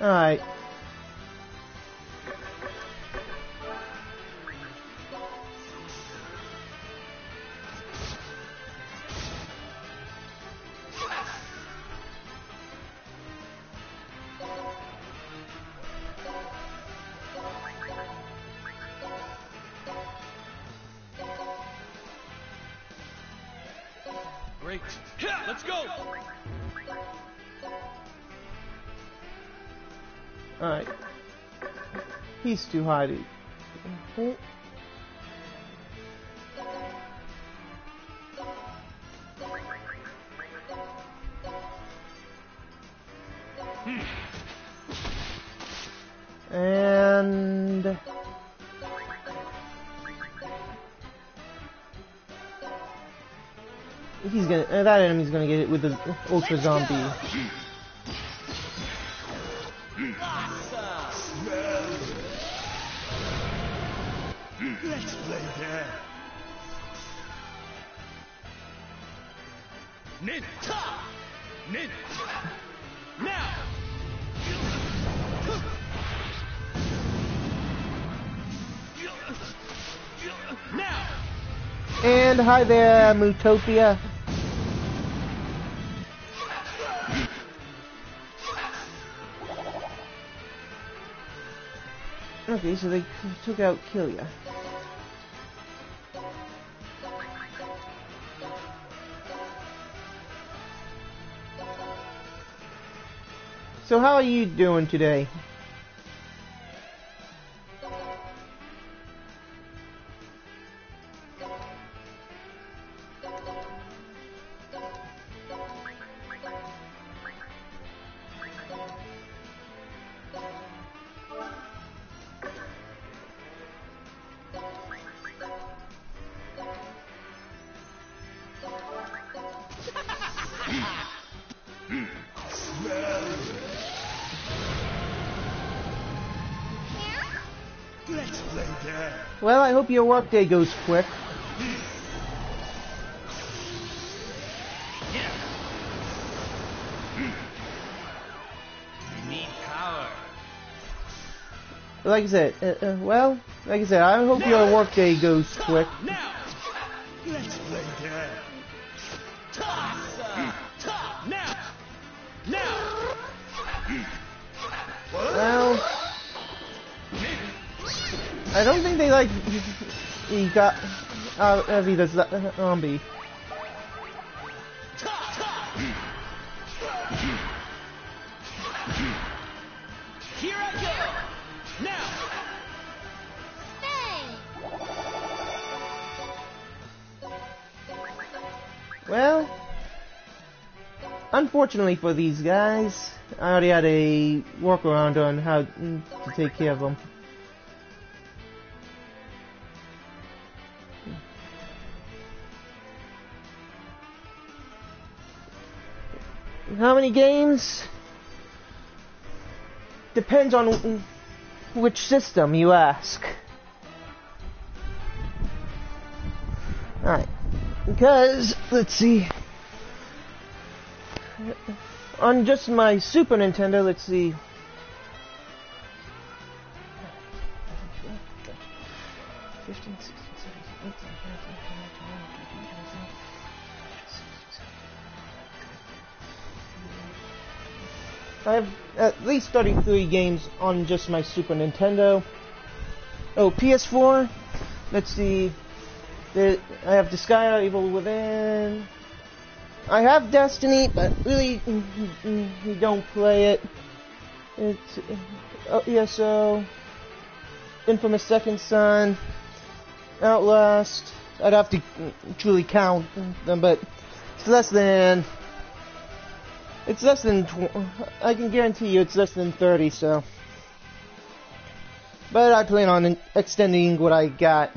Alright. Great. Let's go! Alright. He's too high to... Okay. And... he's gonna... that enemy's gonna get it with the Ultra Zombie. Let's play there. Nin! Nin! Now! Now! And hi there, Mootopia. Okay, so they took out Killia. So how are you doing today? Let's play there. Well, I hope your workday goes quick. We need power. Like I said, I hope your workday goes quick. Now! Let's play there. Now! Now! Well, I don't think they like he got the zombie. Here I go! Now! Well, unfortunately for these guys, I already had a workaround on how to take care of them. How many games? Depends on which system you ask. Alright. Because, let's see. On just my Super Nintendo, let's see. I have at least 33 games on just my Super Nintendo. Oh, PS4. Let's see. I have Disgaea, Evil Within. I have Destiny, but really, we don't play it. It's ESO, Infamous Second Son, Outlast. I'd have to truly count them, but it's less than. It's less than. I can guarantee you, it's less than 30. So, but I plan on extending what I got.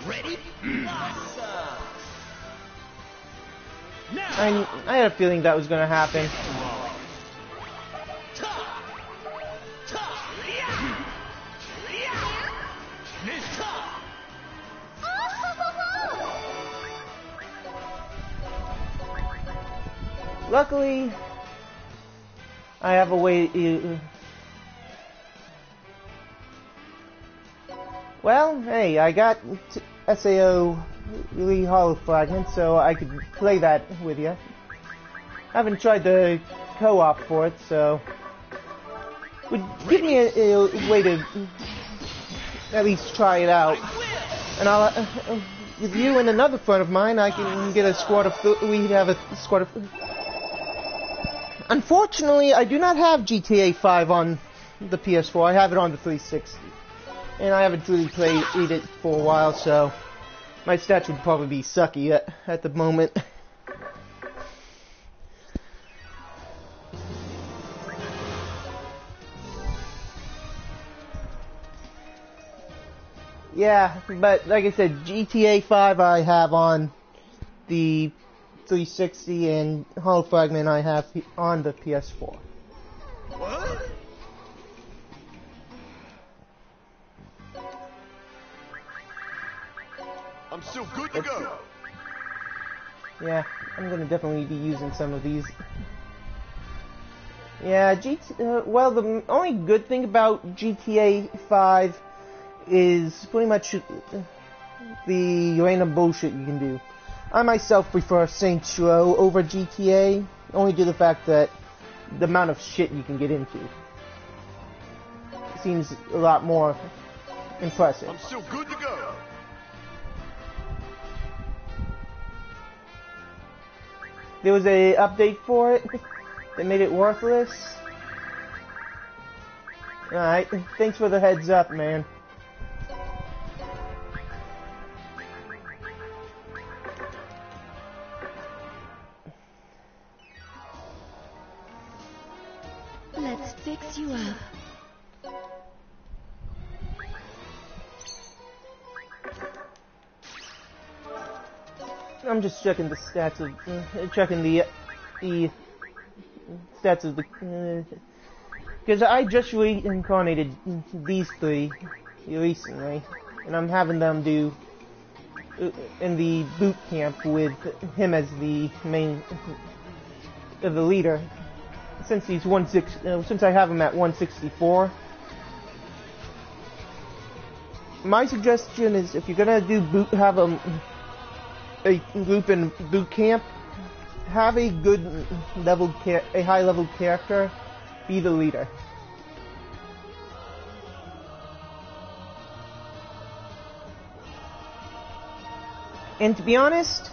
Ready? Blossom. Now. I had a feeling that was going to happen. Luckily, I have a way to... Well, hey, I got SAO Lee Hollow Fragment, so I could play that with you. I haven't tried the co-op for it, so... Would give me a way to at least try it out. And I'll... with you and another friend of mine, I can get a squad of... We'd have a squad of... Unfortunately, I do not have GTA 5 on the PS4. I have it on the 360. And I haven't really played it for a while, so my stats would probably be sucky at the moment. Yeah, but like I said, GTA 5 I have on the 360 and Hollow Fragment I have on the PS4. What? I'm still good to go. Yeah, I'm gonna definitely be using some of these. Yeah, well, the only good thing about GTA 5 is pretty much the random bullshit you can do. I myself prefer Saints Row over GTA, only due to the fact that the amount of shit you can get into seems a lot more impressive. I'm still good to go. There was a update for it that made it worthless. Alright, thanks for the heads up, man. Let's fix you up. I'm just checking the stats of, checking the stats of the, because I just reincarnated these three recently, and I'm having them do in the boot camp with him as the main, the leader. Since he's since I have him at 164. My suggestion is, if you're gonna do have a group in boot camp, have a good a high level character be the leader. And to be honest,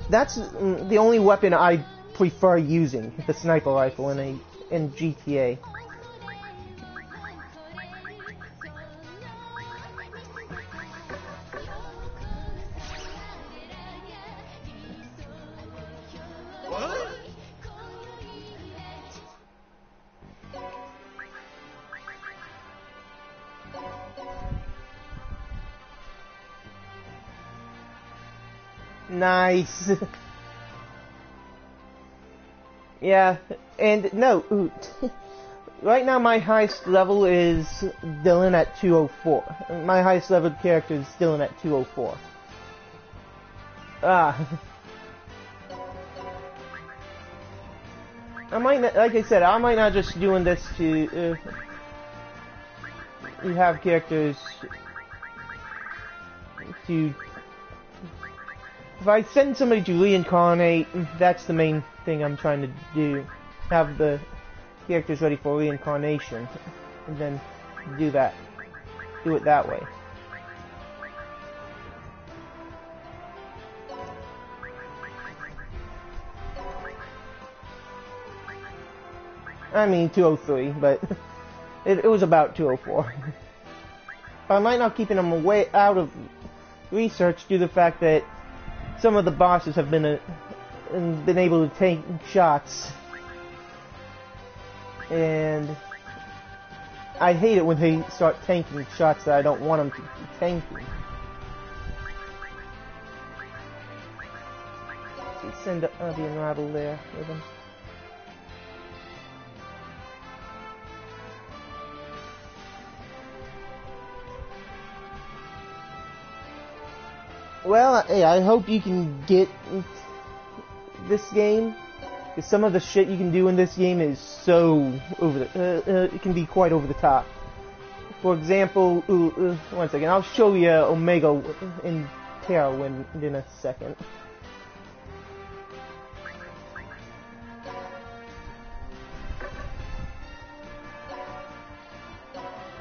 that's the only weapon I prefer using, the sniper rifle in GTA. What? Nice. Yeah, and no, right now my highest level is Dylan at 204. My highest level character is Dylan at 204. I might not, like I said, I might not just doing this to have characters to. If I send somebody to reincarnate, that's the main thing I'm trying to do. Have the characters ready for reincarnation, and then do that. Do it that way. I mean 203, but it was about 204. I might not keeping them away out of research due to the fact that some of the bosses have been able to take shots, and I hate it when they start tanking shots that I don't want them to be tanking. send the Unravel there with him. Well, hey, I hope you can get this game, because some of the shit you can do in this game is so over the, it can be quite over the top. For example, one second, I'll show you Omega in Terra Wind in a second.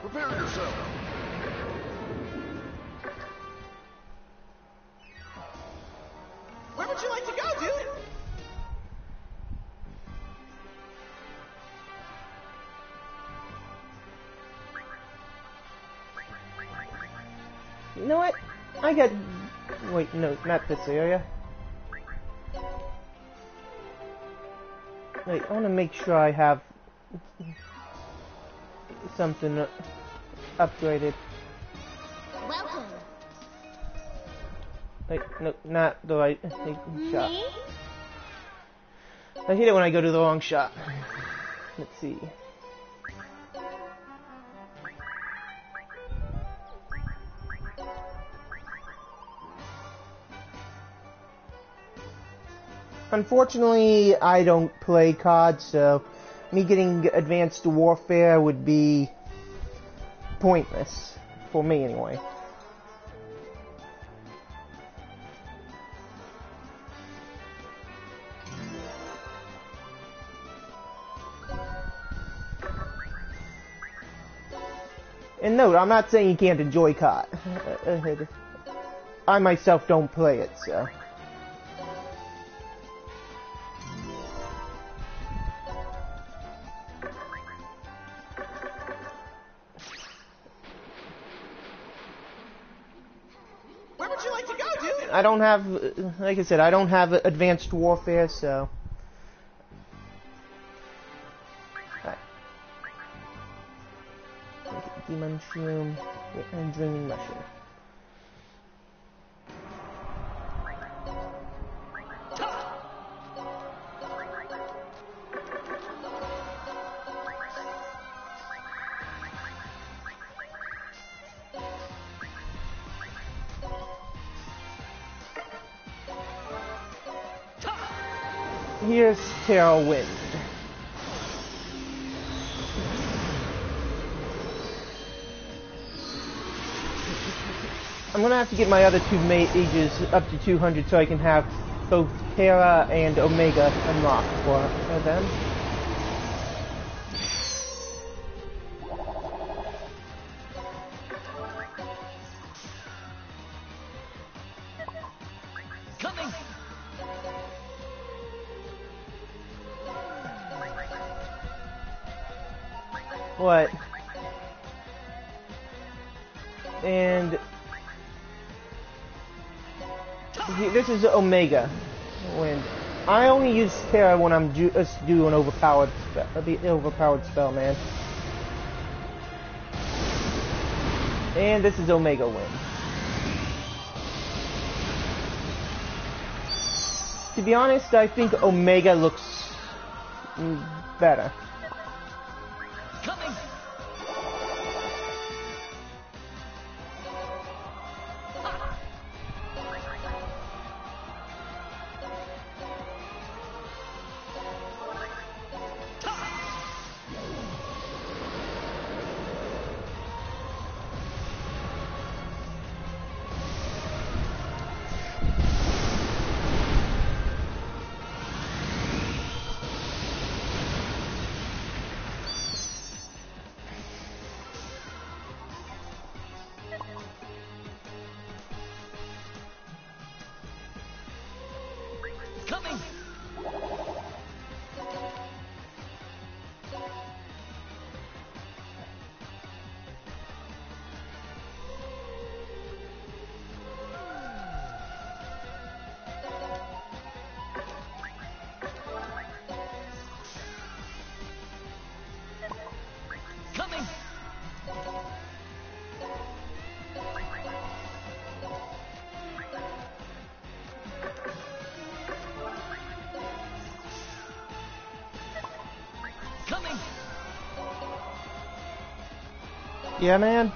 Prepare yourself. Where would you like to go, dude? You know what? I got... Wait, no, not this area. Wait, I want to make sure I have something upgraded. Welcome. Wait, no, not the right shot. Me? I hate it when I go to the wrong shot. Let's see. Unfortunately, I don't play COD, so me getting Advanced Warfare would be pointless. For me, anyway. And note, I'm not saying you can't enjoy COD. I myself don't play it, so... Where would you like to go, dude? I don't have, like I said, I don't have Advanced Warfare, so... Alright. Demon Shroom and Dreaming Mushroom. Here's Terra Wind. I'm gonna have to get my other two mages up to 200 so I can have both Terra and Omega unlocked for them. Coming. What? And this is Omega Wind. I only use Terra when I'm just do an overpowered spell, man. And this is Omega Wind. To be honest, I think Omega looks better. Coming. Coming. Coming. Yeah, man.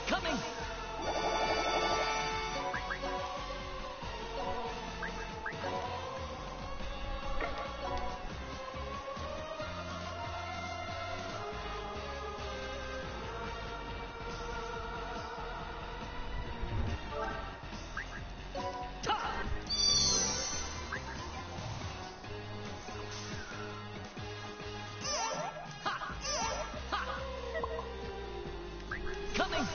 Coming. Coming.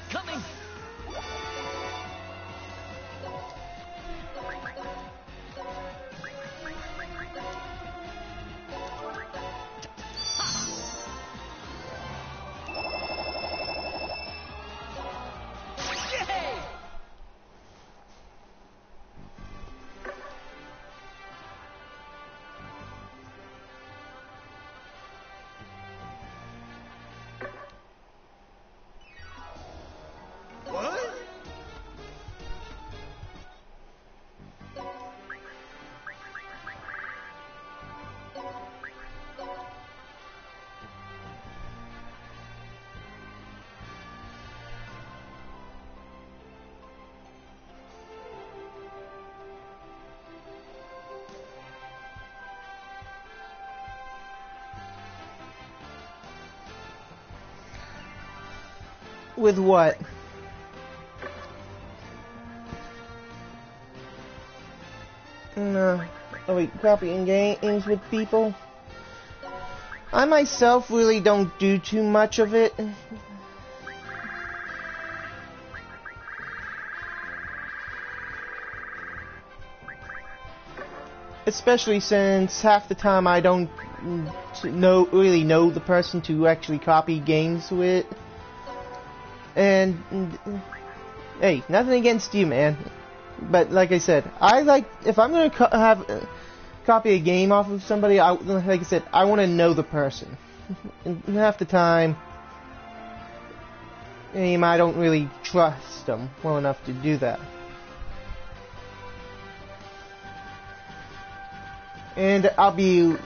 Coming. Yay! What? With what? No. Oh wait, copying games with people? I myself really don't do too much of it. Especially since half the time I don't really know the person to actually copy games with. And hey, nothing against you, man. But like I said, I like if I'm gonna copy a game off of somebody. Like I said, I want to know the person. And half the time, I don't really trust them well enough to do that. And I'm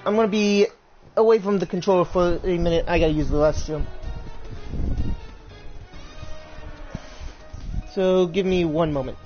gonna be away from the controller for a minute. I gotta use the restroom. So give me one moment.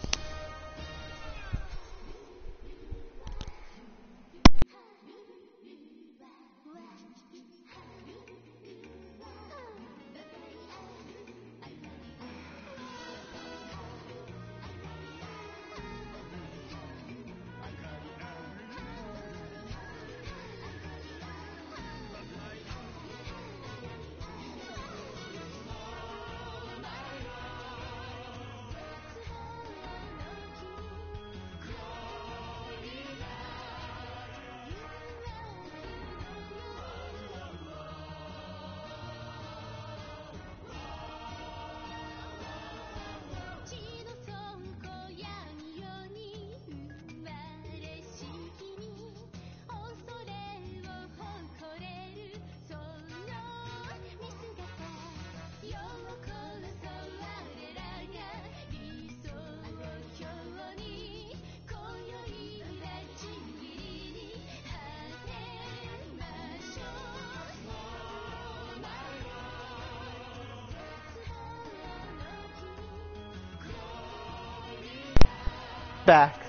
Back.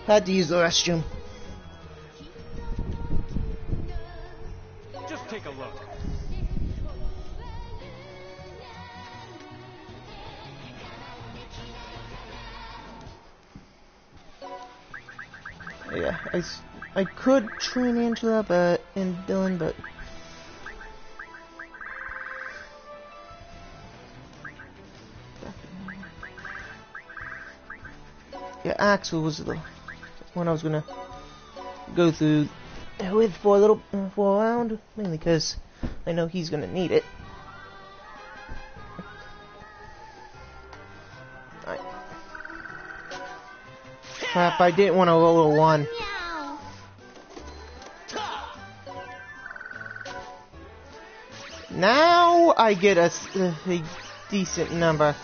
Had to use the restroom. Just take a look. Yeah, I could train Angela, and Dylan, but Axel was the one I was gonna go through with for a round, mainly because I know he's gonna need it. Crap, I didn't want to roll a 1. Meow. Now I get a decent number.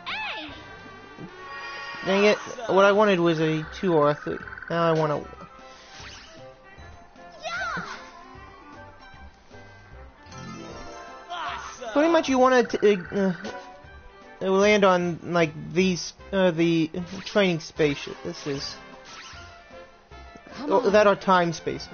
Hey! Dang it, what I wanted was a 2 or a 3. Now I want a... Yeah! Pretty much you want to land on, like, these, the training spaceship. This is... Come on. that are time space.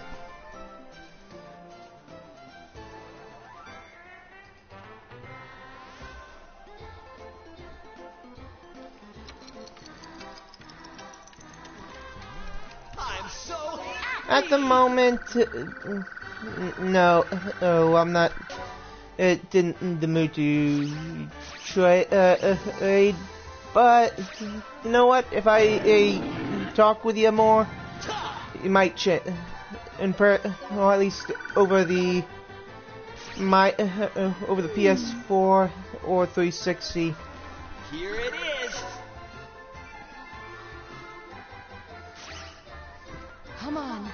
I'm so happy. At the moment, no, I'm not. It didn't in the mood to trade, but you know what? If I talk with you more, it might change, or at least over the over the PS4 or 360. Here it is. Come on.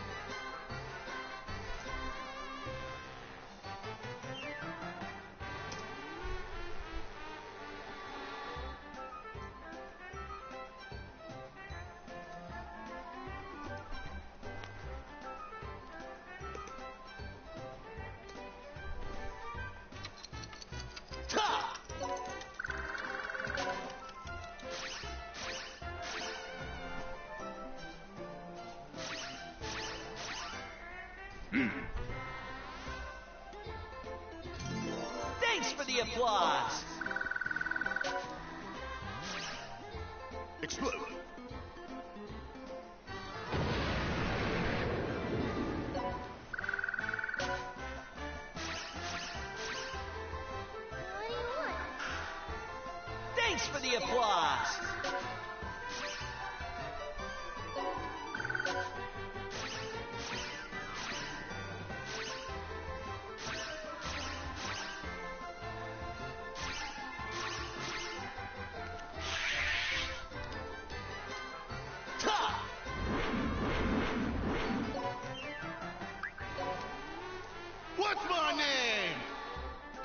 Thanks for the applause. Explode. Thanks for the applause. What's my name?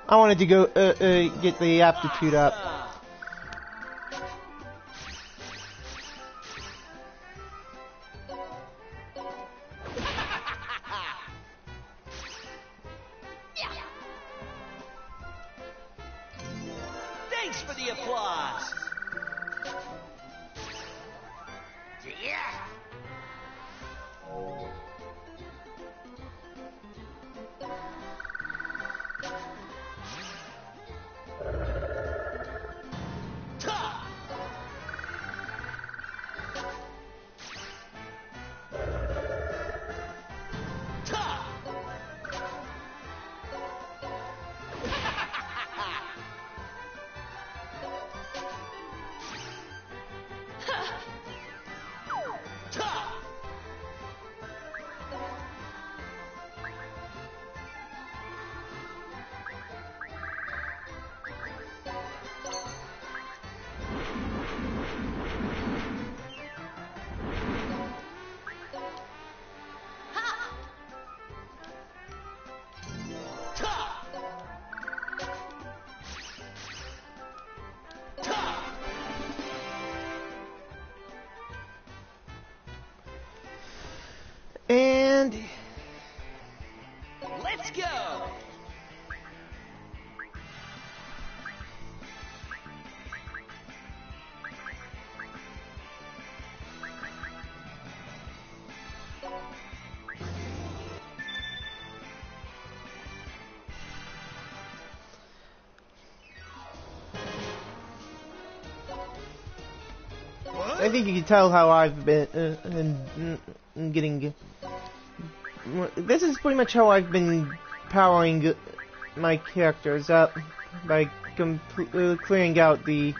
I wanted to go get the aptitude up. Thanks for the applause. Yeah. And Let's go. I think you can tell how I've been getting. This is pretty much how I've been powering my characters up by clearing out the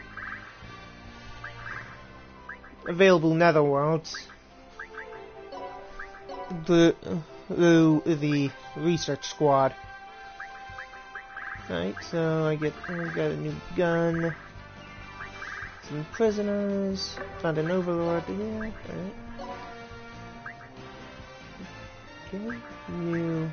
available netherworlds through the research squad. Alright, so I got a new gun, some prisoners, found an overlord here. Alright. Okay, new.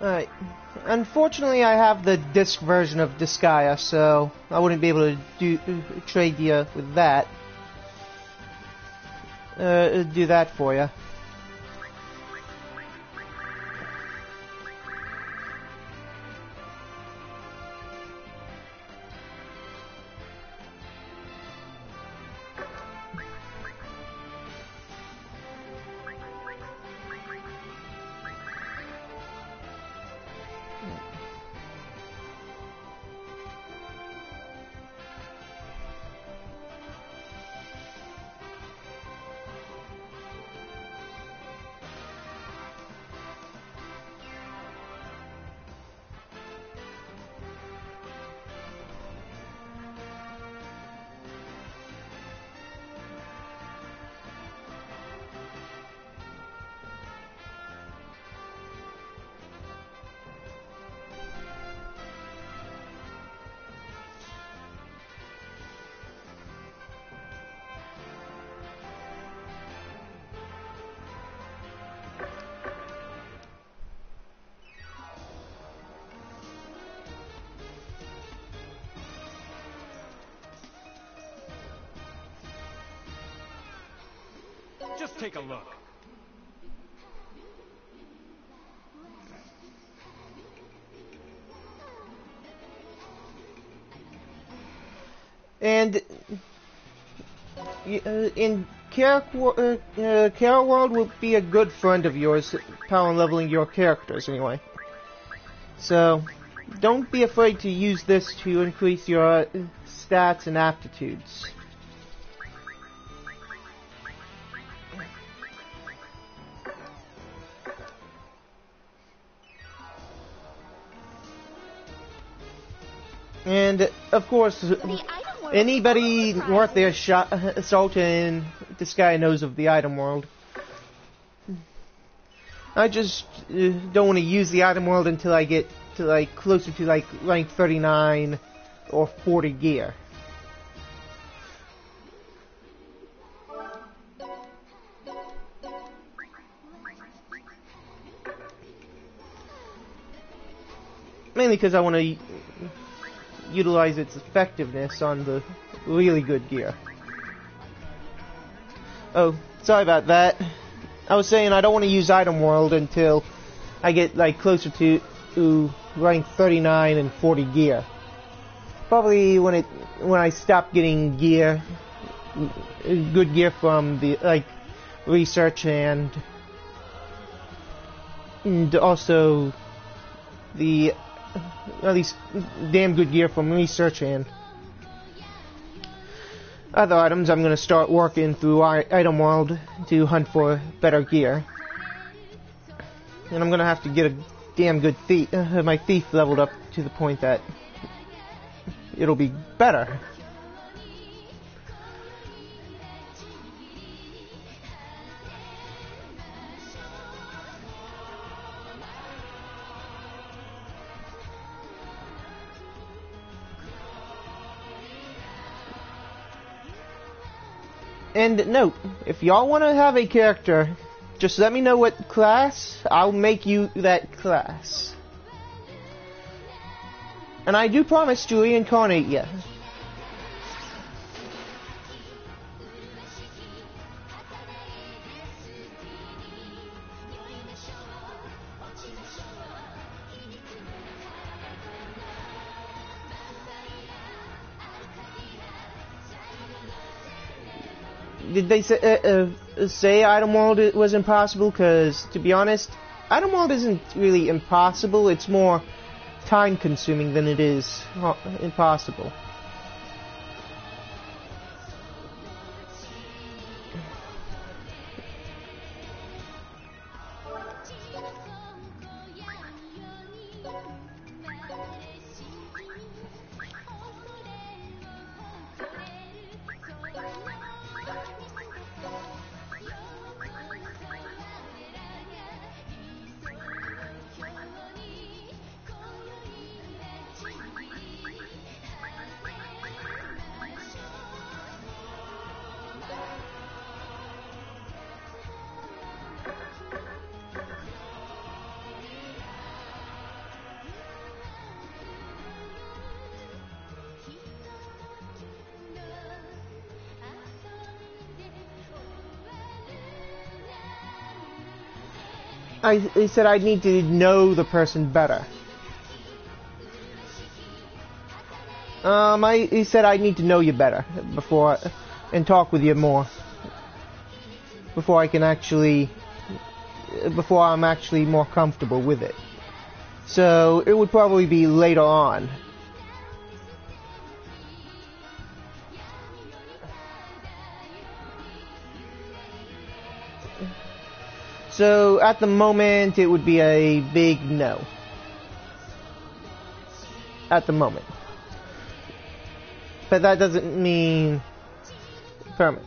Alright. Unfortunately, I have the disc version of Disgaea, so I wouldn't be able to trade you with that. Do that for you. Just take a look. And in Carol World will be a good friend of yours, power leveling your characters anyway. So don't be afraid to use this to increase your stats and aptitudes. And of course, anybody worth their salt in Disgaea knows of the item world. I just don't want to use the item world until I get to like closer to like rank 39 or 40 gear. Mainly because I want to utilize its effectiveness on the really good gear. Oh, sorry about that. I was saying I don't want to use item world until I get like closer to rank 39 and 40 gear. Probably when I stop getting gear, good gear from the like research and also the at least damn good gear from research and other items. I'm going to start working through item world to hunt for better gear, and I'm going to have to get a damn good thief, my thief leveled up to the point that it'll be better. And note, if y'all want to have a character, just let me know what class, I'll make you that class. And I do promise to reincarnate you. did they say Item World was impossible? Because, to be honest, Item World isn't really impossible. It's more time-consuming than it is impossible. He said I need to know the person better. He said I need to know you better before and talk with you more before I'm actually more comfortable with it. So it would probably be later on. So at the moment, it would be a big no. At the moment. But that doesn't mean permanent.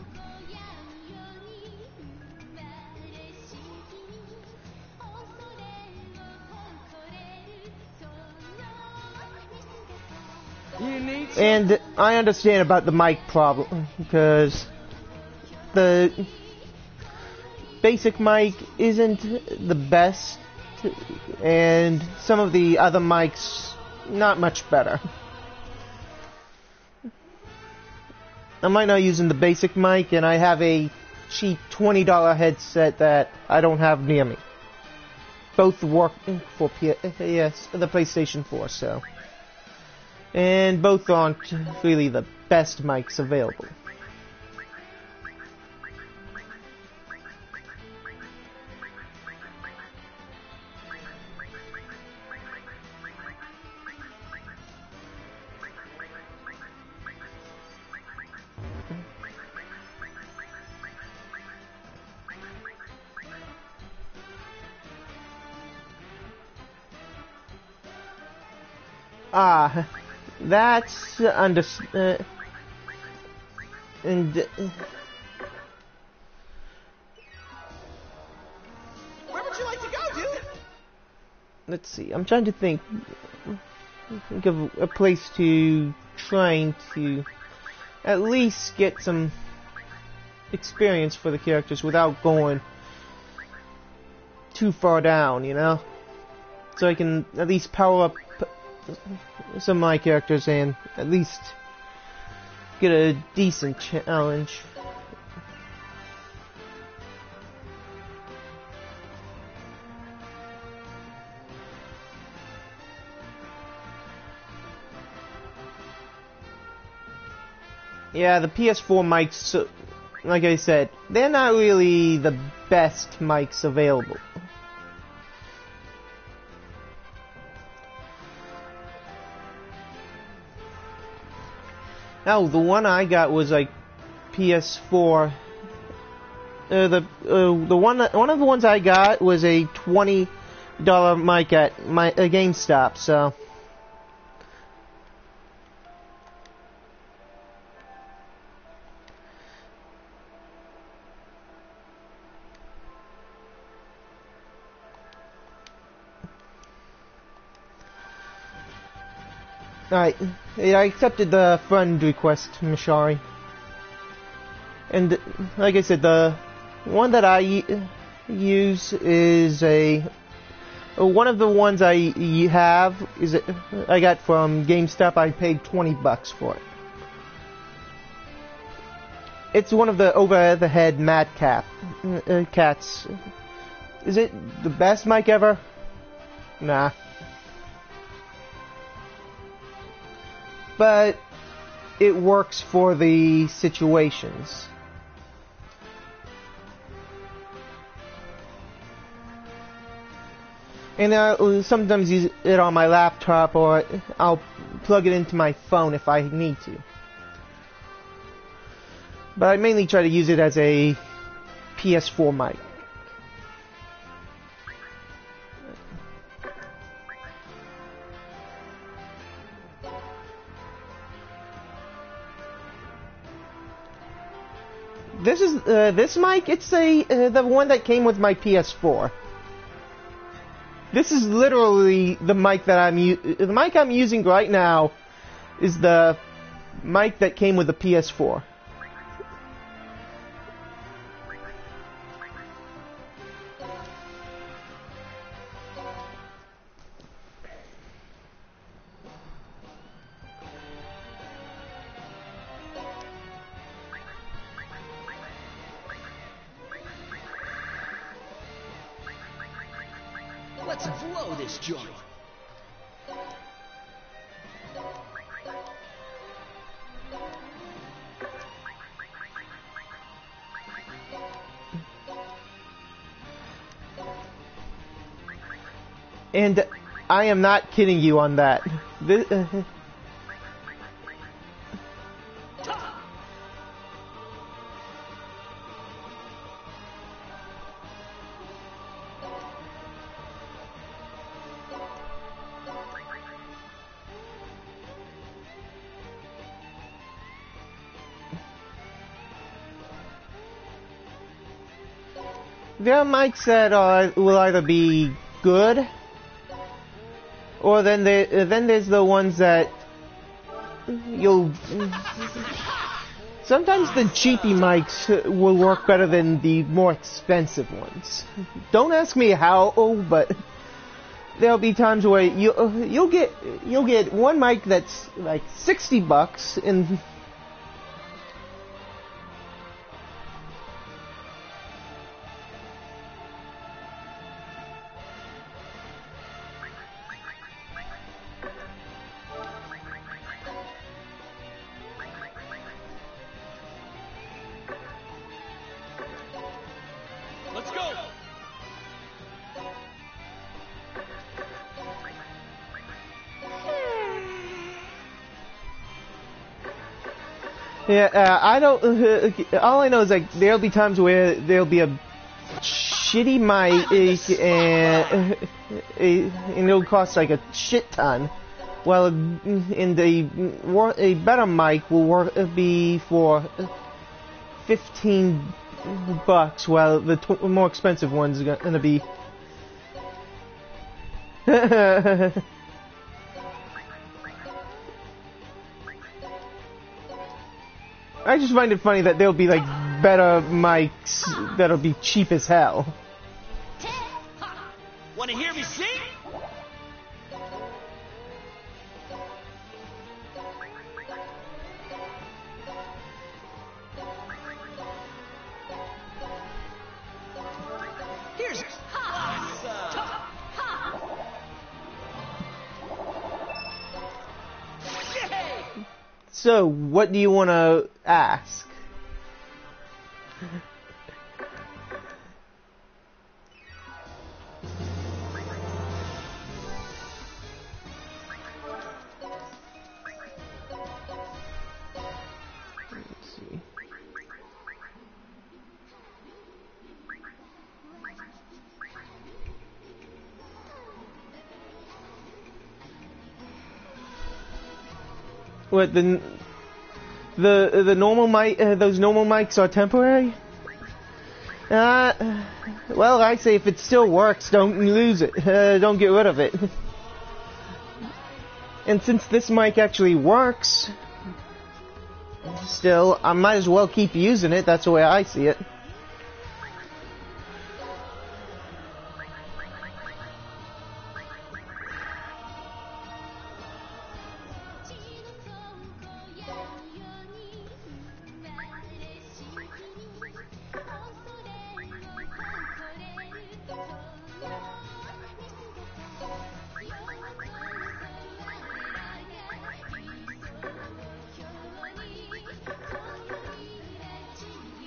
And I understand about the mic problem, because the basic mic isn't the best, and some of the other mics not much better. I might not using the basic mic, and I have a cheap $20 headset that I don't have near me. Both work for the PlayStation 4, so. And both aren't really the best mics available. That's and Where would you like to go, dude? Let's see. I'm trying to think of a place to trying to at least get some experience for the characters without going too far down, you know? So I can at least power up some of my characters and at least get a decent challenge. Yeah, the PS4 mics, like I said, they're not really the best mics available. Oh, the one I got was like PS4. One of the ones I got was a $20 mic at a GameStop. So. Alright, I accepted the friend request, Mishari. And, like I said, the one that I use is one of the ones I have is I got from GameStop. I paid $20 for it. It's one of the over-the-head Mad Cats. Is it the best mic ever? Nah. But it works for the situations. And I'll sometimes use it on my laptop, or I'll plug it into my phone if I need to. But I mainly try to use it as a PS4 mic. This is this mic. It's the one that came with my PS4. This is literally the mic that the mic I'm using right now is the mic that came with the PS4. Let's blow this joint. And I am not kidding you on that. There are mics that will either be good, or then there's the ones that you'll... Sometimes the cheapy mics will work better than the more expensive ones. Don't ask me how, but there'll be times where you'll get one mic that's like $60 and... Let's go! Yeah, I don't. All I know is like there'll be times where there'll be a shitty mic and it'll cost like a shit ton, while a better mic will be for $15, while the more expensive one's gonna be. I just find it funny that there'll be like better mics that'll be cheap as hell. Wanna hear me sing? Here's awesome. Yay! So, what do you want to ask? Let's see. What, the normal mic, those normal mics are temporary? Well, I say if it still works, don't lose it. Don't get rid of it. And since this mic actually works, still, I might as well keep using it. That's the way I see it.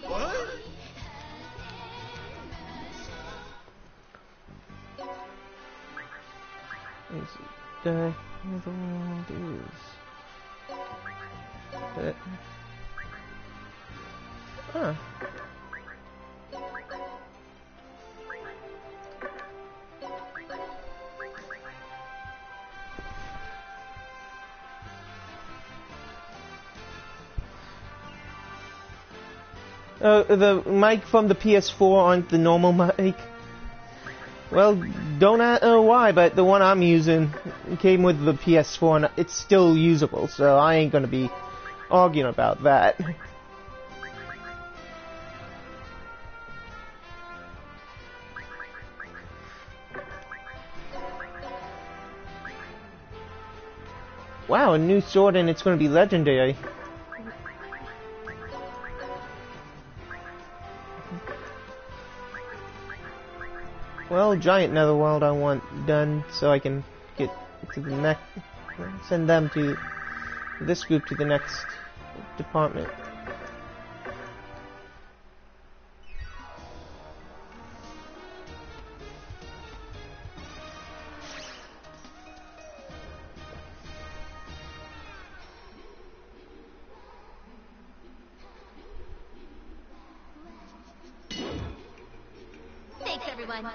What? the world is. Huh. The mic from the PS4 aren't the normal mic. Well, don't know why, but the one I'm using came with the PS4 and it's still usable, so I ain't gonna be arguing about that. Wow, a new sword and it's gonna be legendary. Well, giant netherworld I want done so I can get to the next, send them to this group to the next department. Thanks, everyone.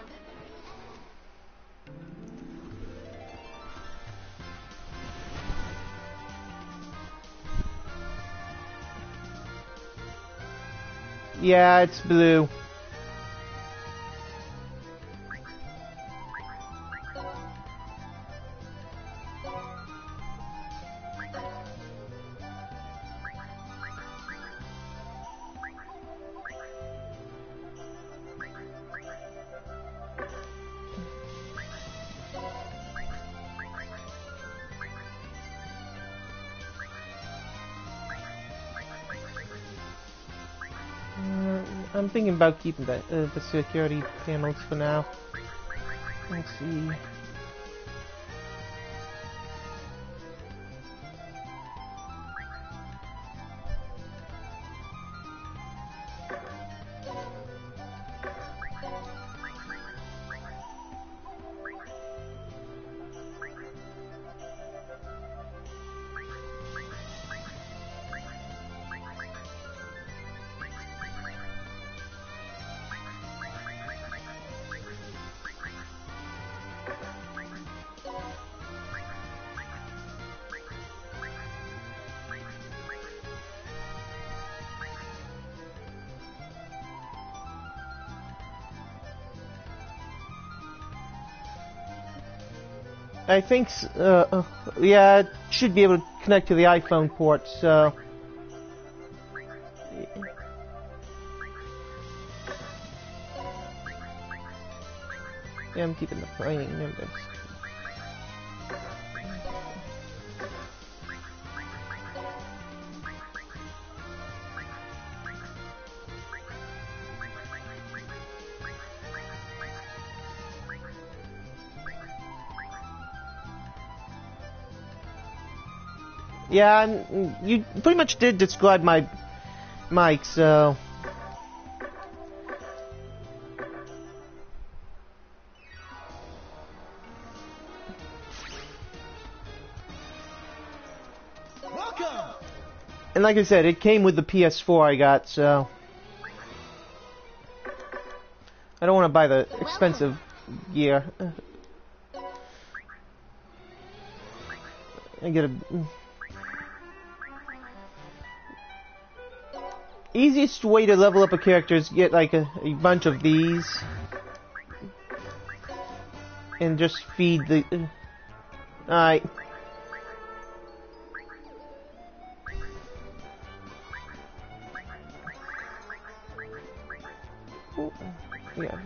Yeah, it's blue. I'm thinking about keeping the security panels for now. Let's see. I think, yeah, it should be able to connect to the iPhone port, so... Yeah, I'm keeping the framing numbers. Yeah, you pretty much did describe my mic, so... Welcome! And like I said, it came with the PS4 I got, so... I don't want to buy the expensive gear. I get a... Easiest way to level up a character is get like a bunch of these and just feed the... Alright. Yeah.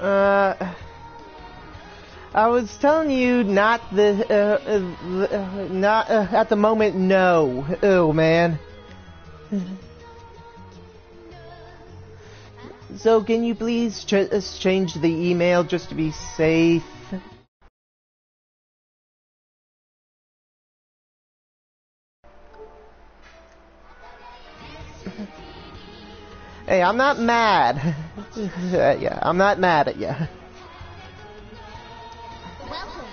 I was telling you not not at the moment. No, oh man. So can you please change the email just to be safe? Hey, I'm not mad. Yeah, I'm not mad at you. Welcome.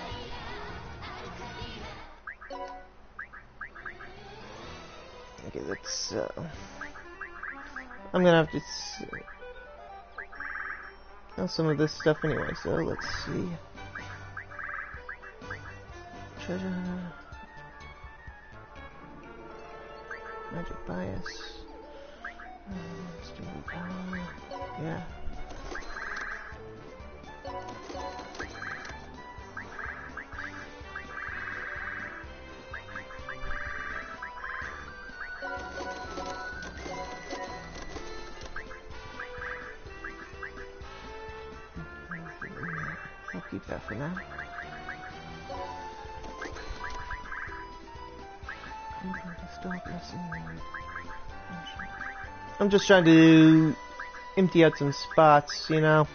Okay, let's. I'm gonna have to. Some of this stuff anyway. So let's see. Treasure. Magic bias. Student power. Yeah. I'll keep that for now. I'm just trying to empty out some spots, you know.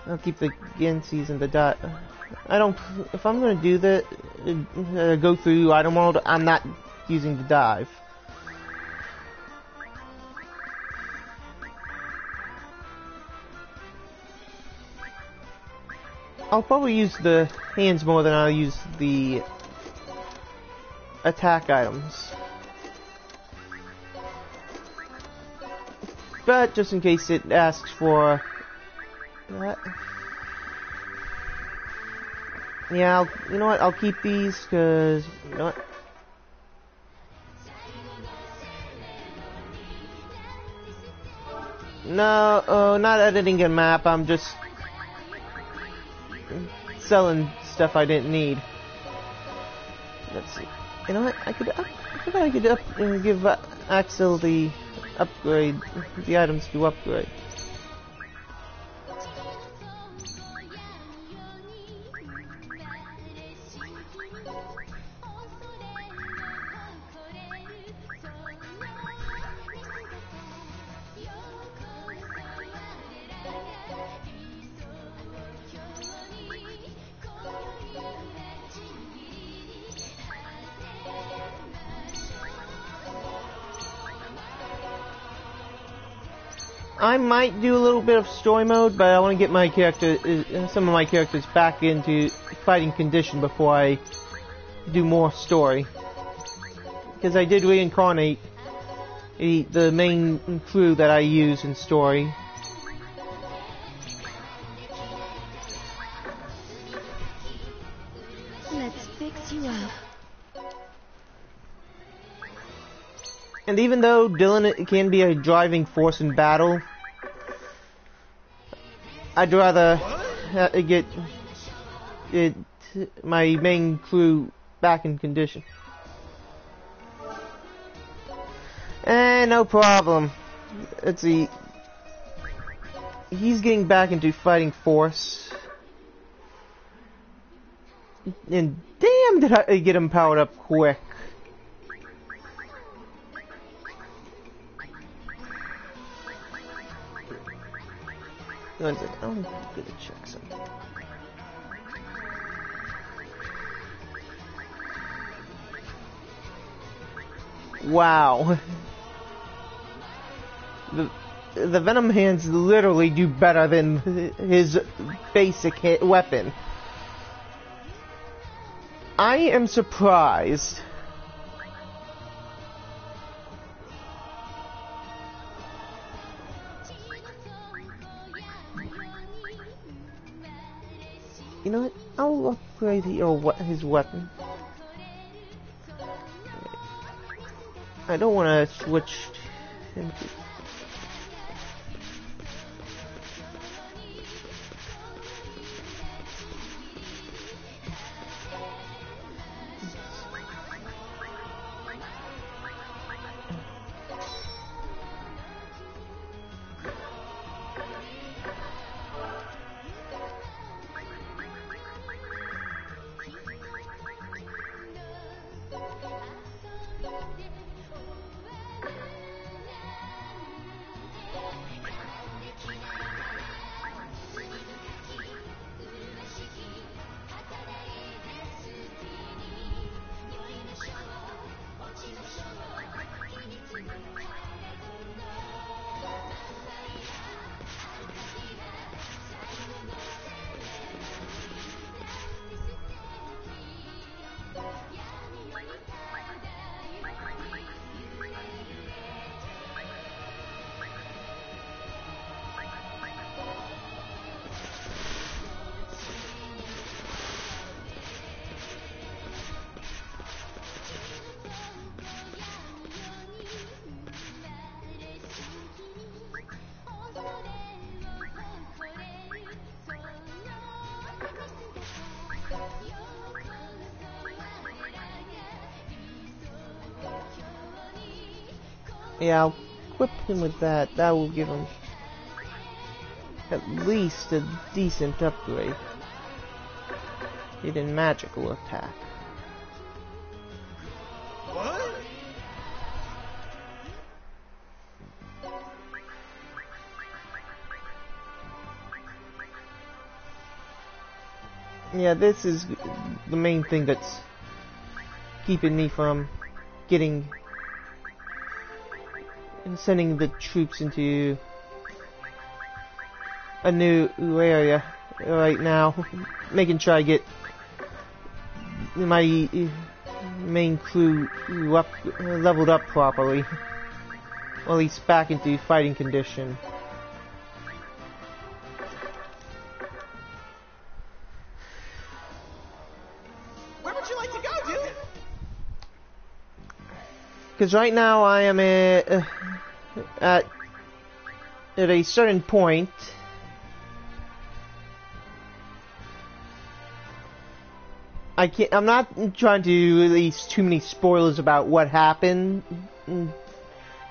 I'll keep the Gensies and the dot. I don't. If I'm gonna do that, go through item mode, I'm not using the dive. I'll probably use the hands more than I'll use the attack items. But just in case it asks for that. Yeah, you know what? I'll keep these because you know what? No, not editing a map. I'm just selling stuff I didn't need. Let's see. You know what? I could give Axel the upgrade, the items to upgrade. I might do a little bit of story mode, but I want to get my character, some of my characters back into fighting condition before I do more story. Because I did reincarnate the main crew that I use in story. Let's fix you up. And even though Dylan can be a driving force in battle, I'd rather get my main crew back in condition. No problem. Let's see. He's getting back into fighting force. And damn, did I get him powered up quick. One second, I'm gonna check something. Wow. The Venom hands literally do better than his basic weapon. I am surprised. You know what? I'll upgrade his weapon. I don't want to switch him to... Yeah, I'll equip him with that. That will give him at least a decent upgrade. Hidden magical attack. What? Yeah, this is the main thing that's keeping me from getting and sending the troops into a new area right now. Making sure I get my main crew leveled up properly. Or at least back into fighting condition. Where would you like to go, dude? Because right now I am at a certain point. I'm not trying to release too many spoilers about what happened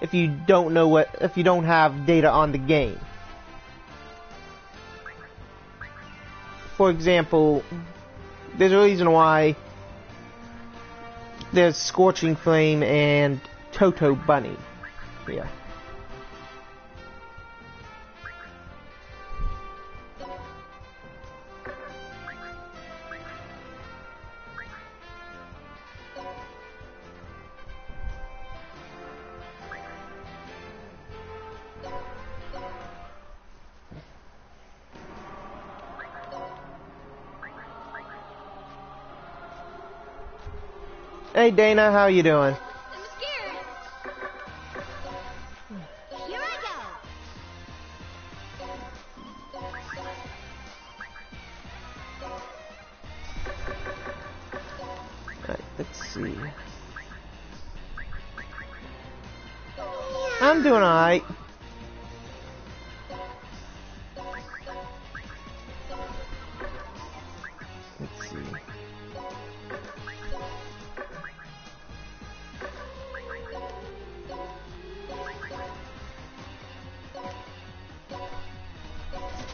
if you don't have data on the game. For example, there's a reason why there's Scorching Flame and Toto Bunny. Yeah. Hey Dana, how you doing? I'm scared. Here I go. Alright, let's see. I'm doing alright. Let's see.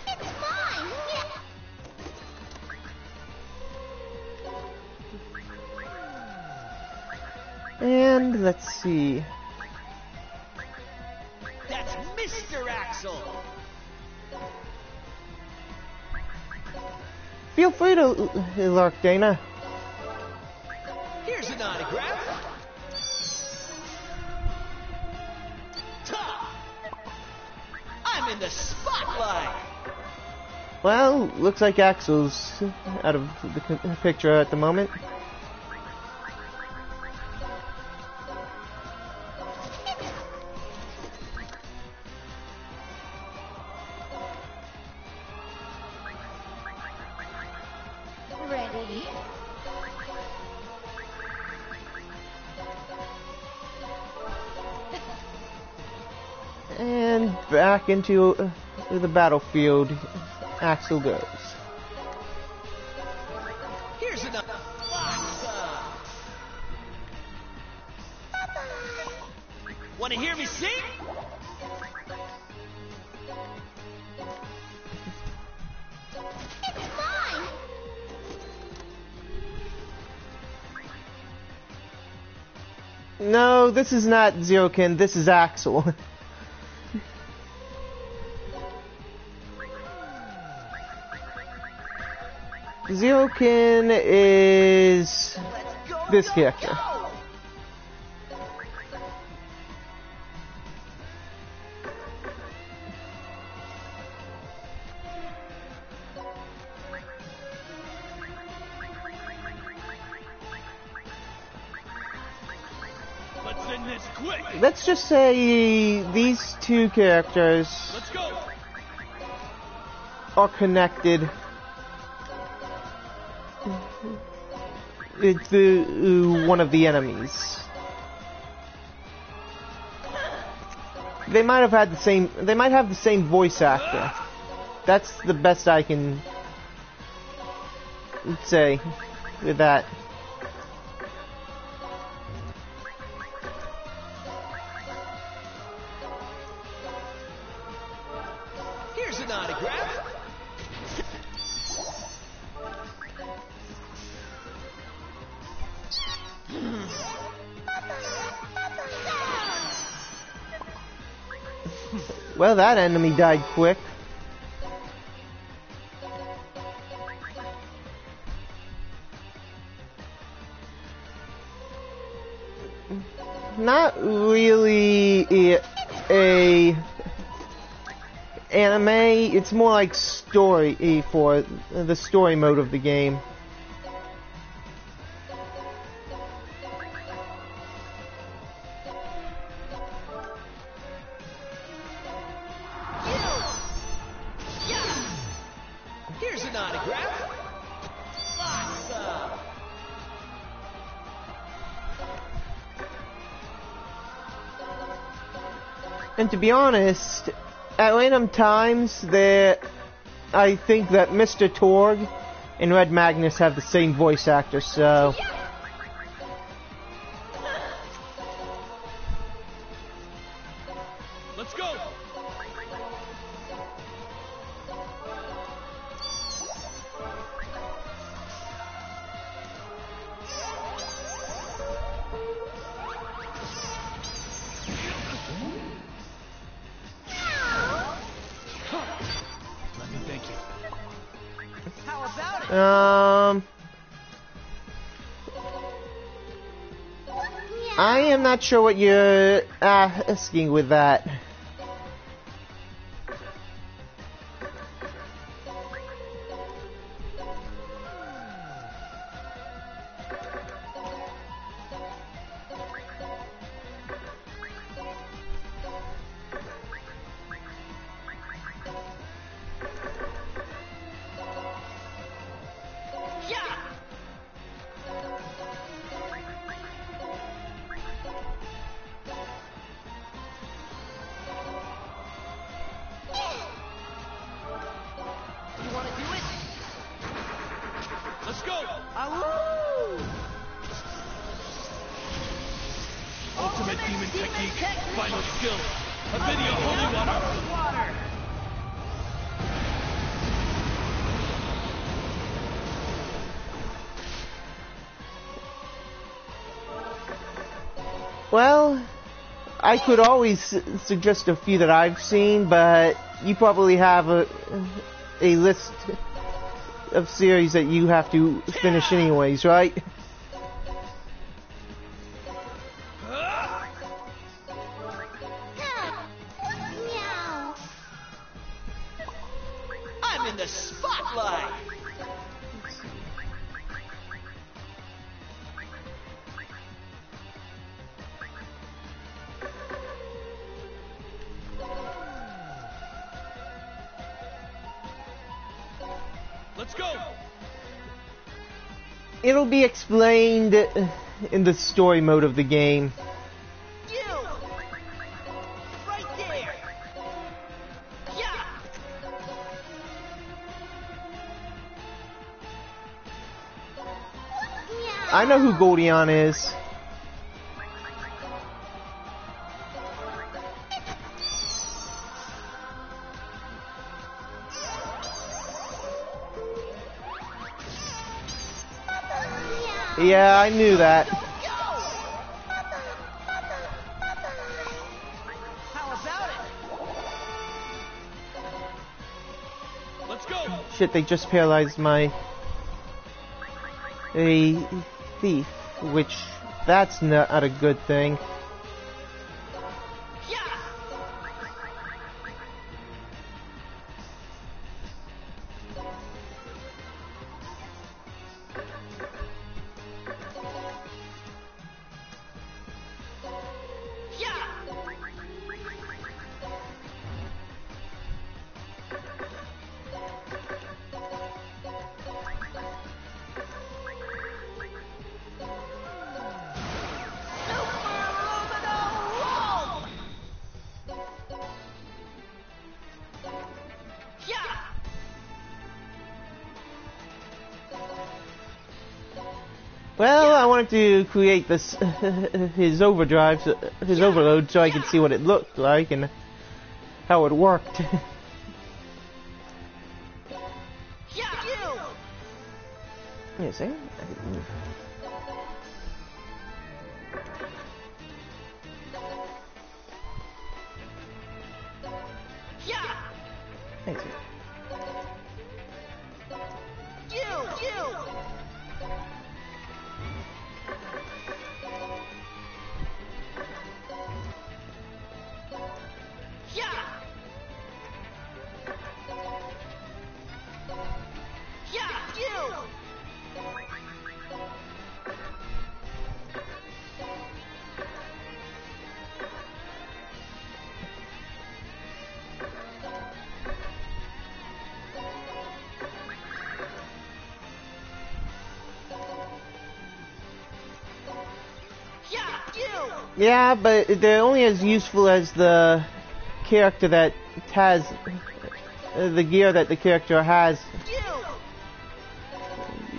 It's mine. And let's see. That's Mr. Axel. Feel free to lurk, Dana. Here's an autograph. Tough. I'm in the spotlight. Well, looks like Axel's out of the picture at the moment. Ready? And back into the battlefield, Axel goes. Here's another. Awesome. Bye-bye. Want to hear me sing? It's mine. No, this is not Zerokin, this is Axel. Zerokin is Let's go. this go, character. go. Let's end this quick. Let's just say these two characters Let's go. are connected to one of the enemies. They might have had the same. They might have the same voice actor. That's the best I can say with that. an autograph. Well, that enemy died quick. Not really a anime, it's more like story for the story mode of the game. Here's an autograph. Awesome. And to be honest, at random times, I think that Mr. Torg and Red Magnus have the same voice actor, so... Let's go. Let me thank you. How about it? I am not sure what you're asking with that. You want to do it? Let's go. Ultimate demon technique, final skill, a video holy water. Well, I could always suggest a few that I've seen, but you probably have a list of series that you have to finish anyways, right? Meow. I'm in the spotlight. Let's go. It'll be explained in the story mode of the game. You. Right there. Yeah. Meow. I know who Goldion is. Meow. Yeah, I knew that. How about it? Let's go. Shit, they just paralyzed a thief, which that's not a good thing. Well, I wanted to create this his overdrive, his overload, so I could see what it looked like and how it worked. You see? I see. Yeah, but they're only as useful as the character that has the gear that the character has.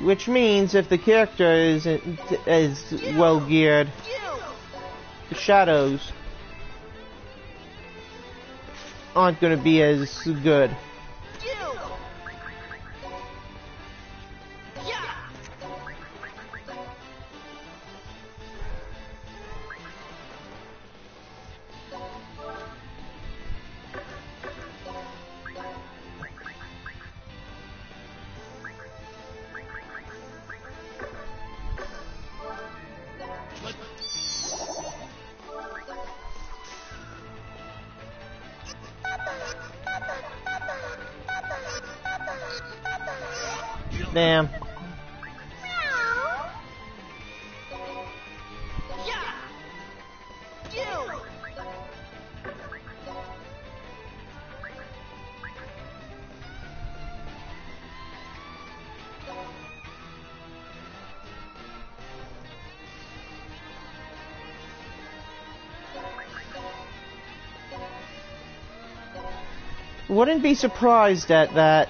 Which means if the character isn't as well geared, the shadows aren't going to be as good. Damn. Wouldn't be surprised at that.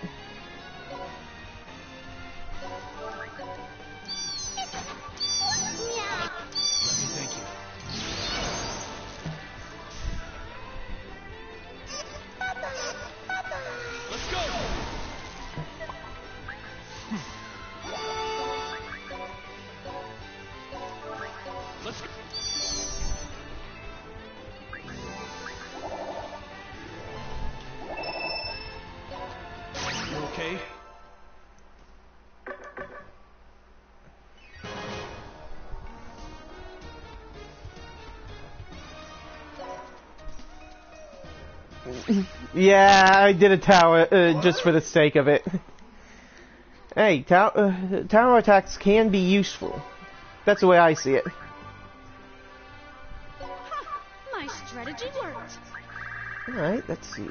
Okay. Yeah, I did a tower just for the sake of it. Hey, tower attacks can be useful. That's the way I see it. My strategy worked. Alright, let's see.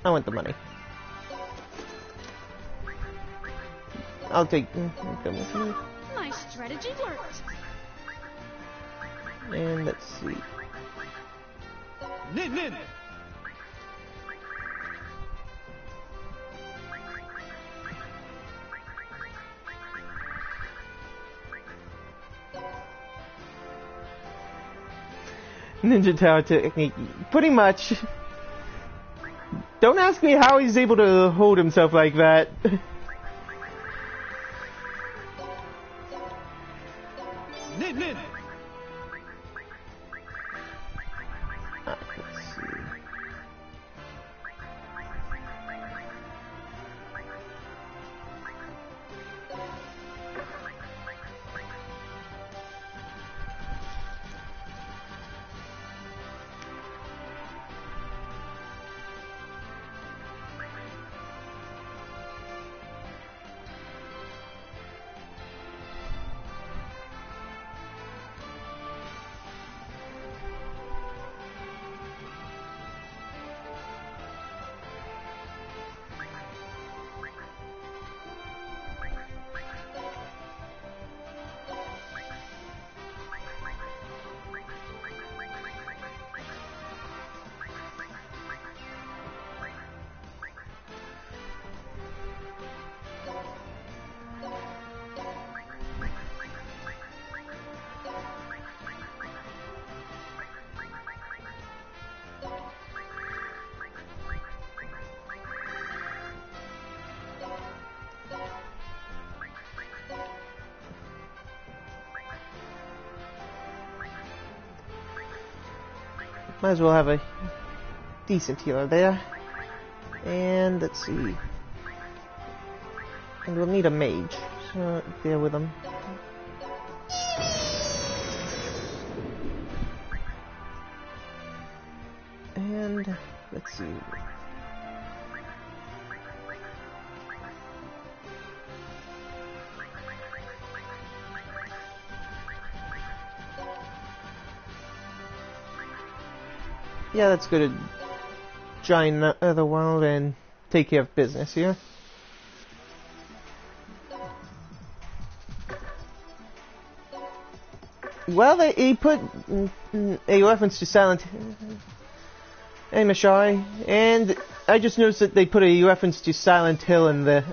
I want the money. I'll take. My strategy worked. And let's see. Nin! Ninja Tower technique. Pretty much. Don't ask me how he's able to hold himself like that. Nin! Let's see. Might as well have a decent healer there. And let's see. And we'll need a mage. So there with him. And let's see. Yeah, let's go to Giant Otherworld and take care of business here. Well, he put a reference to Silent Mashari, and I just noticed that they put a reference to Silent Hill in the,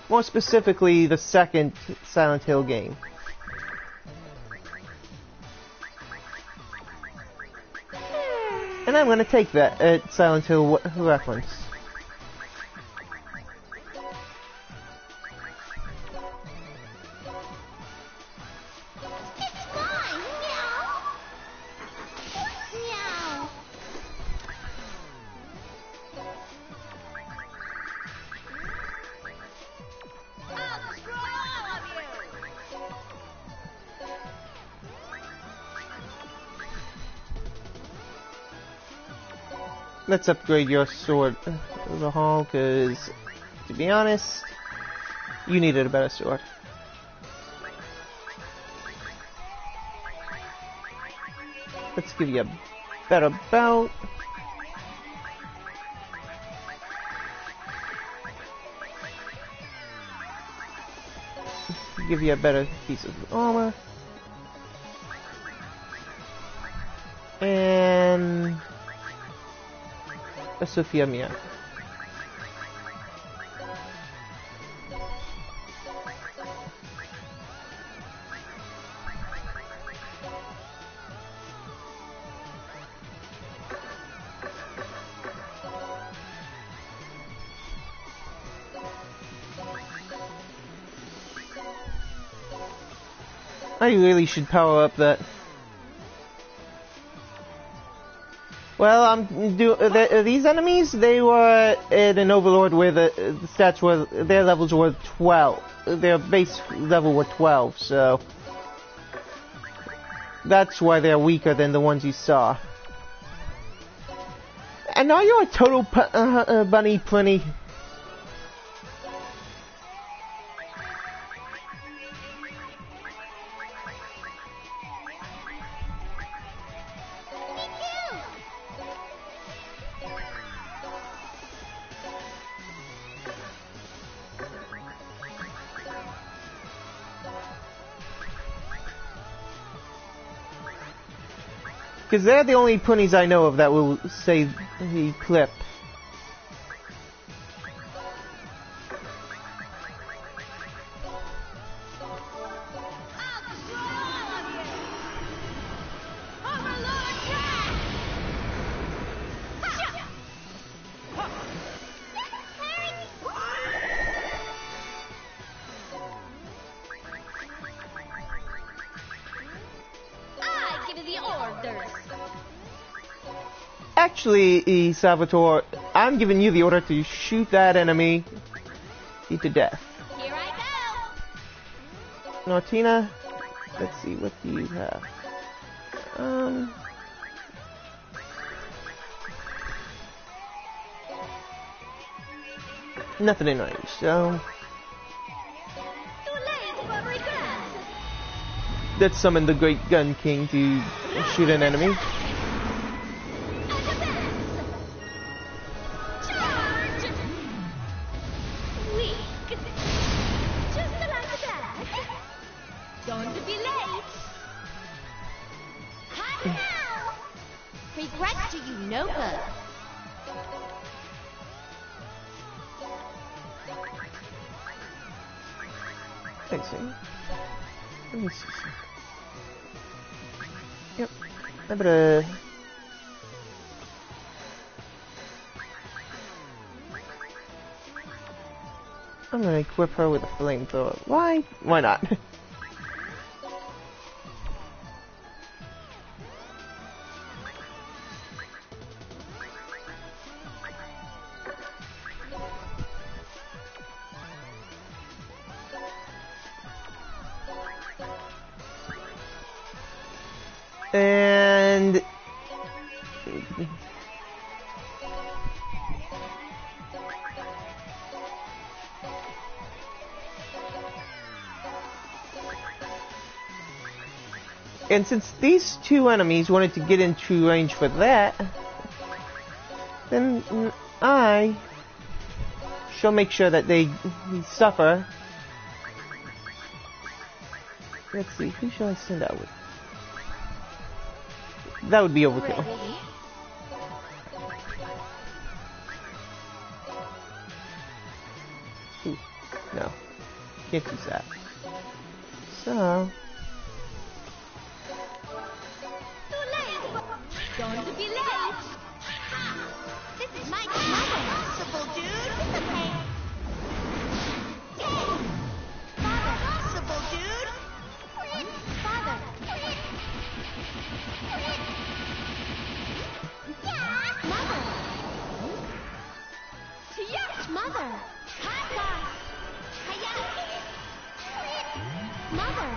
more specifically, the second Silent Hill game. And I'm going to take that Silent Hill reference. Let's upgrade your sword overhaul, because, to be honest, you needed a better sword. Let's give you a better belt. Give you a better piece of armor. And a Sophia Mia. I really should power up that. Well, these enemies, they were in an Overlord where the stats were, their levels were 12. Their base level were 12, so that's why they're weaker than the ones you saw. And now you're a total bunny plenty. Because they're the only ponies I know of that will say the clip. Actually, Salvatore, I'm giving you the order to shoot that enemy to death. Here I go. Martina, let's see, what do you have? Nothing in range, so Too late for regret. let's summon the Great Gun King to shoot an enemy. Charge! Weak. Just like that. Don't be late. Hot now. Regrets do you no good. Let's see. Let me see. Yep. I better. I'm gonna equip her with a flamethrower. Why? Why not? And since these two enemies wanted to get into range for that, then I shall make sure that they suffer. Let's see, who shall I send out with? That would be overkill. Ooh, no, can't use that. So... Going to be late. This is my possible, dude. It's okay. Yay! Father, possible, dude. Father. Yeah. Mother. Yes, mother. Papa. Mother.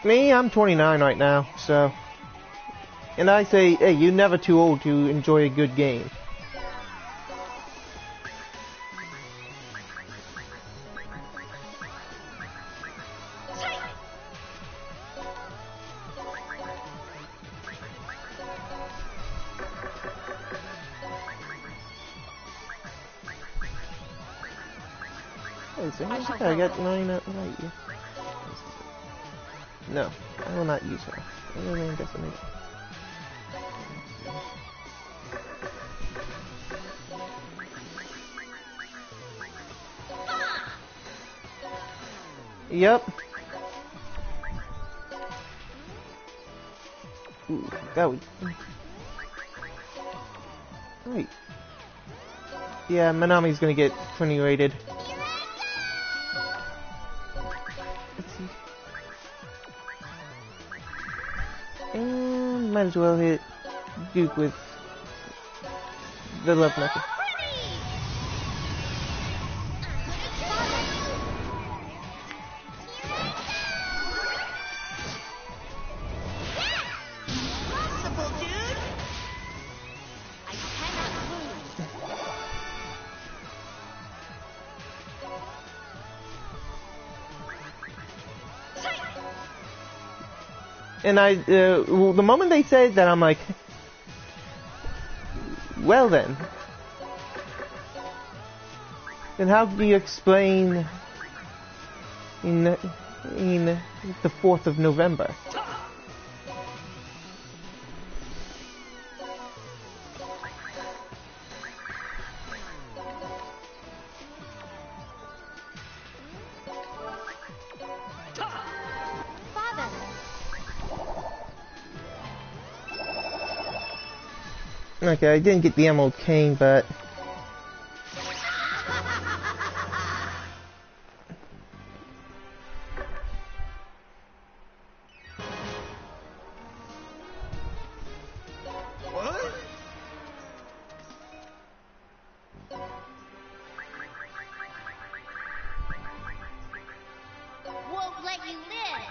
Me, I'm 29 right now, so... And I say, hey, you're never too old to enjoy a good game. I got 9 right here. No, I will not use her. Yep. Ooh, that would... Right. Yeah, Manami's gonna get 20 rated. Let's see. And might as well hit Duke with the love knuckle. And the moment they said that, I'm like, well then how do you explain in the 4th of November? Okay, I didn't get the Emerald Cane, but... What? Won't let you live.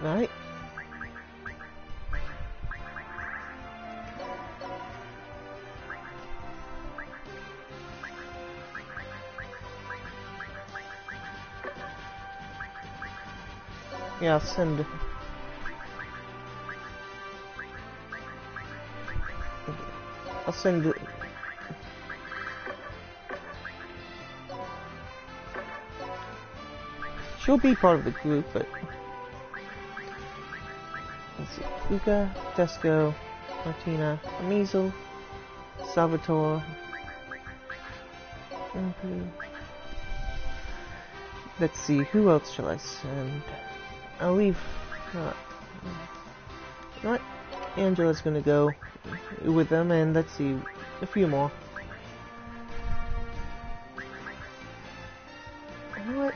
Right. Yeah, I'll send... She'll be part of the group, but let's see. Luca, Tesco, Martina, Measle, Salvatore. Let's see, who else shall I send? I'll leave. You know what? Angela's gonna go with them, and let's see, a few more. You know what?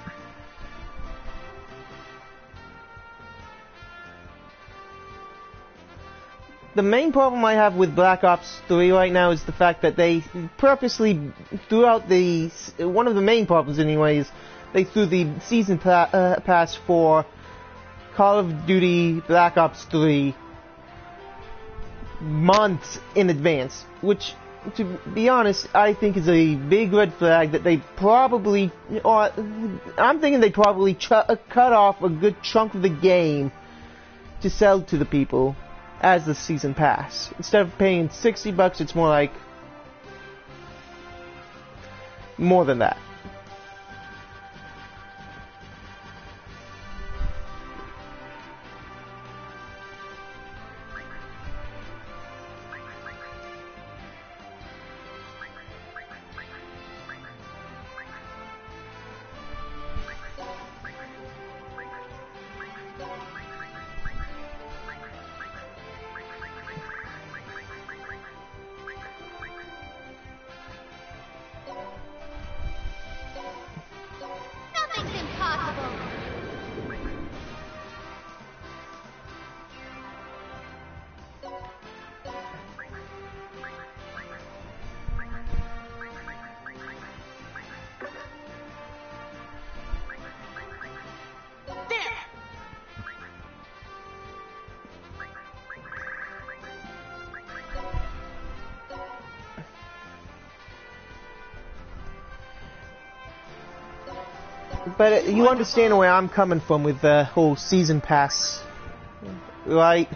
The main problem I have with Black Ops 3 right now is the fact that they purposely, throughout the, one of the main problems anyways, they threw the season pass for Call of Duty Black Ops 3 months in advance, which, to be honest, I think is a big red flag that they probably, or I'm thinking they probably cut off a good chunk of the game to sell to the people as the season pass. Instead of paying $60, it's more like more than that. Nothing's impossible. But you understand where I'm coming from with the whole season pass, right?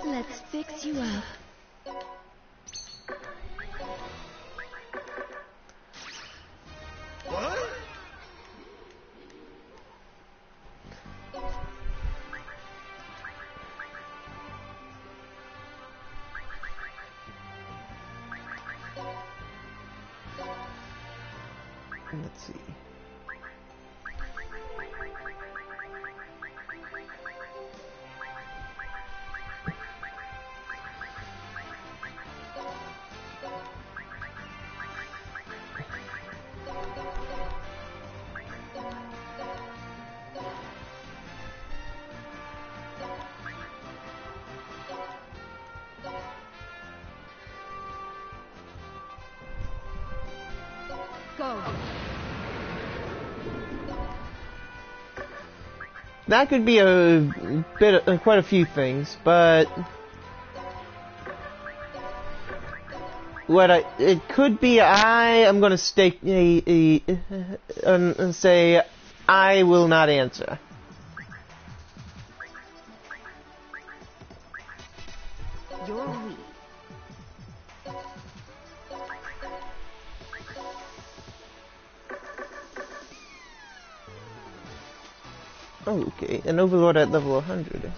Let's fix you up. What? Let's see. Go. That could be a bit, quite a few things, but what it could be, I am going to stake and say I will not answer. You're weak. Oh, okay, an overlord at level 100.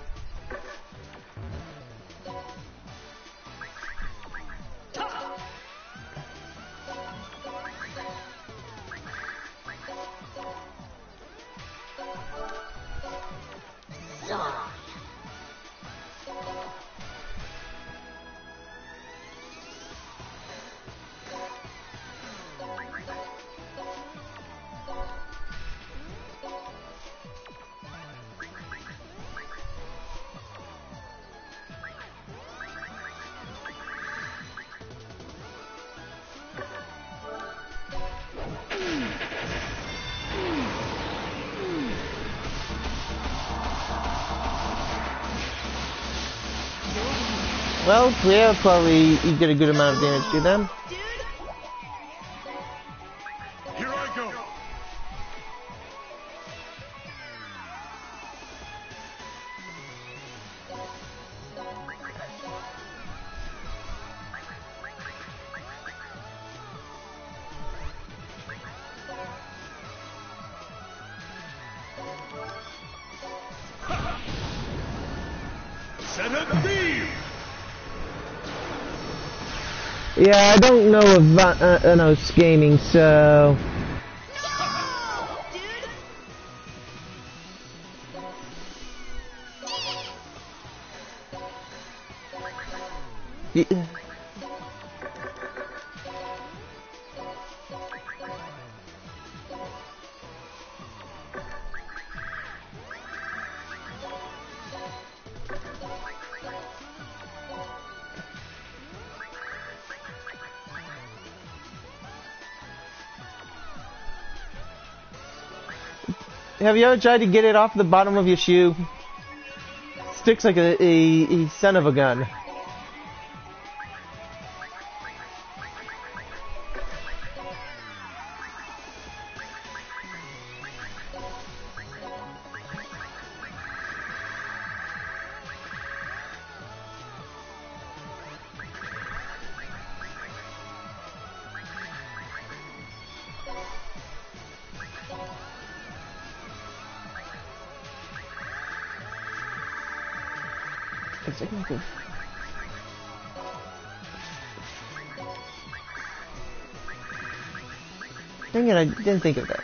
Well, yeah, probably you get a good amount of damage to them. Dude, Here I go. Set a theme. Yeah, I don't know of Anos Gaming, so... dude. Y- Have you ever tried to get it off the bottom of your shoe? Sticks like a son of a gun. It's like a... Dang it, I didn't think of that.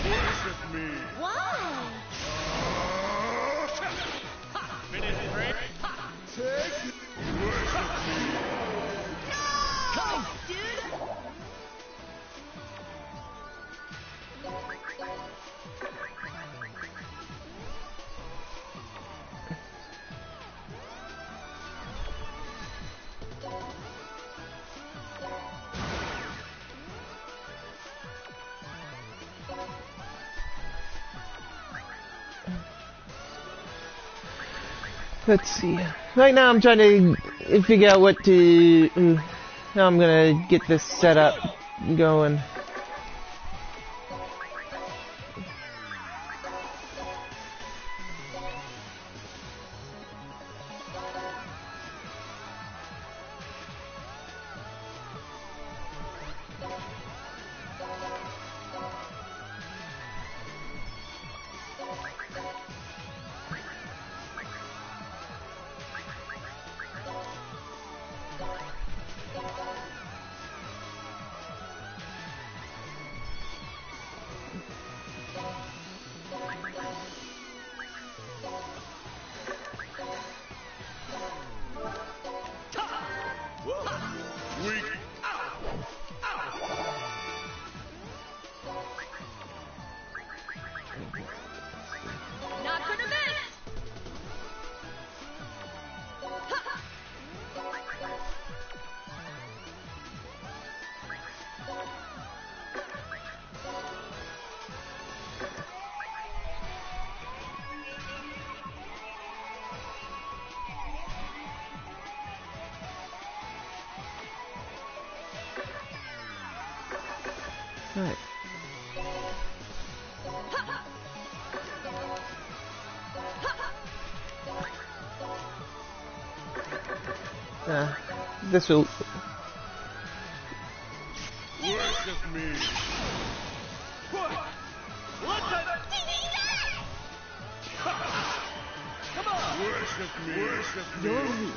Worship me. Wow. Minute break. Take it. Worship me. Come, dude. Let's see. Right now I'm trying to figure out what to... how I'm gonna get this set up going. Weak. Not gonna miss. Right. This will... Worship me. Come on. Worship me. Worship me.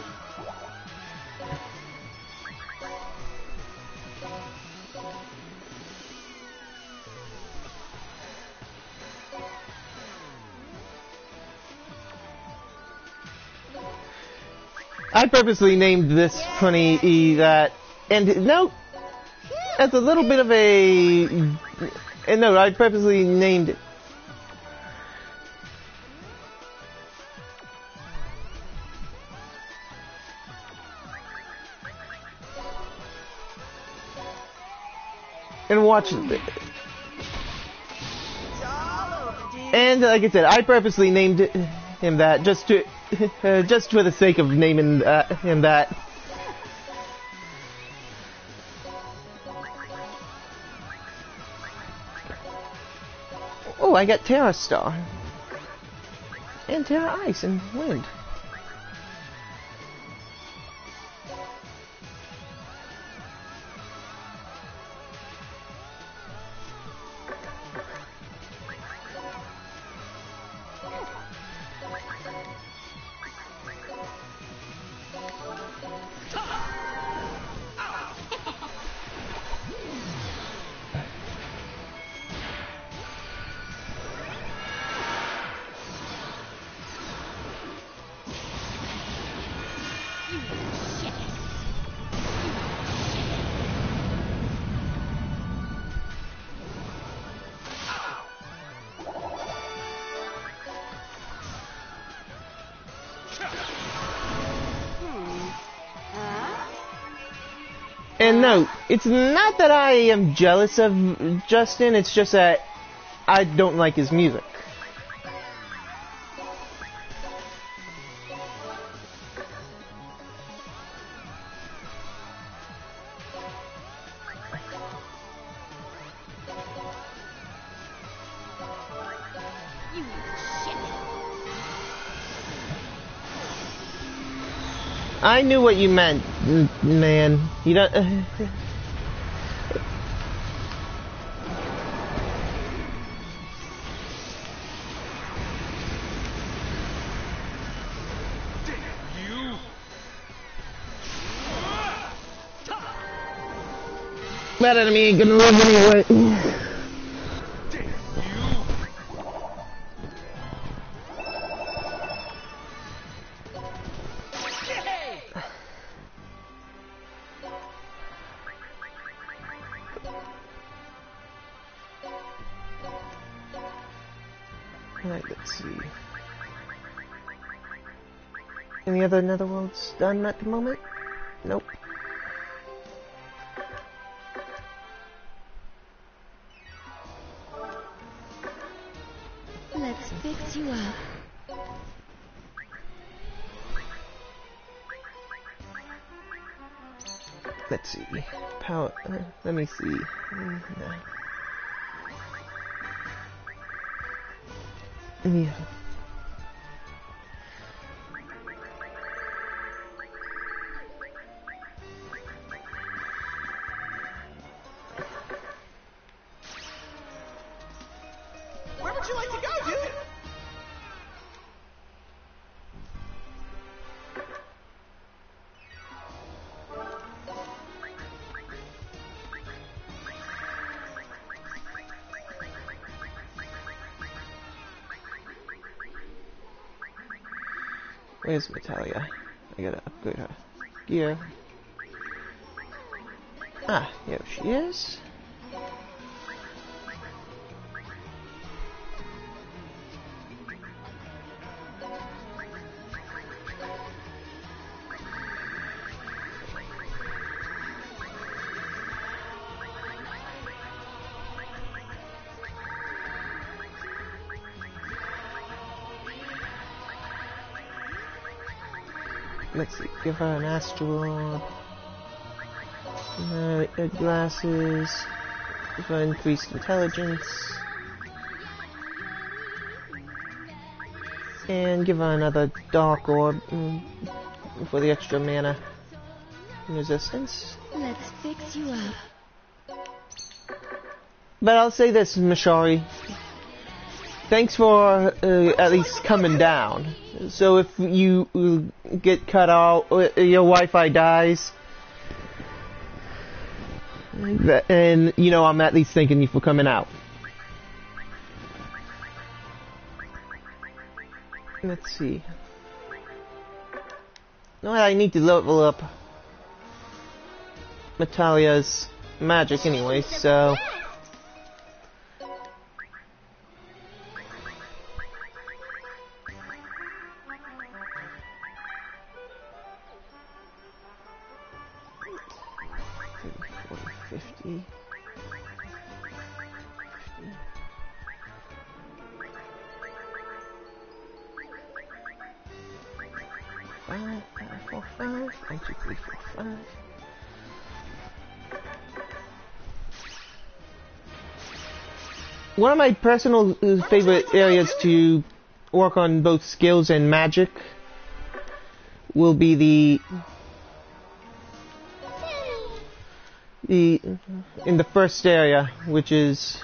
I purposely named this funny that, and no, that's a little bit of a, and no, I purposely named it. And watch it. And like I said, I purposely named him that just to, just for the sake of naming him that. Oh, I got Terra Star. And Terra Ice and Wind. And no, it's not that I am jealous of Justin, it's just that I don't like his music. I knew what you meant, man. You don't... That enemy ain't gonna live anyway. Alright, let's see. Any other netherworlds done at the moment? Nope. Let's fix you up. Let's see. Power. Let me see. No. Yeah. Where would you like to go, dude? Where's Natalia? I gotta upgrade her gear. Ah, here she is. Let's see, give her an asteroid, glasses, give her increased intelligence, and give her another dark orb for the extra mana. resistance. Let's fix you up. But I'll say this, Mishari. Thanks for at least coming down. So if you get cut out, or your Wi-Fi dies, and you know I'm at least thanking you for coming out. Let's see. No, I need to level up Natalia's magic anyway, so. One of my personal favorite areas to work on both skills and magic will be in the first area, which is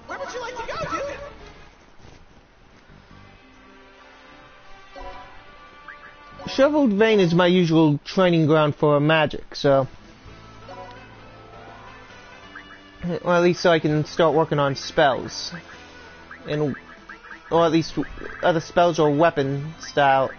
Where would you like to go, dude? Shoveled Vein is my usual training ground for magic, so well, at least so I can start working on spells, and or at least other spells or weapon styles.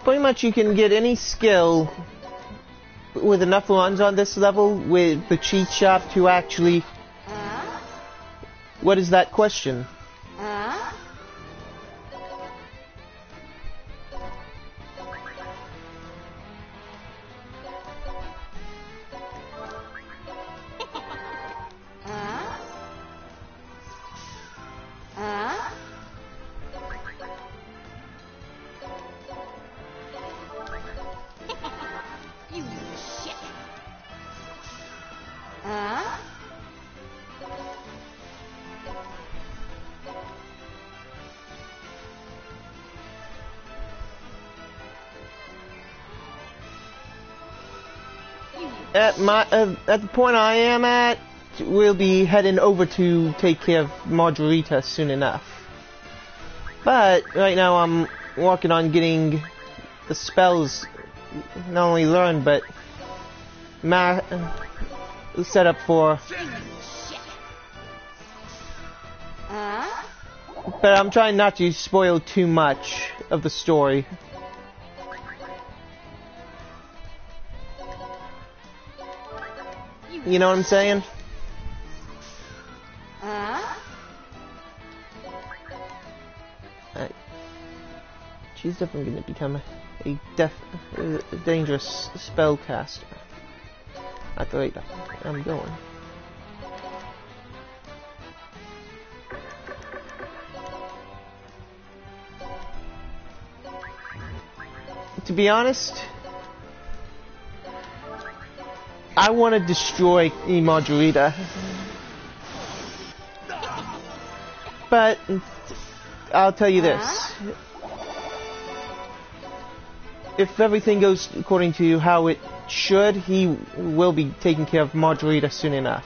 Pretty much you can get any skill with enough runs on this level with the cheat shop to actually... What is that question? At the point I am at, we'll be heading over to take care of Margarita soon enough. But right now I'm working on getting the spells not only learned but set up for. But I'm trying not to spoil too much of the story. You know what I'm saying? She's definitely going to become a dangerous spellcaster at the rate I'm going. To be honest, I want to destroy Margarita, but I'll tell you this. If everything goes according to how it should, he will be taking care of Margarita soon enough.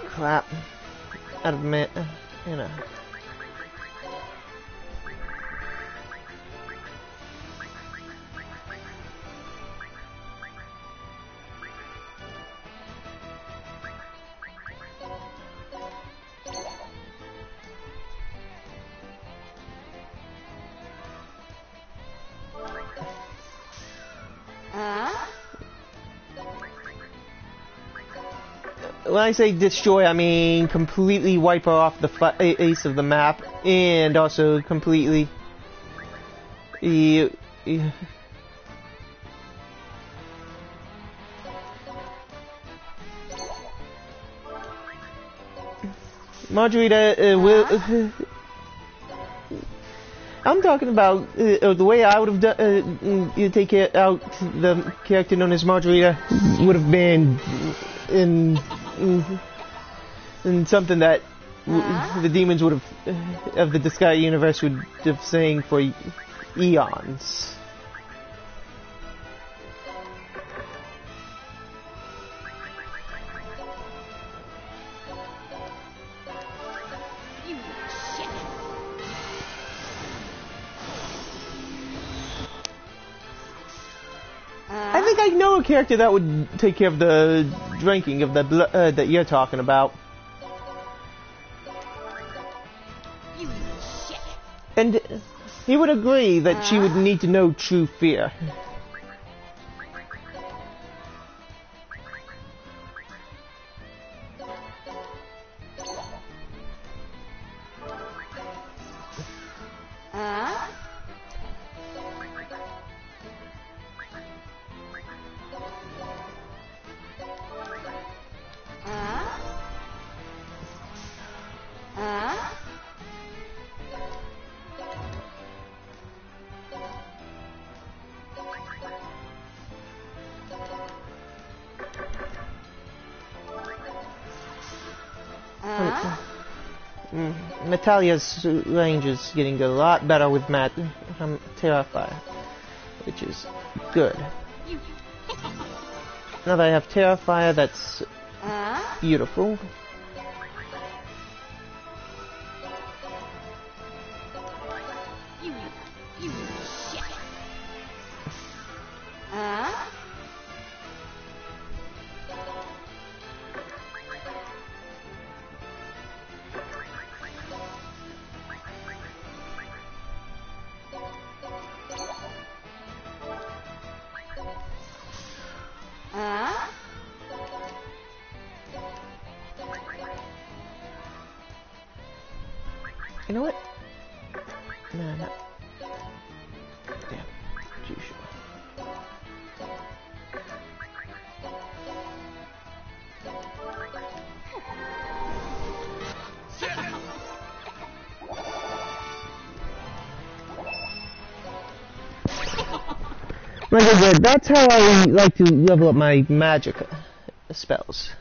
Crap. Out of man, you know. when I say destroy, I mean completely wipe her off the face of the map, and also completely. Margarita will. I'm talking about the way I would have done. You take out the character known as Margarita would have been in something that the demons would have of the Disgaea universe would have saying for eons. I think I know a character that would take care of the drinking of the blood that you're talking about. You shit. And he would agree that she would need to know true fear. Natalia's range is getting a lot better with Terrifier, which is good. Now that I have Terrifier, that's beautiful. You shit. You know what? No, no. Damn. Too sure. Like I said, that's how I like to level up my magic spells.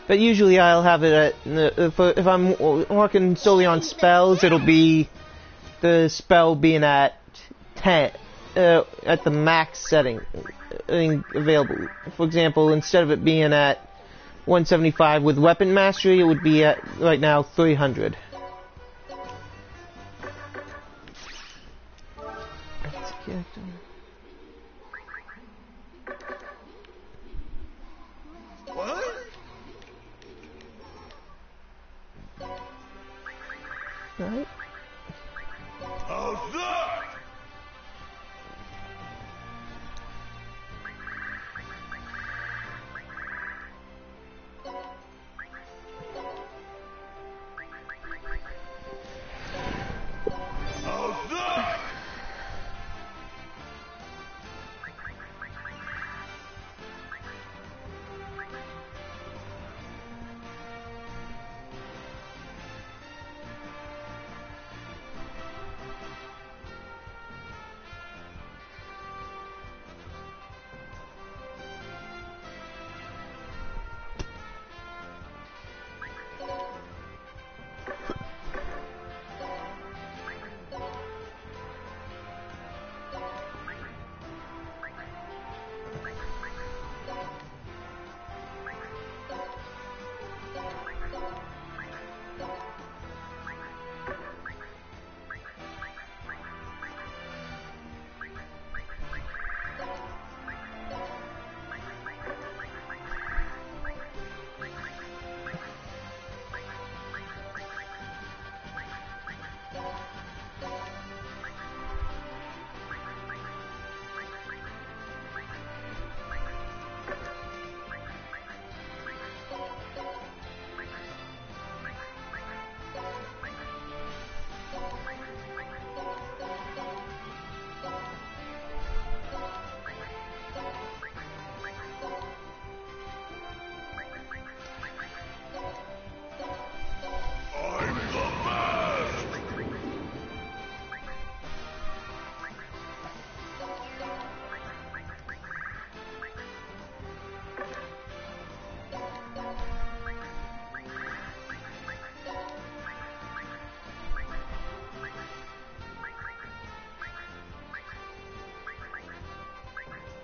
But usually I'll have it at, if I'm working solely on spells, it'll be the spell being at 10, at the max setting available. For example, instead of it being at 175 with weapon mastery, it would be at, right now, 300. What? Right? How's that?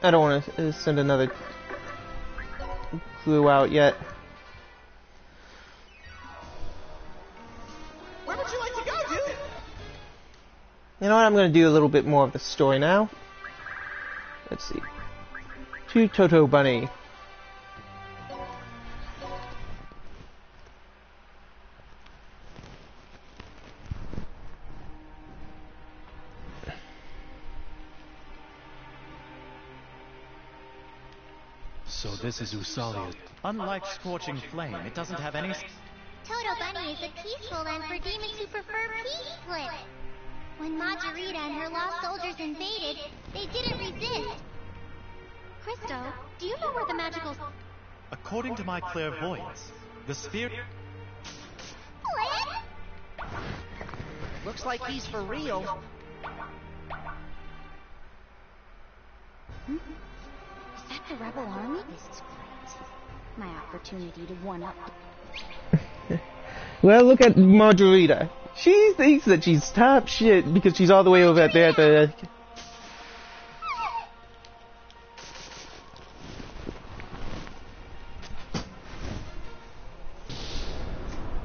I don't want to send another clue out yet. Where would you like to go, dude? You know what? I'm going to do a little bit more of the story now. Let's see. To Toto Bunny. So this is Usalia. Unlike Scorching Flame, it doesn't have any... Toto Bunny is a peaceful land for demons who prefer peace split. When Margarita and her lost soldiers invaded, they didn't resist. Christo, do you know where the magical... According to my clairvoyance, the sphere... Split? Looks like he's for real. Is that the rebel army? This is great. My opportunity to one-up... Well, look at Margarita. She thinks that she's top shit because she's all the way over there at the...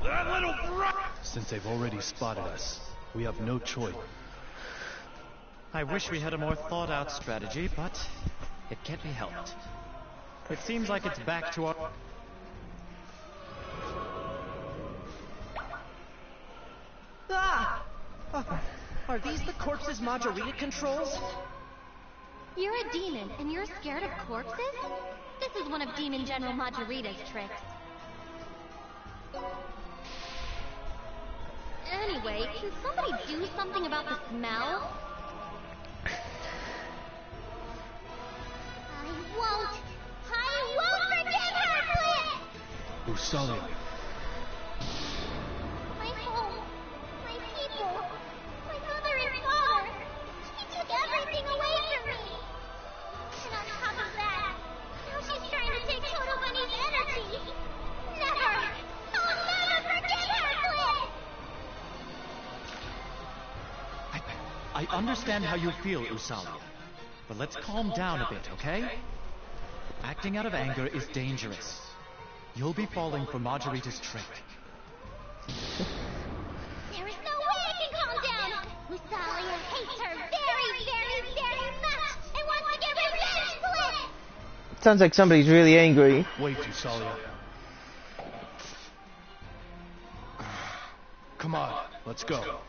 That little brat! Since they've already spotted us, we have no choice. I wish we had a more thought-out strategy, but it can't be helped. It seems like it's back to our... Ah! Are these the corpses Margarita controls? You're a demon, and you're scared of corpses? This is one of Demon General Margarita's tricks. Anyway, can somebody do something about the smell? I won't forget her, Flip! Usalia. My home, my people, my mother and father. She took everything away from me. And on top of that, now she's trying to take Toto Bunny's energy. Never! I'll never forget her, Flip! I understand how you feel, Usalia. But let's calm down a bit, okay? Acting out of anger is dangerous. You'll be falling for Margarita's trick. There is no way I can calm down! Usalia hates her very, very, very much and wants to get revenge, Flip! Sounds like somebody's really angry. Wait, Usalia. Come on, let's go.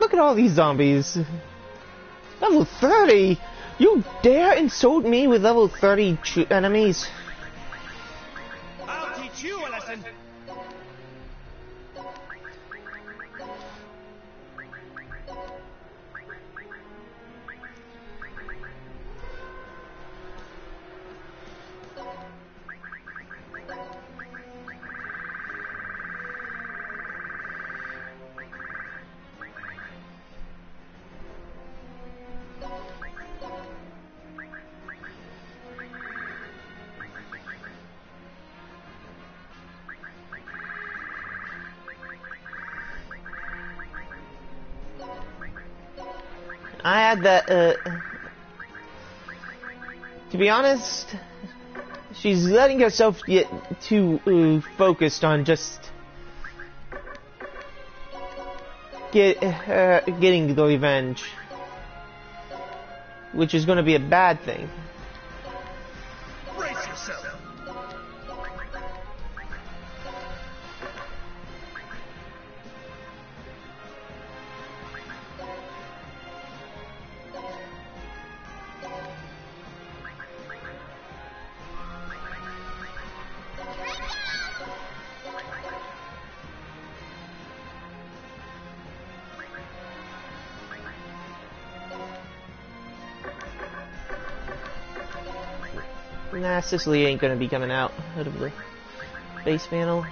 Look at all these zombies. Level 30? You dare insult me with level 30 enemies? I'll teach you a lesson. I had that, to be honest, she's letting herself get too focused on just getting the revenge, which is going to be a bad thing. Brace yourself. Nah, Sicily ain't gonna be coming out of the base panel.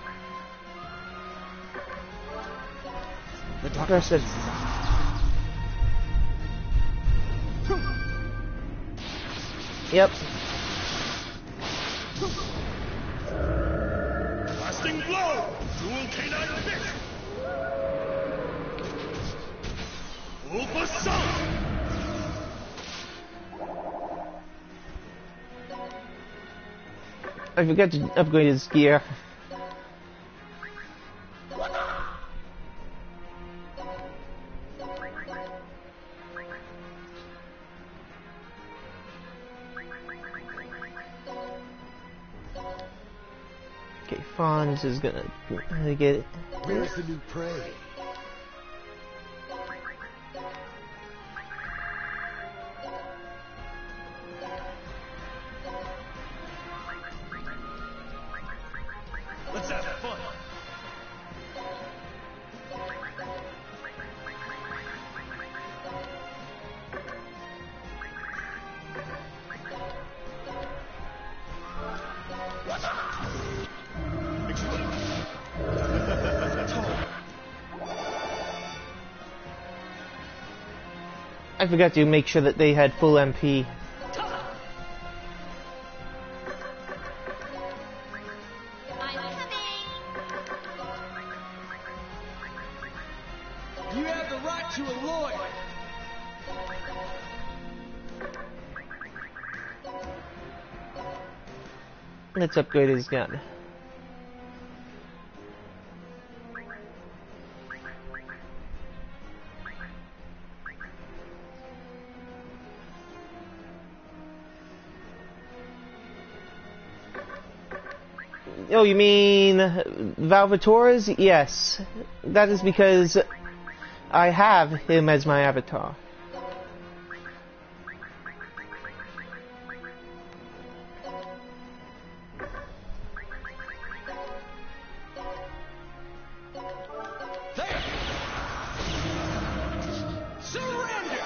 The darkness is... Yep. Blasting blow! Dual canine fist! Assault! I forgot to upgrade his gear. Okay, Franz is gonna get it. Where's the new prey? Let's have fun. I forgot to make sure that they had full MP. You have the right to a lawyer. Let's upgrade his gun. Oh, you mean Valvatore's? Yes. That is because I have him as my avatar. There! Surrender!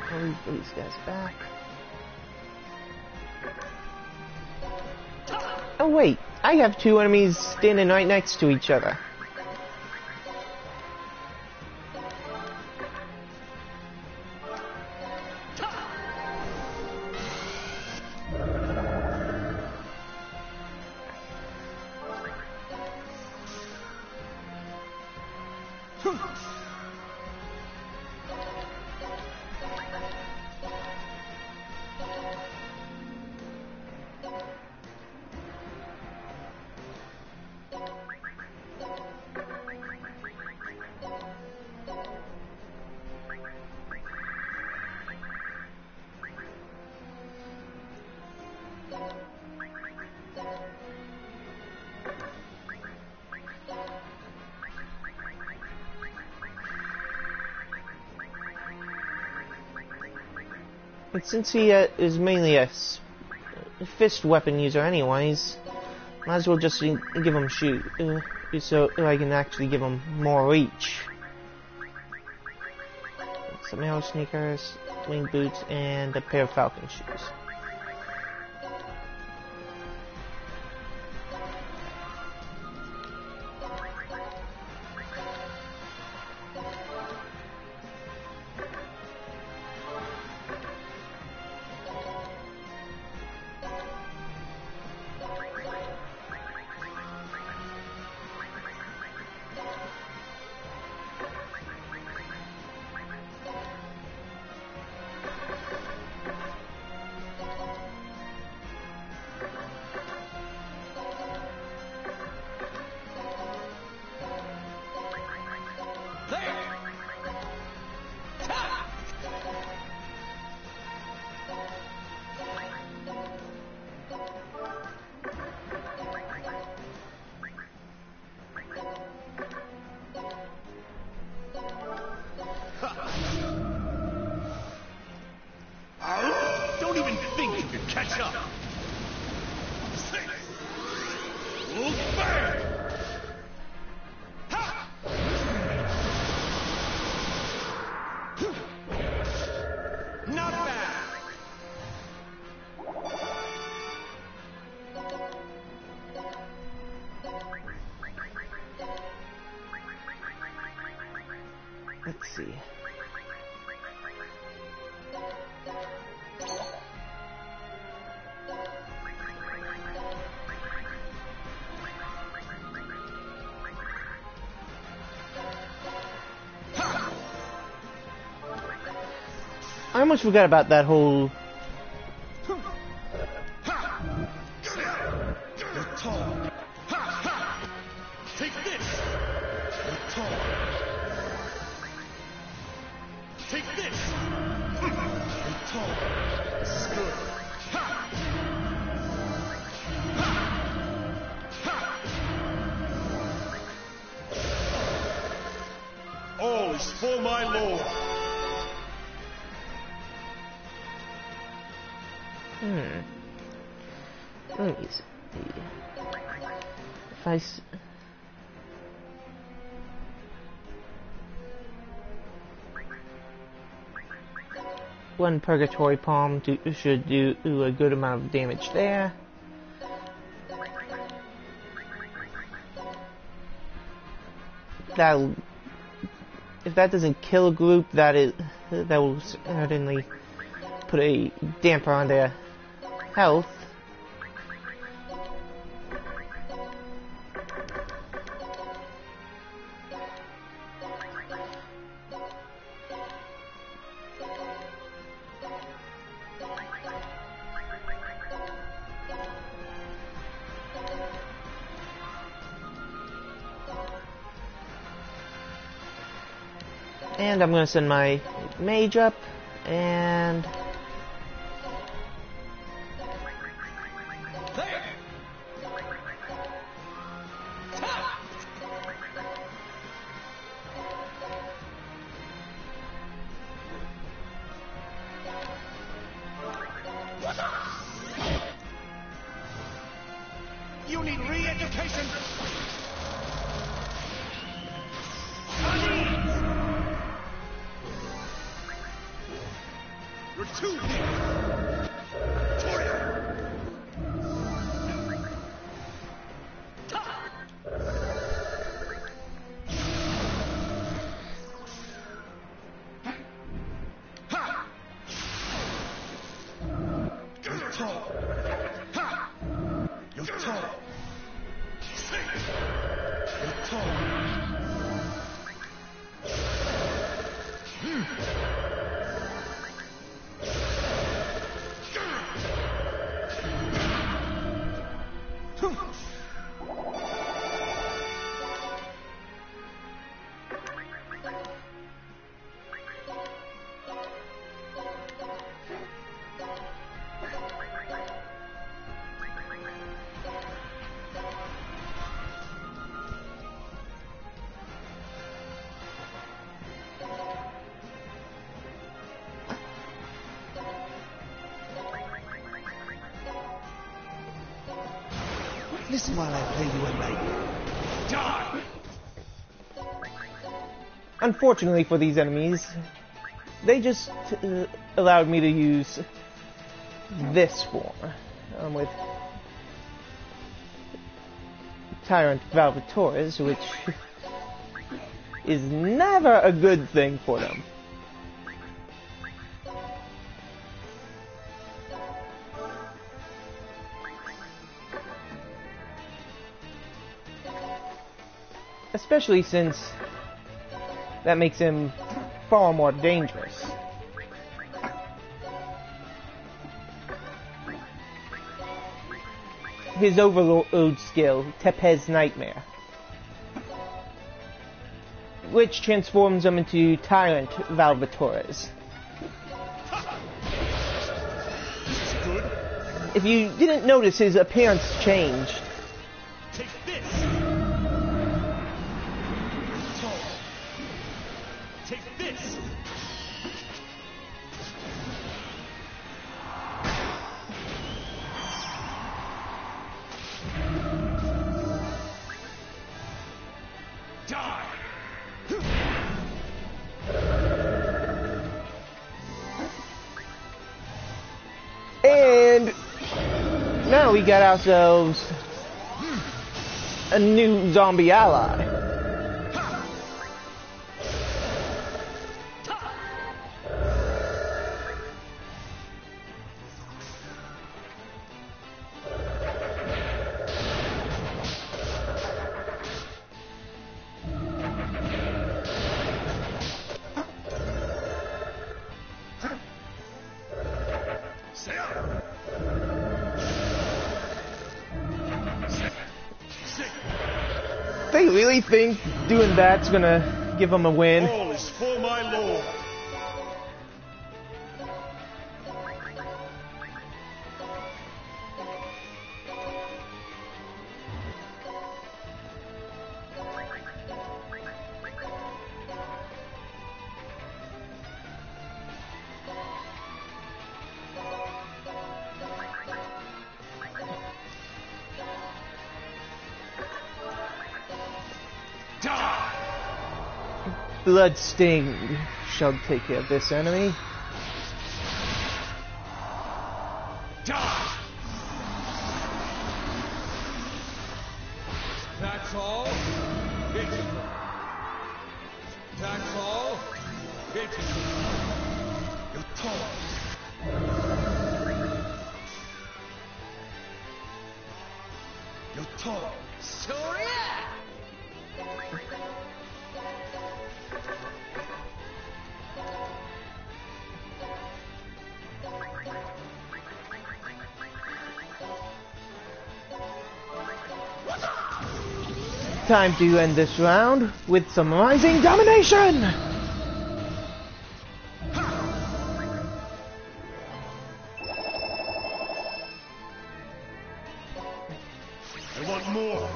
Put these guys back. Oh wait, I have two enemies standing right next to each other. But since he is mainly a fist weapon user anyways, might as well just give him shoot, so I can actually give him more reach. Some arrow sneakers, wing boots, and a pair of falcon shoes. Don't even think you can catch up. We'll bang! Ha! Not bad. Let's see. I almost forgot about that whole... You're tall. Take this! You're tall. Take this! You're tall. This is good. All is for my lord. Let me see. If I... One Purgatory Palm should do a good amount of damage there. That'll... If that doesn't kill a group, that will certainly put a damper on their health. And I'm gonna send my mage up, and There! You need re-education! You're too weak! Victoria! You're tall. You're tall. You're tall. Listen while I play you a night. Die! unfortunately for these enemies, they just allowed me to use this form with Tyrant Valvatores, which is never a good thing for them. Especially since that makes him far more dangerous. His overload skill, Tepes Nightmare, which transforms him into Tyrant Valvatores. If you didn't notice, his appearance changed. Take this! Take this! Die! And now we got ourselves a new zombie ally. they really think doing that's gonna give them a win. All is for my lord. Blood Sting shall take care of this enemy. That's all. It's That's all. It's You're tall. You're tall. Time to end this round with some rising domination! I want more.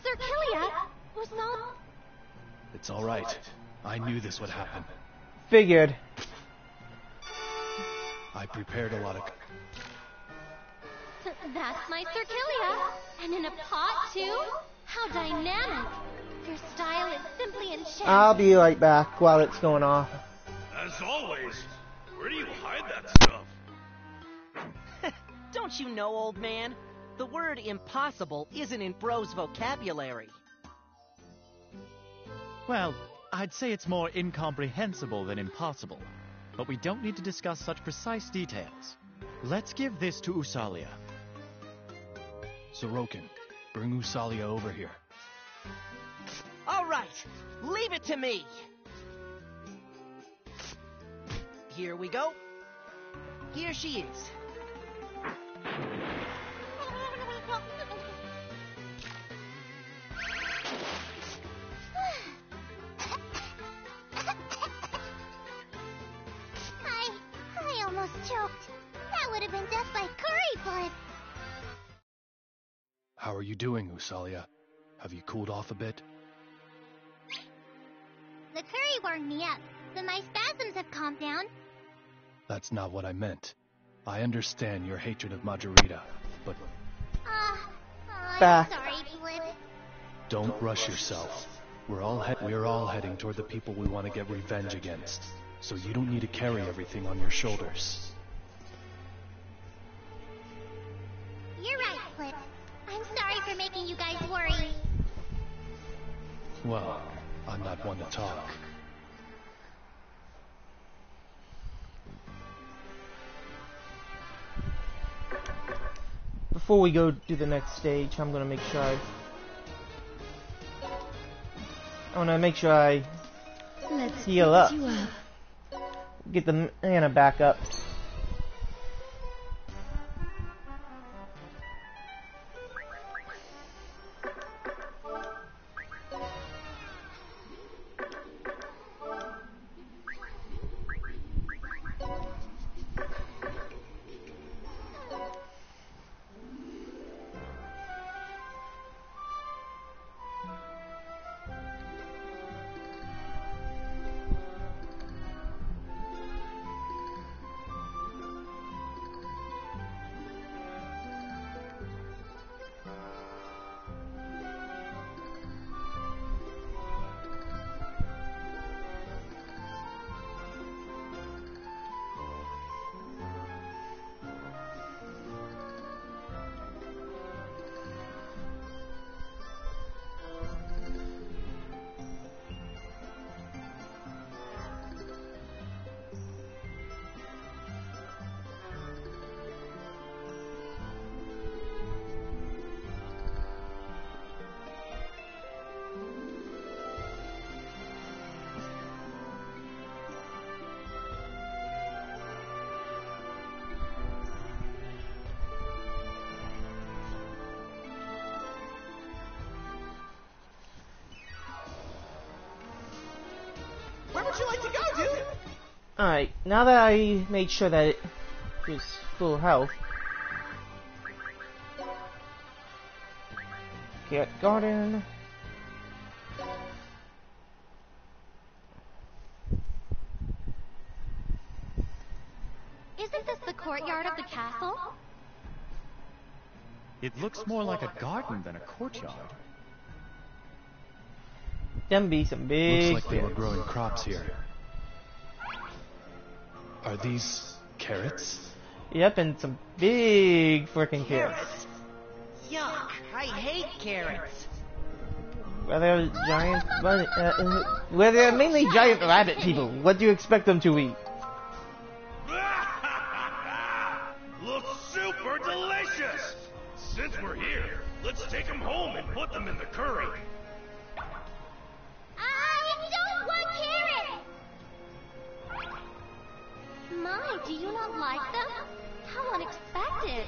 Sir Killia, Usal. It's all right. I knew this would happen. Figured. I prepared a lot of... That's my Sir Killia. And in a pot, too? How dynamic. Your style is simply enchanting. I'll be right back while it's going off. As always, where do you hide that stuff? Don't you know, old man? The word impossible isn't in Bro's vocabulary. Well, I'd say it's more incomprehensible than impossible. But we don't need to discuss such precise details. Let's give this to Usalia. Sorokin, bring Usalia over here. All right, leave it to me. Here we go. Here she is. I almost choked. That would have been death by curry blood. How are you doing, Usalia? Have you cooled off a bit? The curry warmed me up, but my spasms have calmed down. That's not what I meant. I understand your hatred of Majorita, but Back. Sorry, Blip. don't rush yourself. We're all heading toward the people we want to get revenge against. So you don't need to carry everything on your shoulders. You're right, Blip. I'm sorry for making you guys worry. Well, I'm not one to talk. Before we go to the next stage, I'm gonna make sure I heal up. Get the mana back up. would you like to go, dude? Alright, now that I made sure that it was full health. Get garden. Isn't this the courtyard of the castle? It looks more like a garden than a courtyard. Them be some big. Looks like they were carrots. growing crops here. Are these carrots? Yep, and some big freaking carrots. Carrots. Yuck. I hate carrots. Well, they're giant. Well, they're mainly giant rabbit people. What do you expect them to eat? Looks super delicious! Since we're here, let's take them home and put them in the curry. I don't want carrots! My, do you not like them? How unexpected!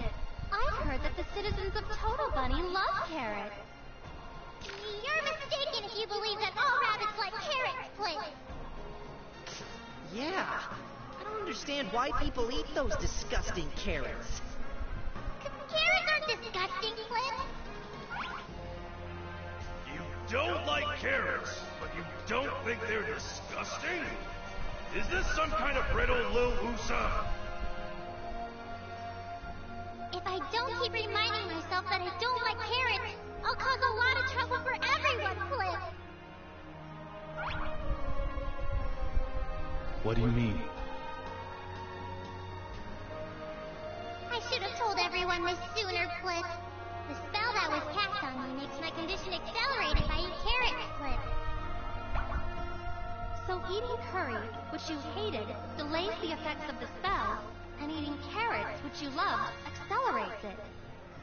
I've heard that the citizens of Toto Bunny love carrots. You're mistaken if you believe that all rabbits like carrots, Flint. Yeah. I don't understand why people eat those disgusting carrots. Carrots aren't disgusting, Flint. You don't like carrots, but you don't think they're disgusting? Is this some kind of riddle, Lil Usa? If I don't keep reminding myself that I don't like carrots, I'll cause a lot of trouble for everyone, Flint. What do you mean? I should have told everyone this sooner, Flint. The spell that was cast on me makes my condition accelerate if I eat carrots, Flint. So eating curry, which you hated, delays the effects of the spell, and eating carrots, which you loved, accelerates it.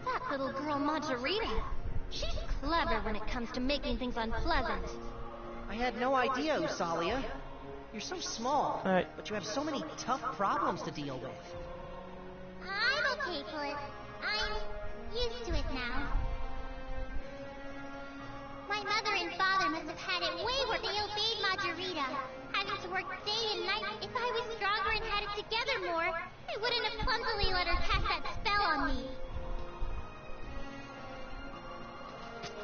That little girl Margarita. She's clever when it comes to making things unpleasant. I had no idea, Usalia. You're so small, Alright. but you have so many tough problems to deal with. I'm okay, Flint. I'm used to it now. My mother and father must have had it way where they obeyed Margarita. Having to work day and night, if I was stronger and had it together more, I wouldn't have clumsily let her cast that spell on me.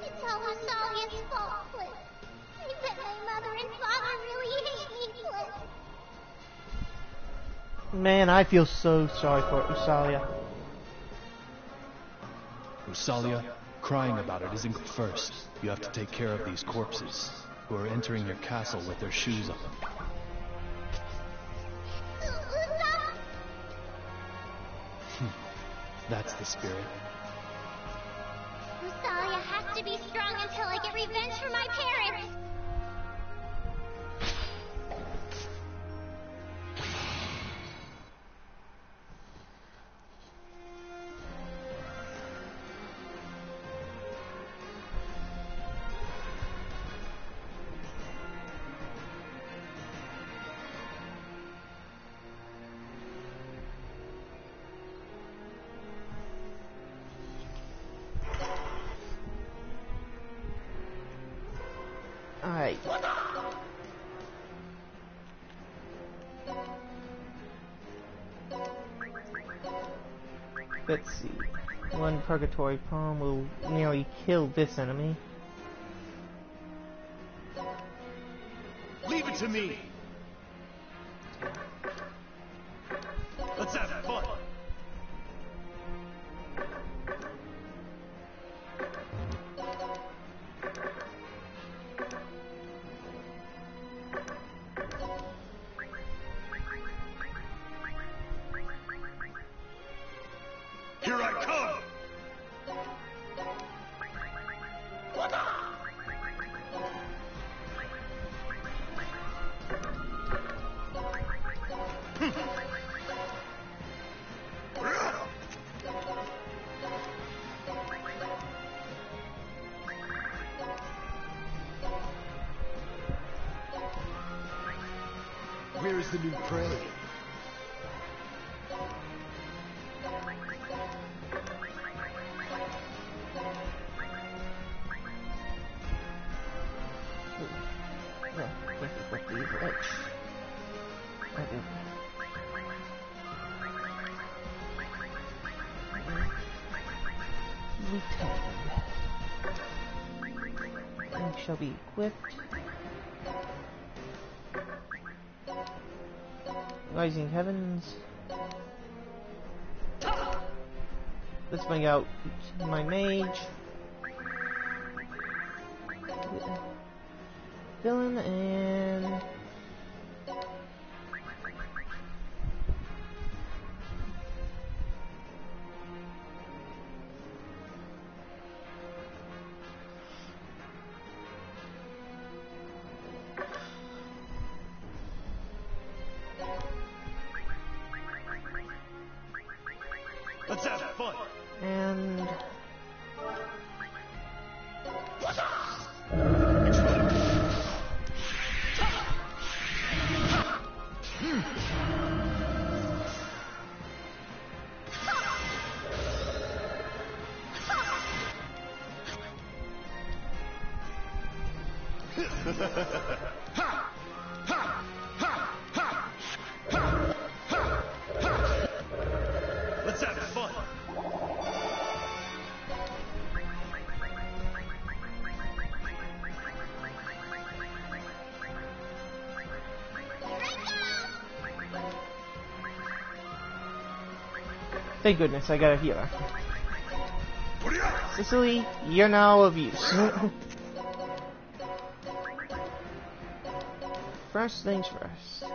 It's all Usalia's fault, Flint. I bet my mother and father really hate me, Flint. Man, I feel so sorry for Usalia. Rosalia, crying about it isn't good first. You have to take care of these corpses who are entering your castle with their shoes on. Usa? That's the spirit. Usalia has to be strong until I get revenge for my parents. Alright. Let's see. One purgatory palm will nearly kill this enemy. Leave it to me! Let's have fun! Here I come! Where is the new prey? Oh, this is what these are. lovely 10. And shall be equipped. Rising Heavens. Let's bring out my mage. Villain and... Let's have fun. And... Let's have fun. Thank goodness I got a healer. Cicely, you're now of use. First things first.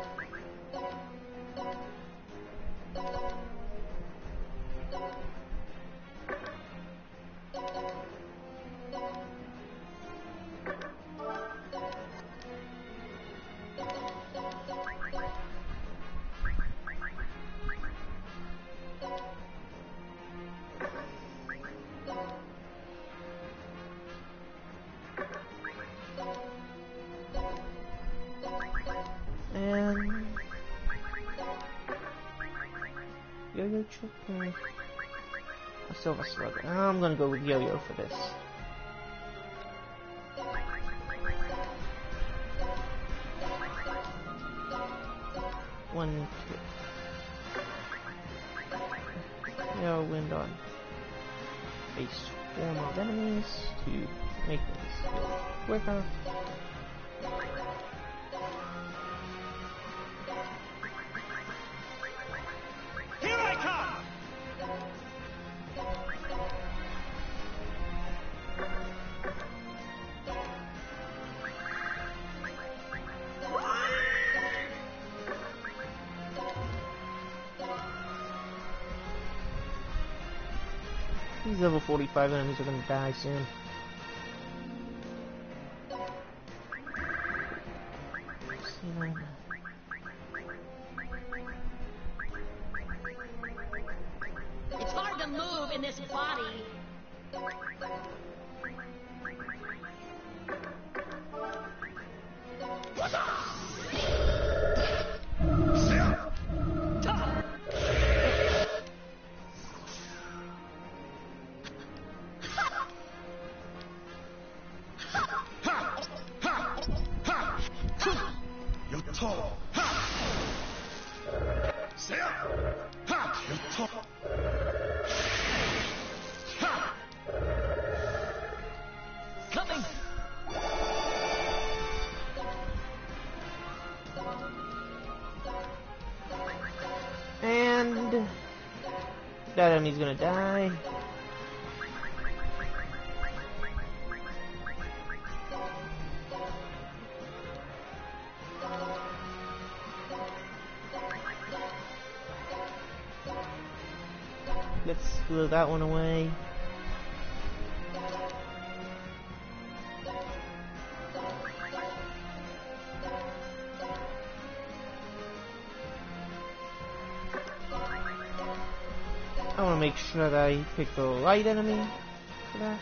And Yo-Yo Chip or a Silver Slugger. I'm gonna go with Yo-Yo for this. One, two. Yo, wind on. Face form of enemies to make things go quicker. Here I come! These level 45 enemies are gonna die soon. It's hard to move in this body. You're tall. Say up. You're tall. Coming. And that enemy's gonna die. Let's blow that one away. I want to make sure that I pick the right enemy for that.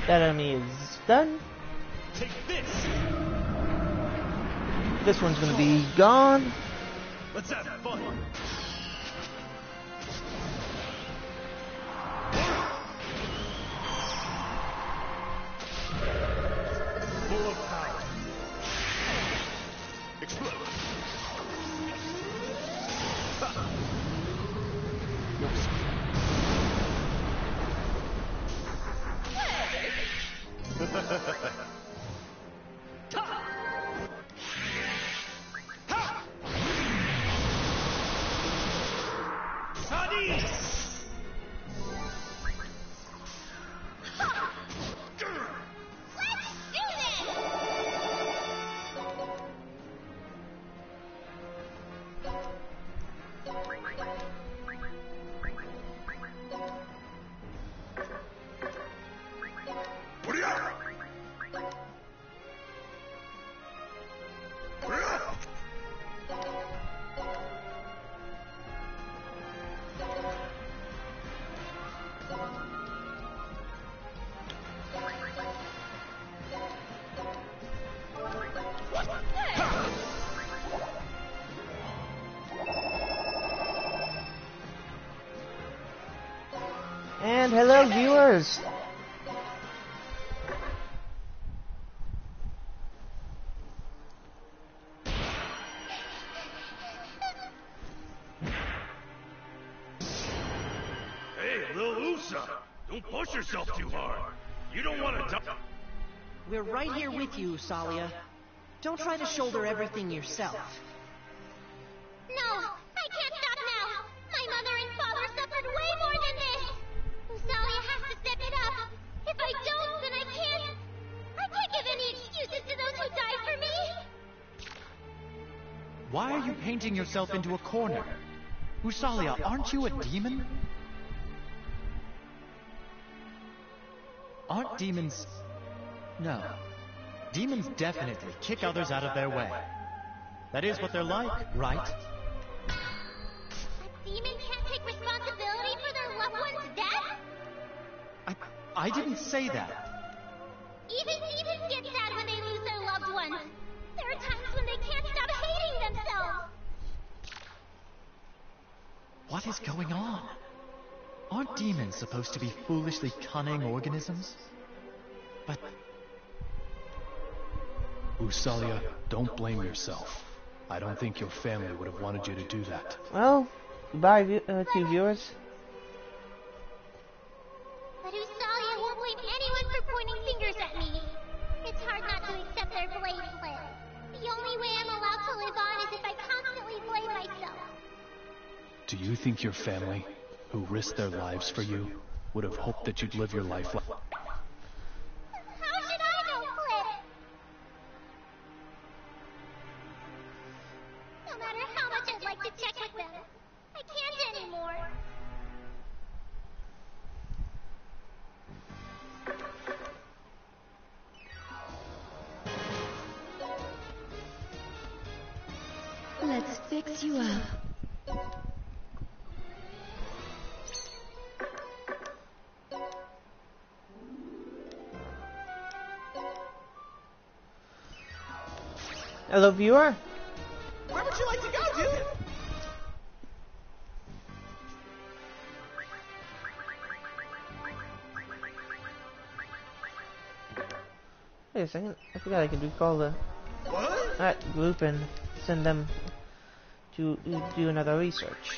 That enemy is done. Take this! This one's gonna be gone. Let's have fun! Full of power. Explode! And hello, viewers. Hey, Lil Usa! Don't push yourself too hard. You don't want to die. We're right here with you, Usalia. Don't try to shoulder everything yourself. No, I can't stop now. My mother and father suffered way more than this. Usalia has to step it up. If I don't, then I can't give any excuses to those who died for me. Why are you painting yourself into a corner? Usalia, aren't you a demon? Aren't demons... No. Demons definitely kick others out of their way. That is what they're like, right? A demon can't take responsibility for their loved one's death? I didn't say that. Even demons get sad when they lose their loved ones. There are times when they can't stop hating themselves. What is going on? Aren't demons supposed to be foolishly cunning organisms? But... Usalia, don't blame yourself. I don't think your family would have wanted you to do that. Well, goodbye to viewers. But Usalia won't blame anyone for pointing fingers at me. It's hard not to accept their blade flip. The only way I'm allowed to live on is if I constantly blame myself. Do you think your family, who risked their lives for you, would have hoped that you'd live your life like... How should I know, Flip? No matter how much I'd like to check with them, I can't anymore. Let's fix you up. Hello, viewer. Where would you like to go, dude? Wait a second. I forgot I could recall the that group and send them to do another research.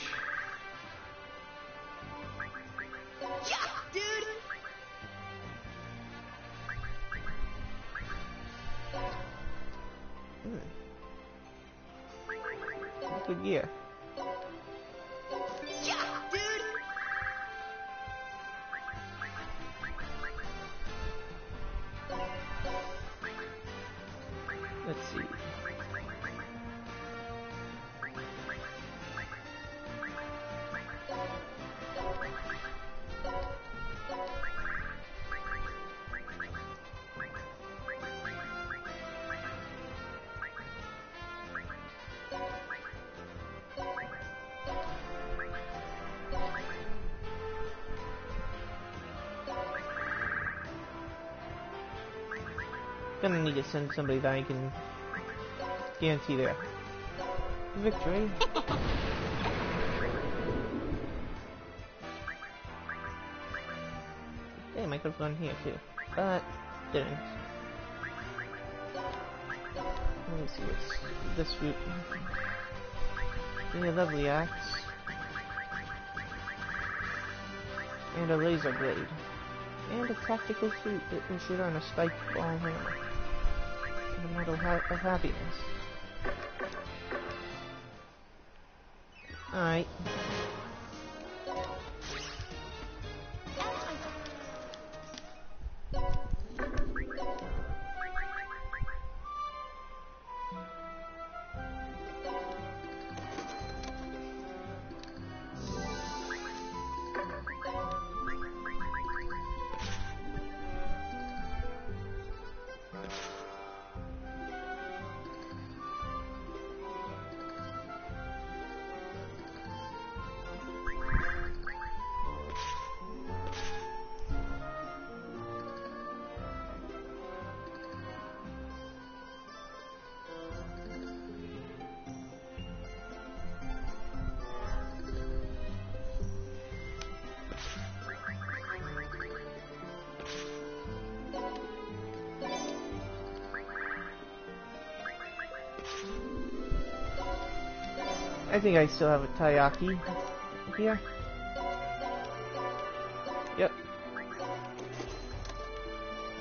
Yeah, dude! Good year. Yeah, dude! Let's see. Gonna need to send somebody that I can guarantee their victory. Damn, I could have gone here too, but didn't. Let me see what's this route. Yeah, lovely axe. And a laser blade. And a practical flute that will shoot on a spiked ball hammer. And a medal of happiness. Alright. I think I still have a Taiyaki here. Yep.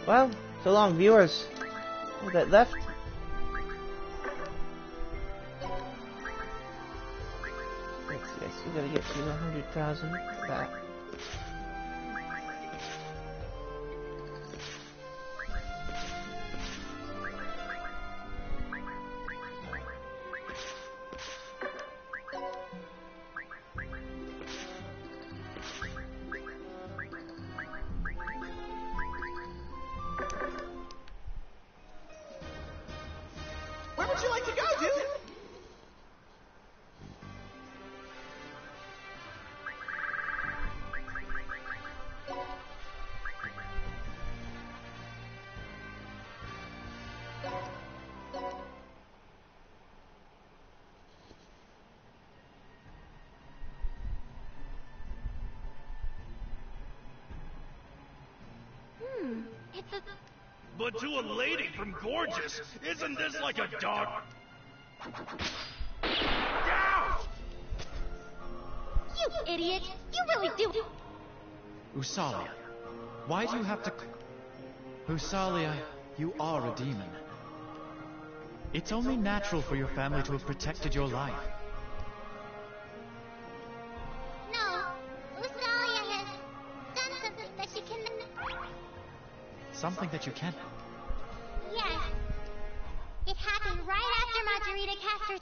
Well, so long, viewers. What's that left? Let's see, I still gotta get to 100,000 for that. Where would you like to go, dude? It's a... But to a lady from Gorgeous, isn't this like a dog? Ouch! You idiot! You really do... Usalia, why do you have to... Usalia, you are a demon. It's only natural for your family to have protected your life. No. Usalia has done something that she can... Something that you can't... Yes. It happened right after Margarita cast her...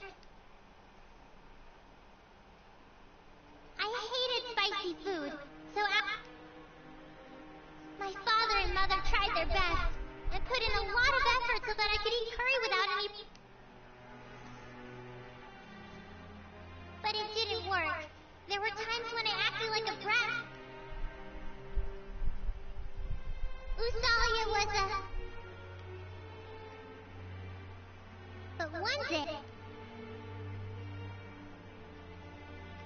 I hated spicy food, so my father and mother tried their best and put in a lot of effort so that I could eat curry without any... But it didn't work. There were times when I acted like a brat. Usalia was a... But one day...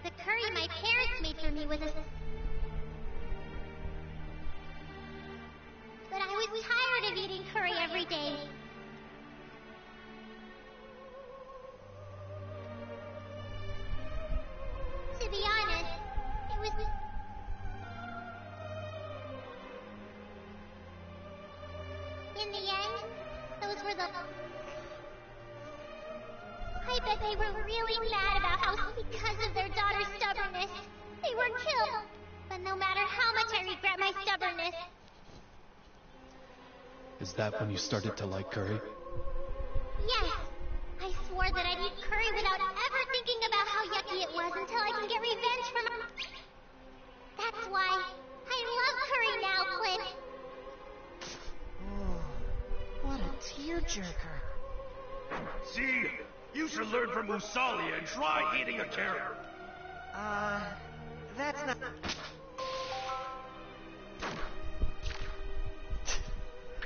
The curry my parents made for me was a... But I was tired of eating curry every day. To be honest, it was... In the end, those were the... I bet they were really mad about how, because of their daughter's stubbornness, they were killed. But no matter how much I regret my stubbornness... Is that when you started to like curry? Yes. I swore that I'd eat curry without ever thinking about how yucky it was until I can get revenge for my... That's why I love curry now, Clint. What a tearjerker. See, you should learn from Usalia and try eating a carrot. That's not...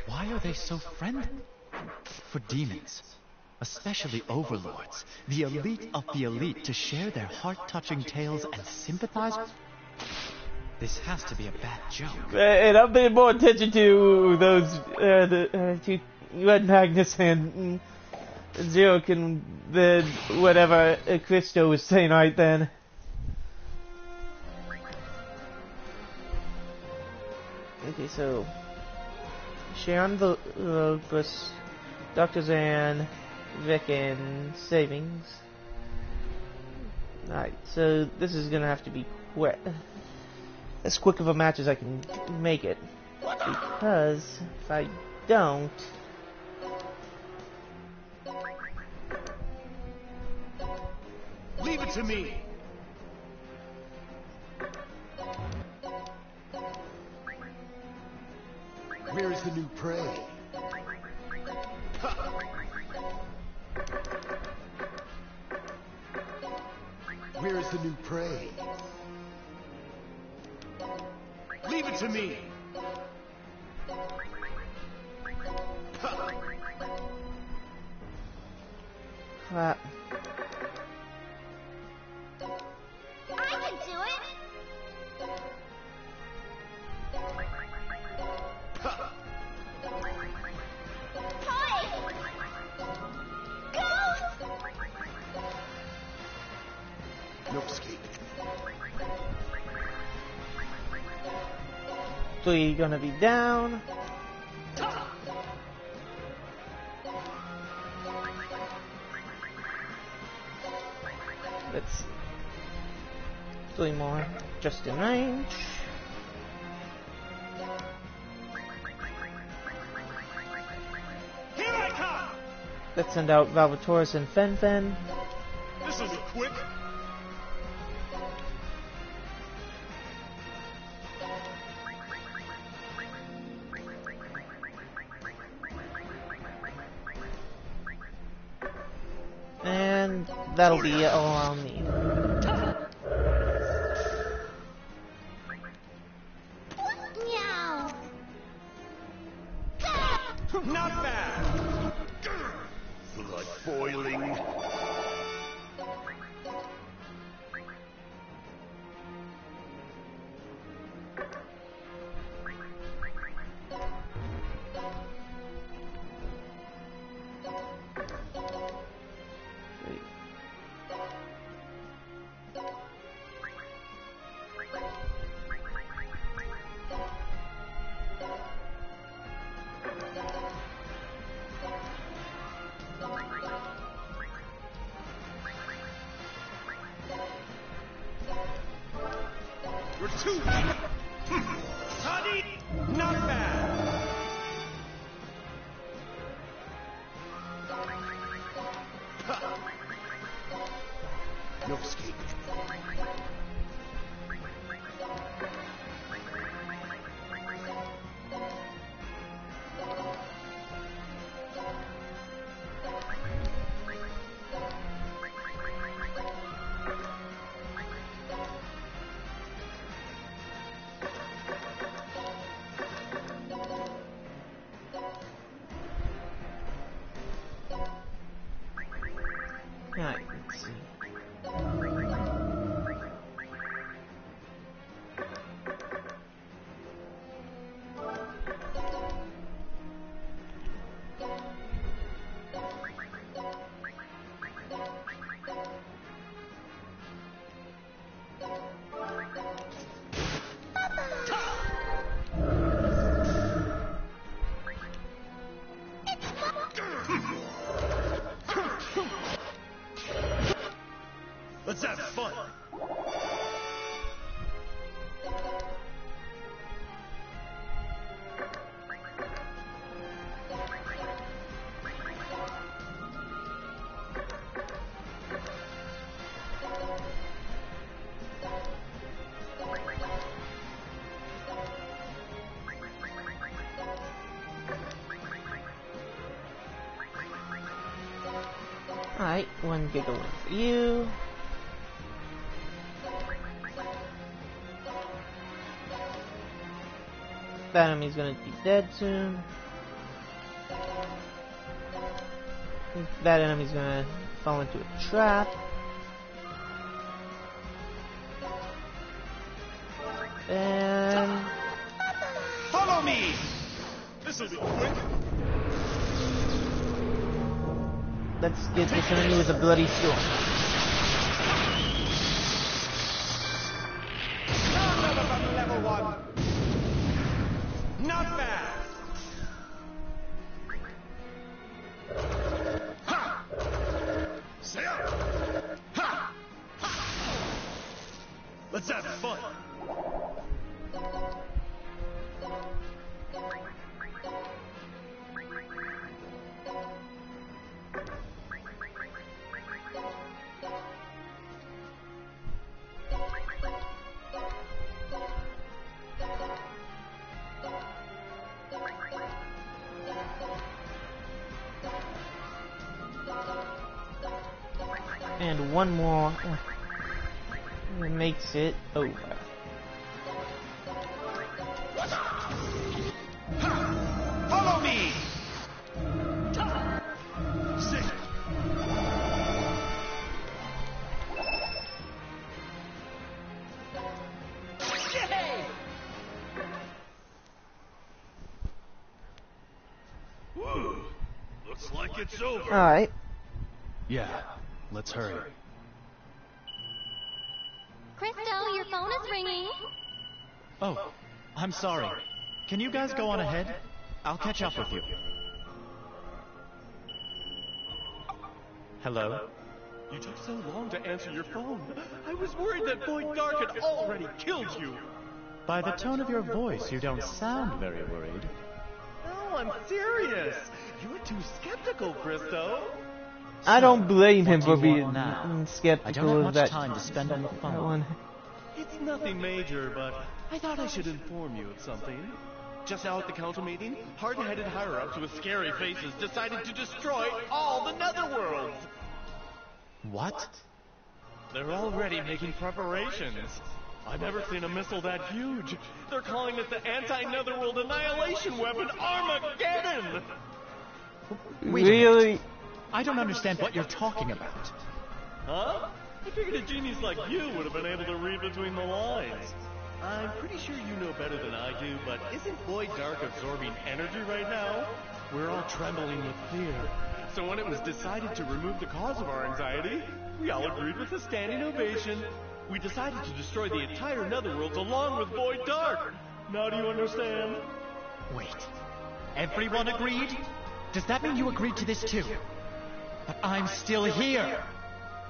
Why are they so friendly? for demons, especially overlords, the elite of the elite, to share their heart-touching tales and sympathize? This has to be a bad joke. And I'm paying more attention to those, to Red Magnus and Zero than whatever Christo was saying right then. Okay, so Sharon Lopus, Dr. Zan, Vic, and Savings. Alright, so this is gonna have to be quick. As quick of a match as I can make it. Because if I don't... Leave it to me! Where is the new prey? Where is the new prey? Leave it to me! Crap. I can do it! Hi! Go! No escape. 3 gonna be down. That's 3 more just in range. Here I come! Let's send out Valvatoris and Fen. This'll be quick! And that'll be all I'll need. Meow! Not bad! Blood boiling. You're too weak! Toddy, not bad! No escape. Alright, let's see. Let's have fun! Alright, 1 gigalith for you. That enemy's gonna be dead soon. that enemy's gonna fall into a trap. And Follow me! This'll be quick. let's get this enemy with a bloody sword. Level 1. Not bad. Ha! Say up. Ha! Let's have fun. And one more makes it over. Follow me! Sick. Whew. Looks like it's over. Alright. Yeah, let's hurry. Crystal, your phone is ringing. Oh, I'm sorry. Can you guys go on ahead? I'll catch up with you. Hello? You took so long to answer your phone. I was worried that Void Dark had already killed you. By the tone of your voice, you don't sound very worried. No, I'm serious. You were too skeptical, Christo. I don't blame what him do for you being want now? I don't skeptical have of much that. time to spend on the that phone. one. It's nothing major, but I thought I should inform you of something. Just now at the council meeting, hard-headed higher-ups with scary faces decided to destroy all the netherworlds. What? They're already making preparations. I've never seen a missile that huge. They're calling it the anti-netherworld annihilation weapon Armageddon! Wait a Really? minute. I don't understand what you're talking about. Huh? I figured a genius like you would have been able to read between the lines. I'm pretty sure you know better than I do, but isn't Void Dark absorbing energy right now? We're all trembling with fear. So when it was decided to remove the cause of our anxiety, we all agreed with a standing ovation. We decided to destroy the entire netherworlds along with Void Dark. Now do you understand? Wait. Everyone agreed? Does that mean you agreed to this too? But I'm still here!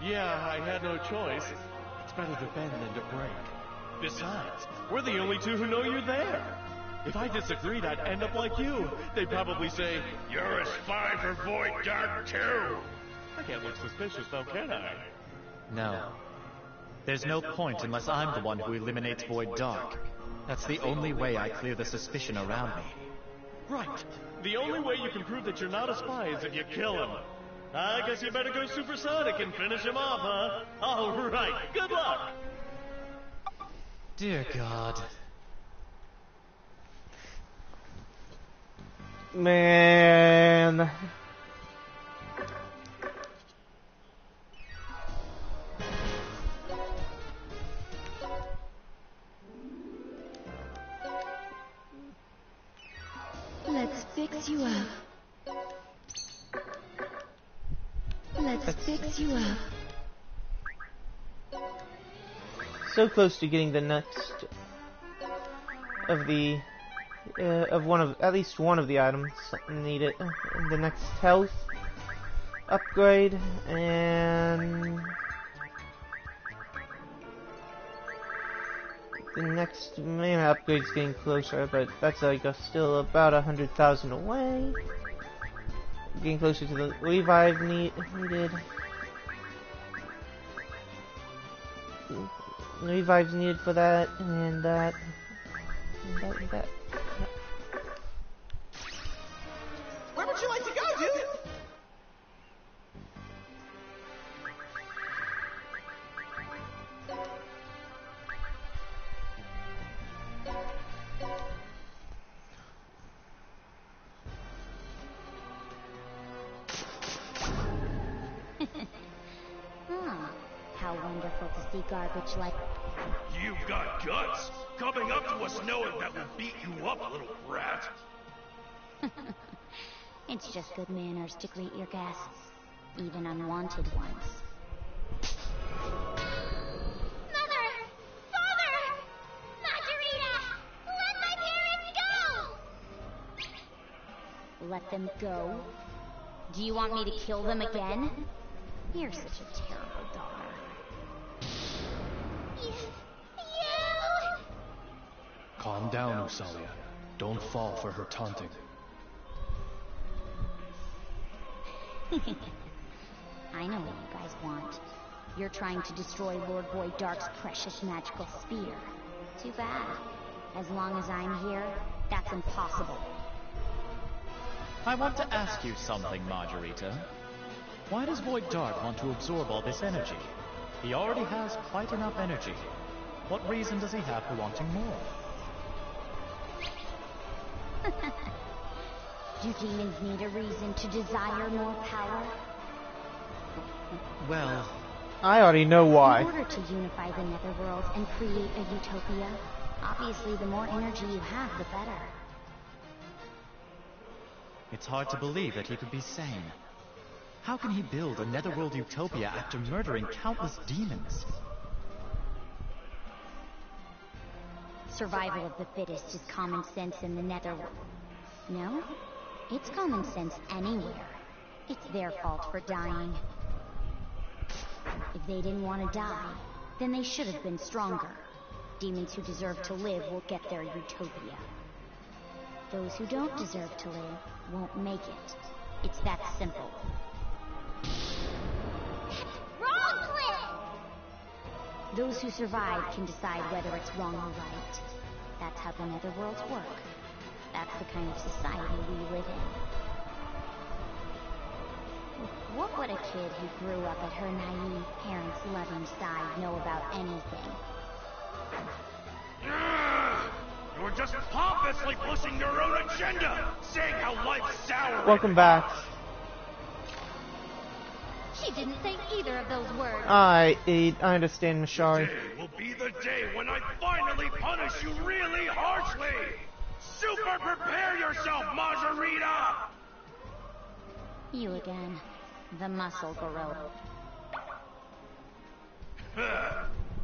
Yeah, I had no choice. It's better to bend than to break. Besides, we're the only two who know you're there. If I disagreed, I'd end up like you. They'd probably say, "You're a spy for Void Dark too." I can't look suspicious though, can I? No. There's no point unless I'm the one who eliminates Void Dark. That's the only way I clear the suspicion around me. Right. The only way you can prove that you're not a spy is if you kill him. I guess you better go supersonic and finish him off, huh? All right. Good luck. Dear God. Man. Let's fix you up. Let's fix you up. So close to getting the next of the at least one of the items needed. The next health upgrade, and the next main upgrade's getting closer, but that's like still about 100,000 away. Getting closer to the revive needed. Revives needed for that, and that, and that, and that. Where would you like to go, dude? wonderful to see garbage like... You've got guts! Coming up to us knowing that we'll beat you up, little brat! It's just good manners to greet your guests, even unwanted ones. Mother! Father! Margarita! Let my parents go! Let them go? Do you want me to kill them again? You're such a terrible daughter. You... Calm down, Usalia. Don't fall for her taunting. I know what you guys want. You're trying to destroy Lord Boy Dark's precious magical spear. Too bad. As long as I'm here, that's impossible. I want to ask you something, Margarita. Why does Void Dark want to absorb all this energy? He already has quite enough energy. What reason does he have for wanting more? Do demons need a reason to desire more power? Well, I already know why. In order to unify the Netherworld and create a utopia, obviously the more energy you have, the better. it's hard to believe that he could be sane. How can he build a Netherworld utopia after murdering countless demons? Survival of the fittest is common sense in the Netherworld. No? It's common sense anywhere. It's their fault for dying. If they didn't want to die, then they should have been stronger. Demons who deserve to live will get their utopia. Those who don't deserve to live won't make it. It's that simple. Wrong, Cliff! Those who survive can decide whether it's wrong or right. That's how the Netherworlds work. That's the kind of society we live in. What would a kid who grew up at her naive parents' loving side know about anything? You're just pompously pushing your own agenda, saying how life's sour. Welcome back. She didn't say either of those words. I understand, Mashari. Today will be the day when I finally punish you really harshly. Super prepare yourself, Margarita! You again. The muscle gorilla.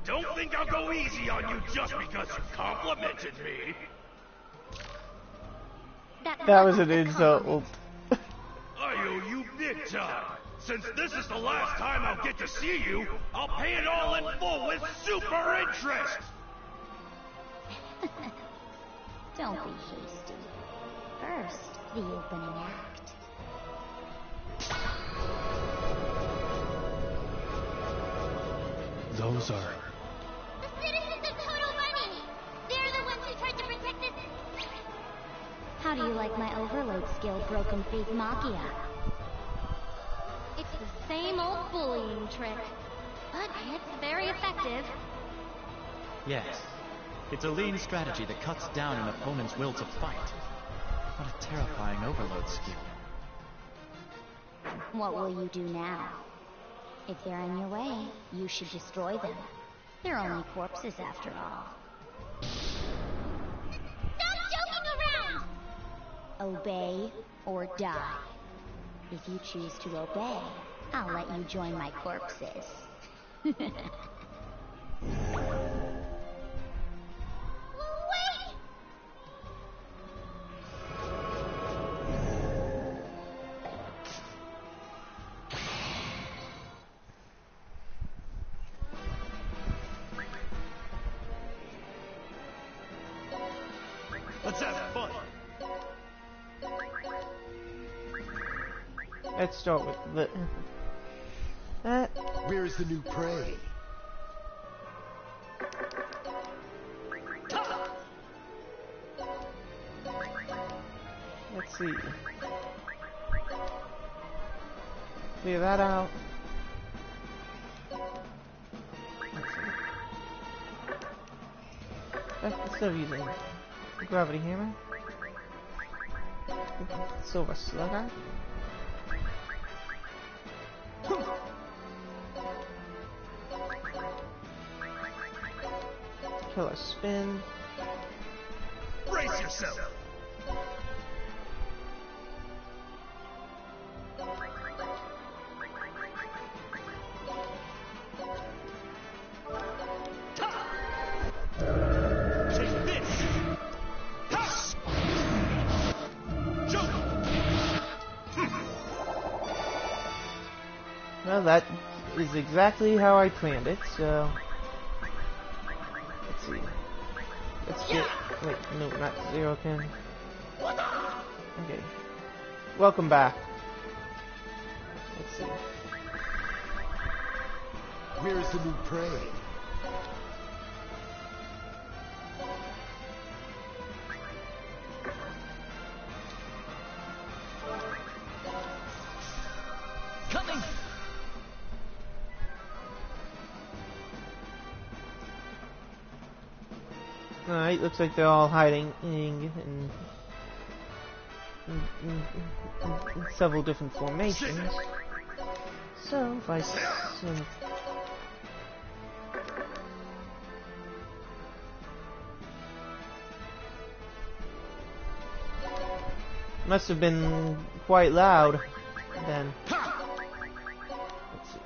Don't think I'll go easy on you just because you complimented me. That was an insult. I owe you big time. Since this is the last time I'll get to see you, I'll pay it all in full with super interest. Don't be hasty. First, the opening act. Those are... The citizens of Total Bunny! They're the ones who tried to protect this... How do you like my overload skill, Broken Faith Machia? It's the same old bullying trick, but it's very effective. Yes. It's a lean strategy that cuts down an opponent's will to fight. What a terrifying overload skill. What will you do now? If they're in your way, you should destroy them. They're only corpses after all. Stop joking around! Obey or die. If you choose to obey, I'll let you join my corpses. Wait! Let's have fun. Let's start with the... That... Where's the new prey? Let's see. Clear that out. Instead of using the gravity hammer, silver slugger. Killer spin. Brace yourself. Take this! Well, that is exactly how I planned it, so... Let's see. Let's get... Wait, no, not Zero Ken. Okay. Welcome back. Let's see. Where is the new prey? Coming! Alright, looks like they're all hiding in several different formations. So, if I send... Must have been quite loud then. Let's see.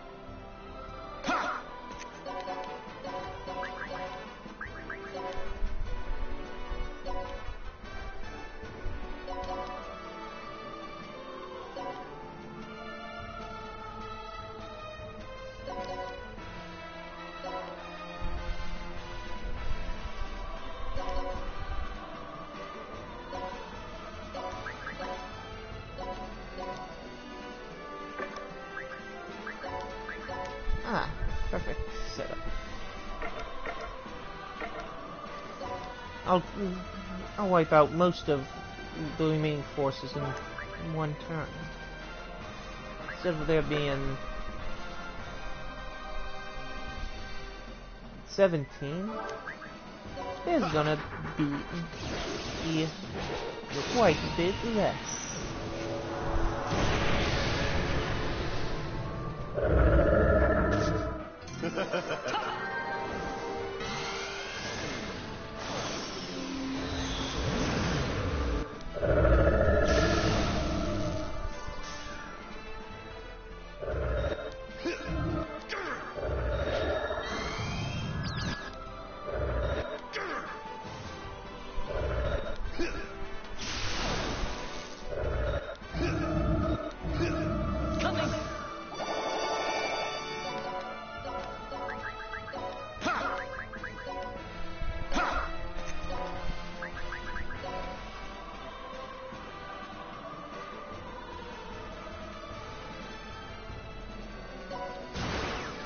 Ah, perfect setup. I'll wipe out most of the remaining forces in one turn. Instead of there being 17, there's gonna be quite a bit less.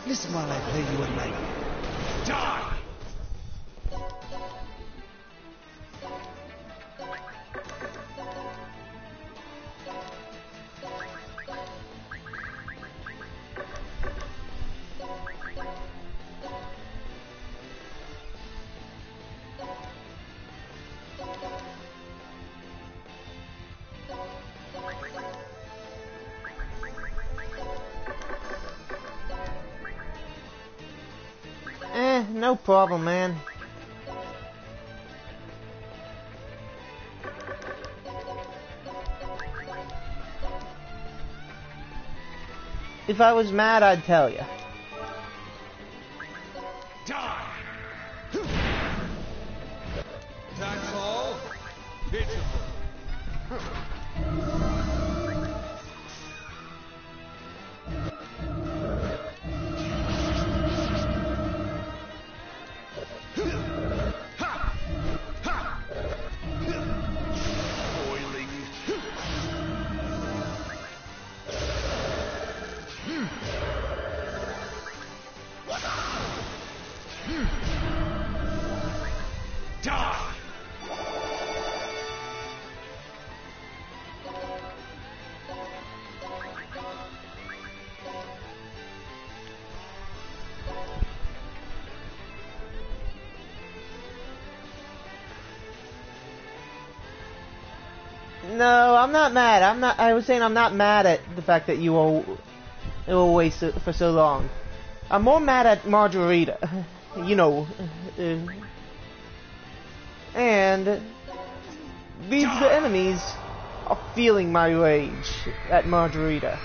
Listen while I play you a night. Die! No problem, man. If I was mad, I'd tell you. Die! That's all? Pitiful. No, I'm not mad. I was saying I'm not mad at the fact that you will wait for so long. I'm more mad at Margarita. You know, and these enemies are feeling my rage at Margarita.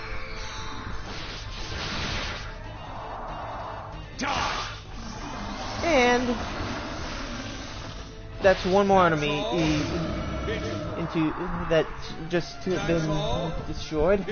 And that's one more enemy that just been destroyed.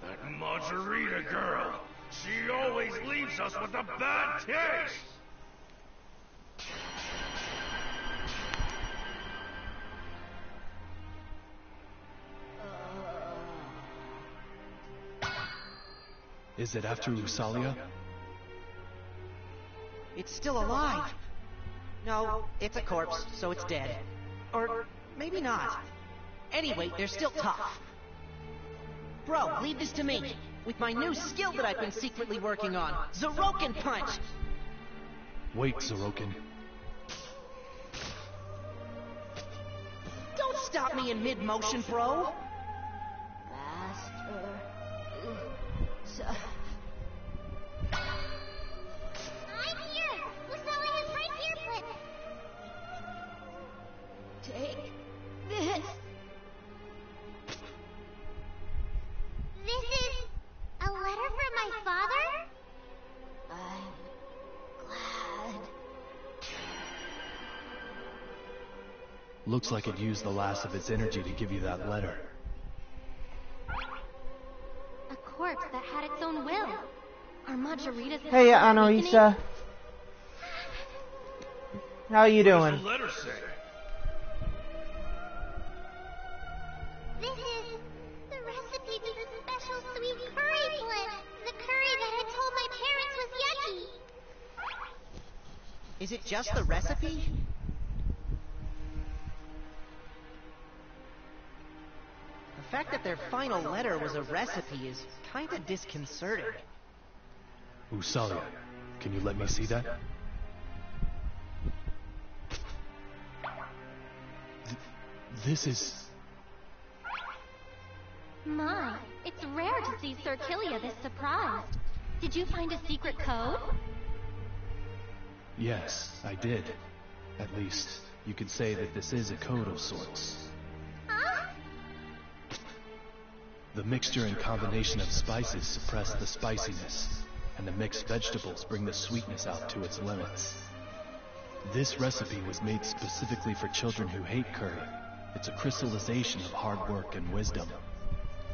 That Margarita girl. She always leaves us with a bad taste. Is it after Usalia? It's still alive. No, it's a corpse, so it's dead. Or maybe not. Anyway, they're still tough. Bro, leave this to me. With my new skill that I've been secretly working on, Zeroken Punch! Wait, Zeroken. Don't stop me in mid-motion, bro! I'm here! Usalia is right here, but... Take this. This is... a letter from my father? I'm glad. Looks like it used the last of its energy to give you that letter. A corpse that had its own will. Are Majorita's Hey, powers Anoisa. How you What doing? does the letter say? This is the recipe to the special sweet curry blend. The curry that I told my parents was yucky. Is it just the recipe? The fact that their final letter was a recipe is kinda disconcerting. Usalia, can you let me see that? This is... My, it's rare to see Sir Killia this surprised. Did you find a secret code? Yes, I did. At least, you could say that this is a code of sorts. Huh? The mixture and combination of spices suppress the spiciness, and the mixed vegetables bring the sweetness out to its limits. This recipe was made specifically for children who hate curry. It's a crystallization of hard work and wisdom.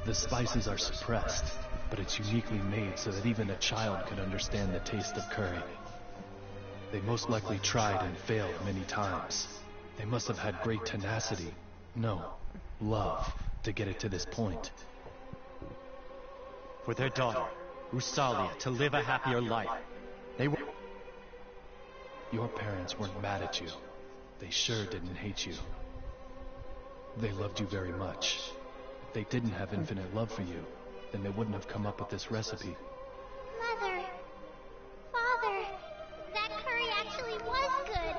The spices are suppressed, but it's uniquely made so that even a child could understand the taste of curry. They most likely tried and failed many times. They must have had great tenacity, no, love, to get it to this point. For their daughter, Usalia, to live a happier life. They were... Your parents weren't mad at you. They sure didn't hate you. They loved you very much. If they didn't have infinite love for you, then they wouldn't have come up with this recipe. Mother. Father. That curry actually was good.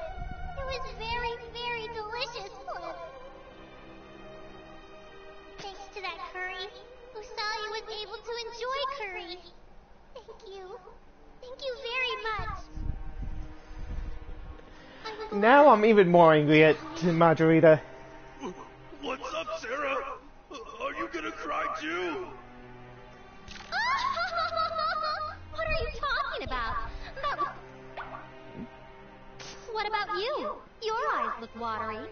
It was very, very delicious, Flip. Thanks to that curry, Usalia was able to enjoy curry. Thank you. Thank you very much. Now I'm even more angry at Margarita. What's up, Sarah? Are you gonna cry too? What are you talking about? That was... What about you? Your eyes look watery.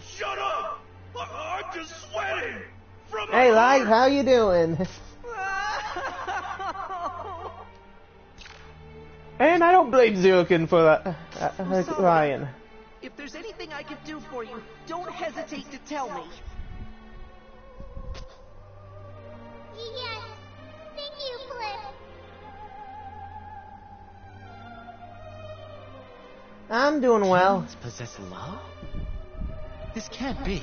Shut up! I'm just sweating! From Hey, the Light, heart. how you doing? And I don't blame Zeroken for crying. If there's anything I can do for you, don't hesitate to tell me. Yes. Thank you, Flip. I'm doing well. Humans possess love? This can't be.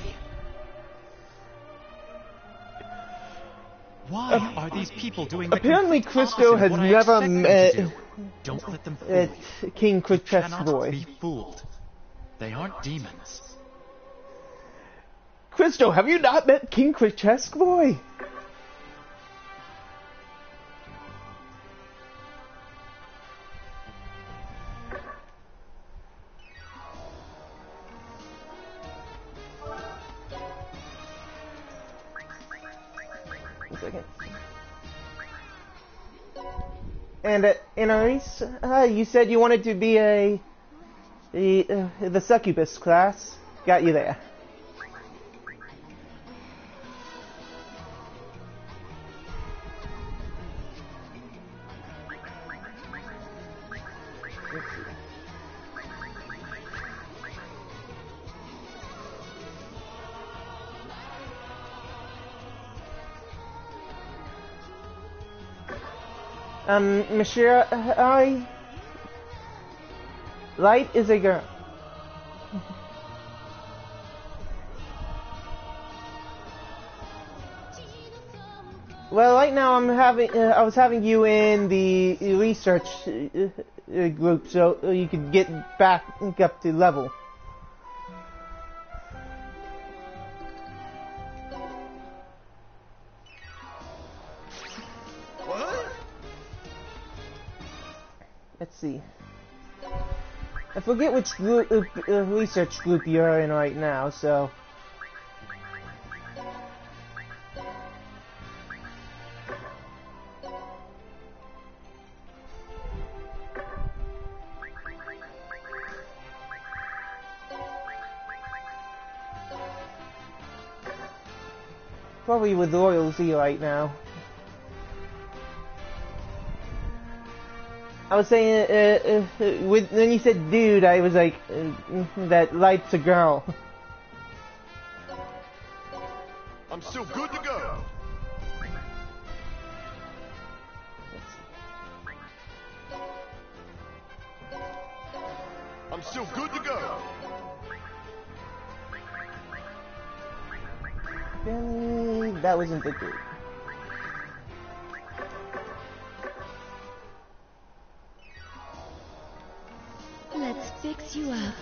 Why are these people doing the Apparently, complete Christo opposite has of what I never expect them met to do? Don't let them fool you. King You Chris cannot Boy. be fooled. They aren't demons. Christo, have you not met King Krzesk Boy? One second. And Inaris, you said you wanted to be the succubus class. Got you there. Monsieur, Light is a girl. Well, right now I was having you in the research group, so you could get back up to level. Let's see. I forget which group, research group you're in right now, so... Probably with Royal Z right now. I was saying, when you said dude, I was like, that Light's a girl. I'm still good to go. I'm still good to go. That wasn't the dude. Let's fix you up.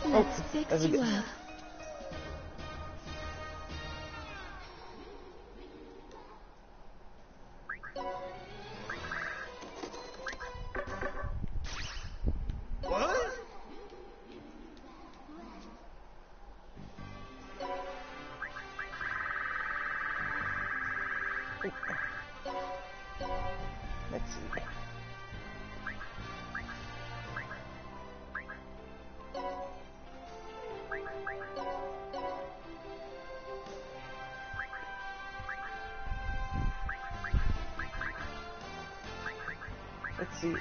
Let's fix you up. What? Let's see. Let's see.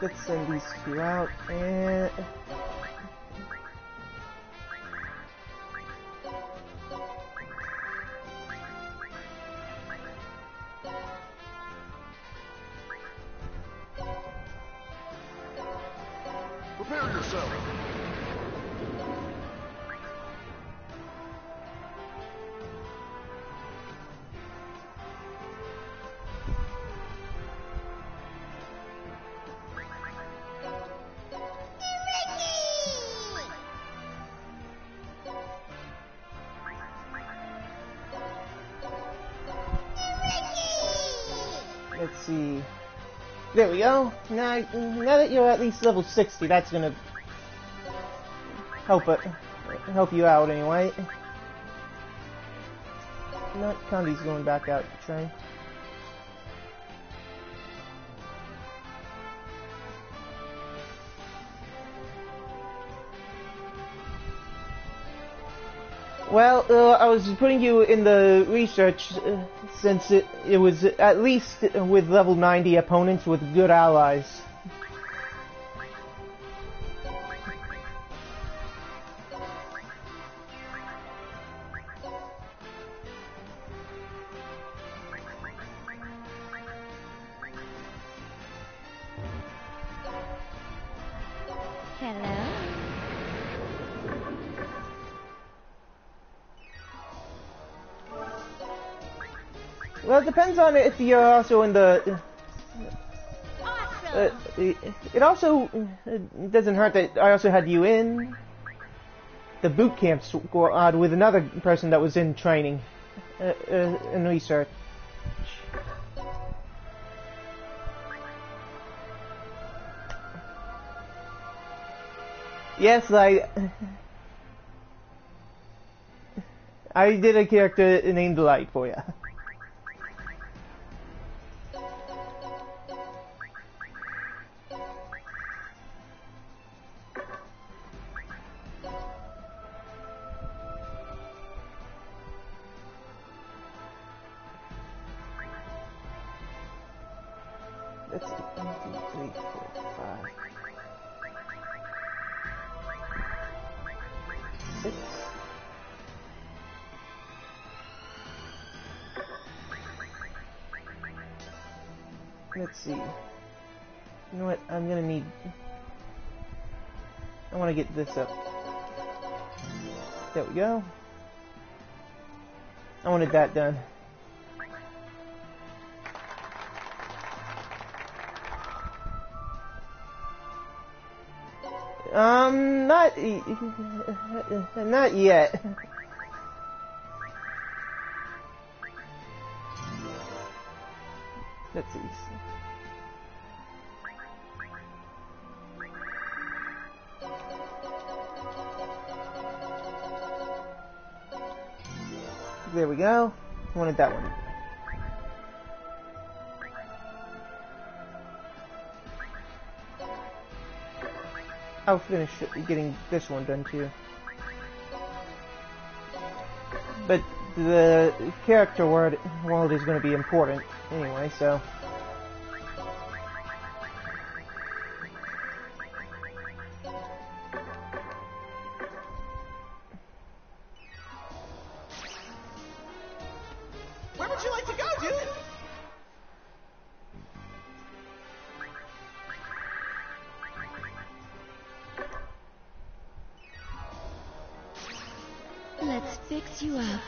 Let's send these two out and... Prepare yourself. Let's see. There we go. Now that you're at least level 60, that's gonna help you out anyway. Not Condi's going back out to train. Well, I was putting you in the research since it was at least with level 90 opponents with good allies. Hello? Well, it depends on if you're also in the. It also doesn't hurt that I also had you in the boot camp squad with another person that was in training, in research. Yes, I did a character named Light for you. That's 1, 2, 3, 4, 5, 6. Let's see. You know what? I'm gonna need. I want to get this up. There we go. I wanted that done. Not yet. Let's see. There we go. Wanted that one. I'll finish getting this one done too. But the character world is going to be important anyway, so. Where would you like to go, dude? Let's fix you up.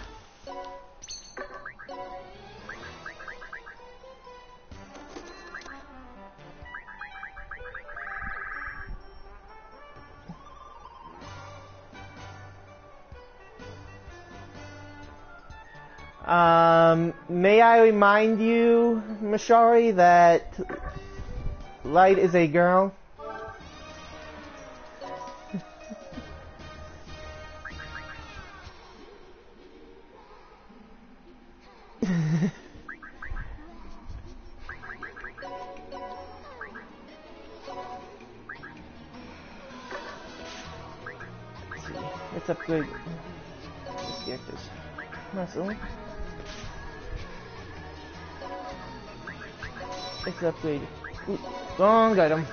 May I remind you, Mashari, that Light is a girl? Let's upgrade this character's muscle. Let's upgrade. Ooh, wrong item.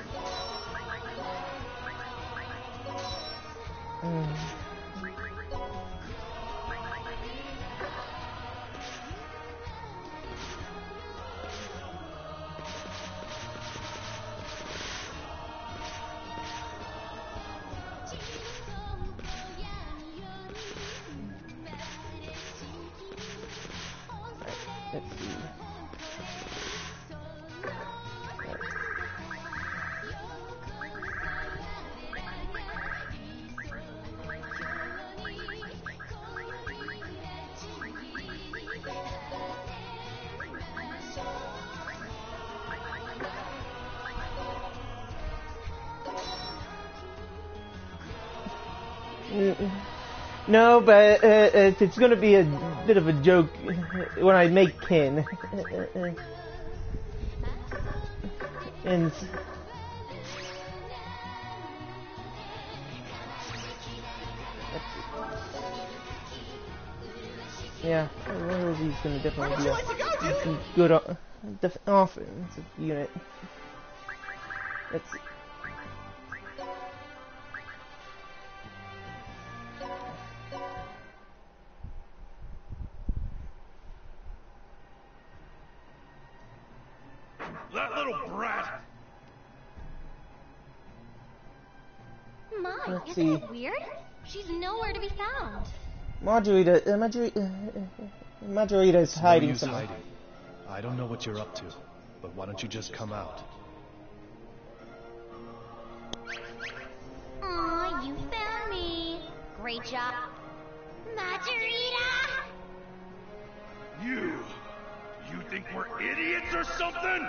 Let's see. No, but it's going to be a bit of a joke when I make Ken. And yeah, one of these is going to definitely be a good offensive unit. Let's see. That little brat! My, Let's isn't see. it weird? She's nowhere to be found. Margarita is No hiding use somewhere. hiding. I don't know what you're up to, but why don't you just come out? Aw, you found me. Great job. Margarita! You think we're idiots or something?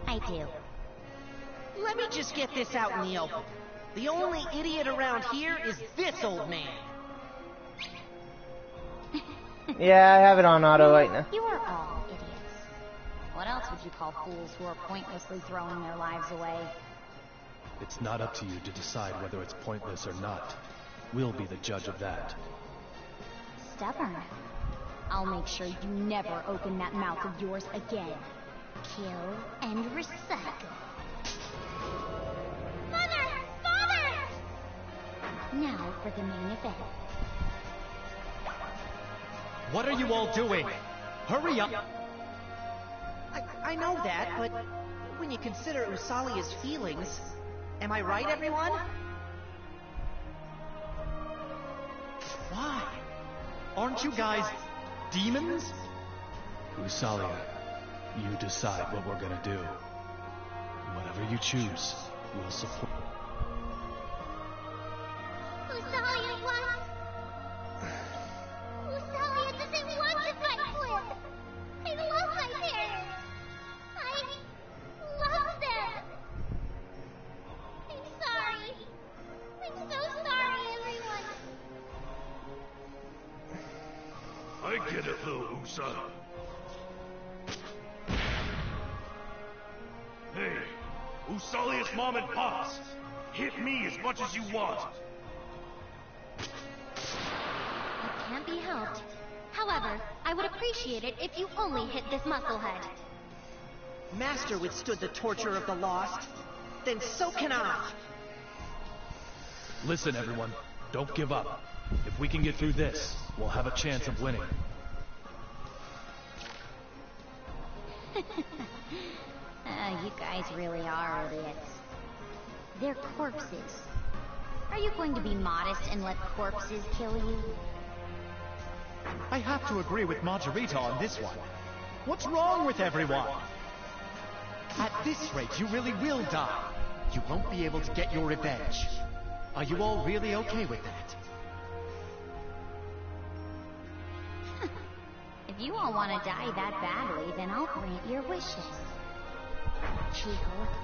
I do. Let me just get this out in the open. The only idiot around here is this old man. Yeah, I have it on auto right now. You are all idiots. What else would you call fools who are pointlessly throwing their lives away? It's not up to you to decide whether it's pointless or not. We'll be the judge of that. Stubborn. I'll make sure you never open that mouth of yours again. Kill and recycle. Mother! Father! Now for the main event. What are you all doing? Hurry up! I know that, but when you consider Usalia's feelings, am I right, everyone? Why? Aren't you guys demons? Usalia, you decide what we're gonna do. Whatever you choose, we'll support. Usalia wants... Usalia doesn't want to fight Flip. I love my parents. I love them. I'm sorry. I'm so sorry, everyone. I get it, little Usa. Hey, Usalia's mom and pops. Hit me as much as you want. It can't be helped. However, I would appreciate it if you only hit this musclehead. Master withstood the torture of the lost. Then so can I. Listen, everyone, don't give up. If we can get through this, we'll have a chance of winning. You guys really are idiots. They're corpses. Are you going to be modest and let corpses kill you? I have to agree with Margarita on this one. What's wrong with everyone? At this rate, you really will die. You won't be able to get your revenge. Are you all really okay with that? If you all want to die that badly, then I'll grant your wishes. Kill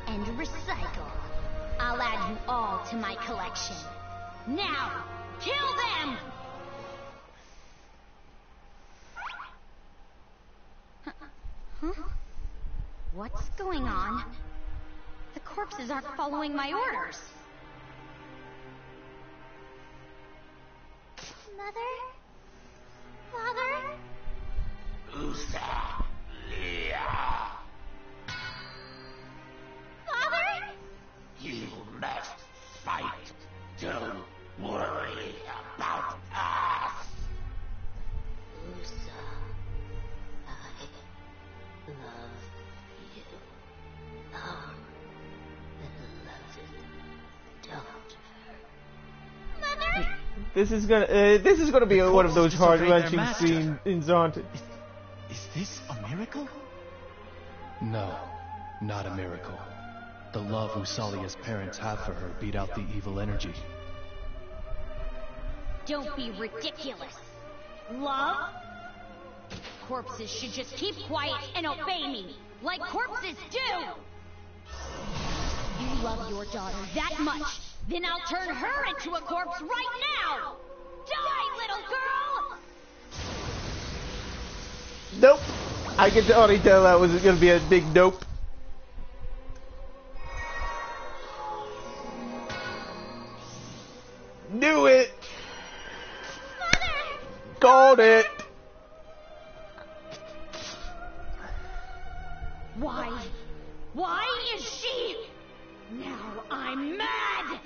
and recycle. I'll add you all to my collection. Now, kill them! Huh? What's going on? The corpses aren't following my orders. Mother? Father? Usalia! Father? You must fight. Don't worry about us. Usa, I love you. Our beloved daughter. Mother? This is gonna be one of those heart-wrenching scenes, aren't it? Is this a miracle? No, not a miracle. The love Usalia's parents have for her beat out the evil energy. Don't be ridiculous. Love? Corpses should just keep quiet and obey me, like corpses do! You love your daughter that much, then I'll turn her into a corpse right now! Die, little girl! Nope. I could already tell that was gonna be a big nope. Knew it. Mother! Called it. Why? Why is she? Now I'm mad!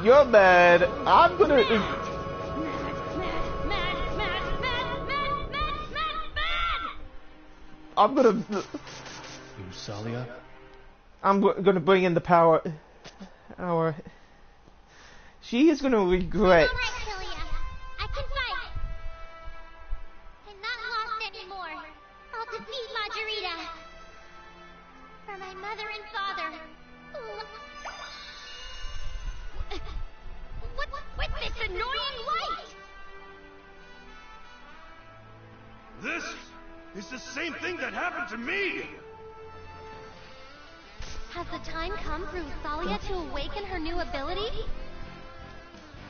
You're mad. I'm gonna. Mad! I'm gonna. Usalia? I'm gonna bring in the power. She is gonna regret. Alright, Hylia. I can fight. is the same thing that happened to me! Has the time come for Usalia to awaken her new ability?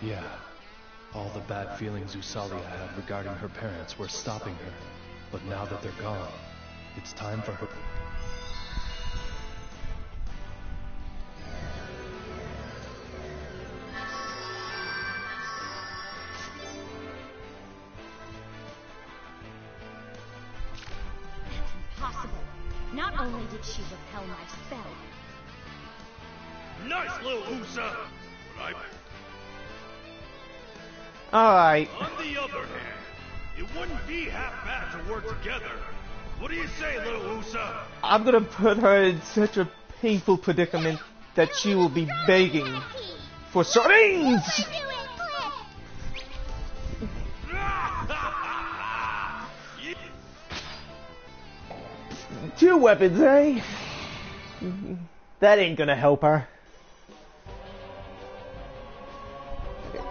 Yeah. All the bad feelings Usalia had regarding her parents were stopping her. But now that they're gone, it's time for her... Impossible. Not only did she repel my spell... Nice little Usa! But Alright. on the other hand, it wouldn't be half bad to work together. What do you say, little Usa? I'm gonna put her in such a painful predicament that she will be begging for sardines! Two weapons, eh? That ain't gonna help her. Okay.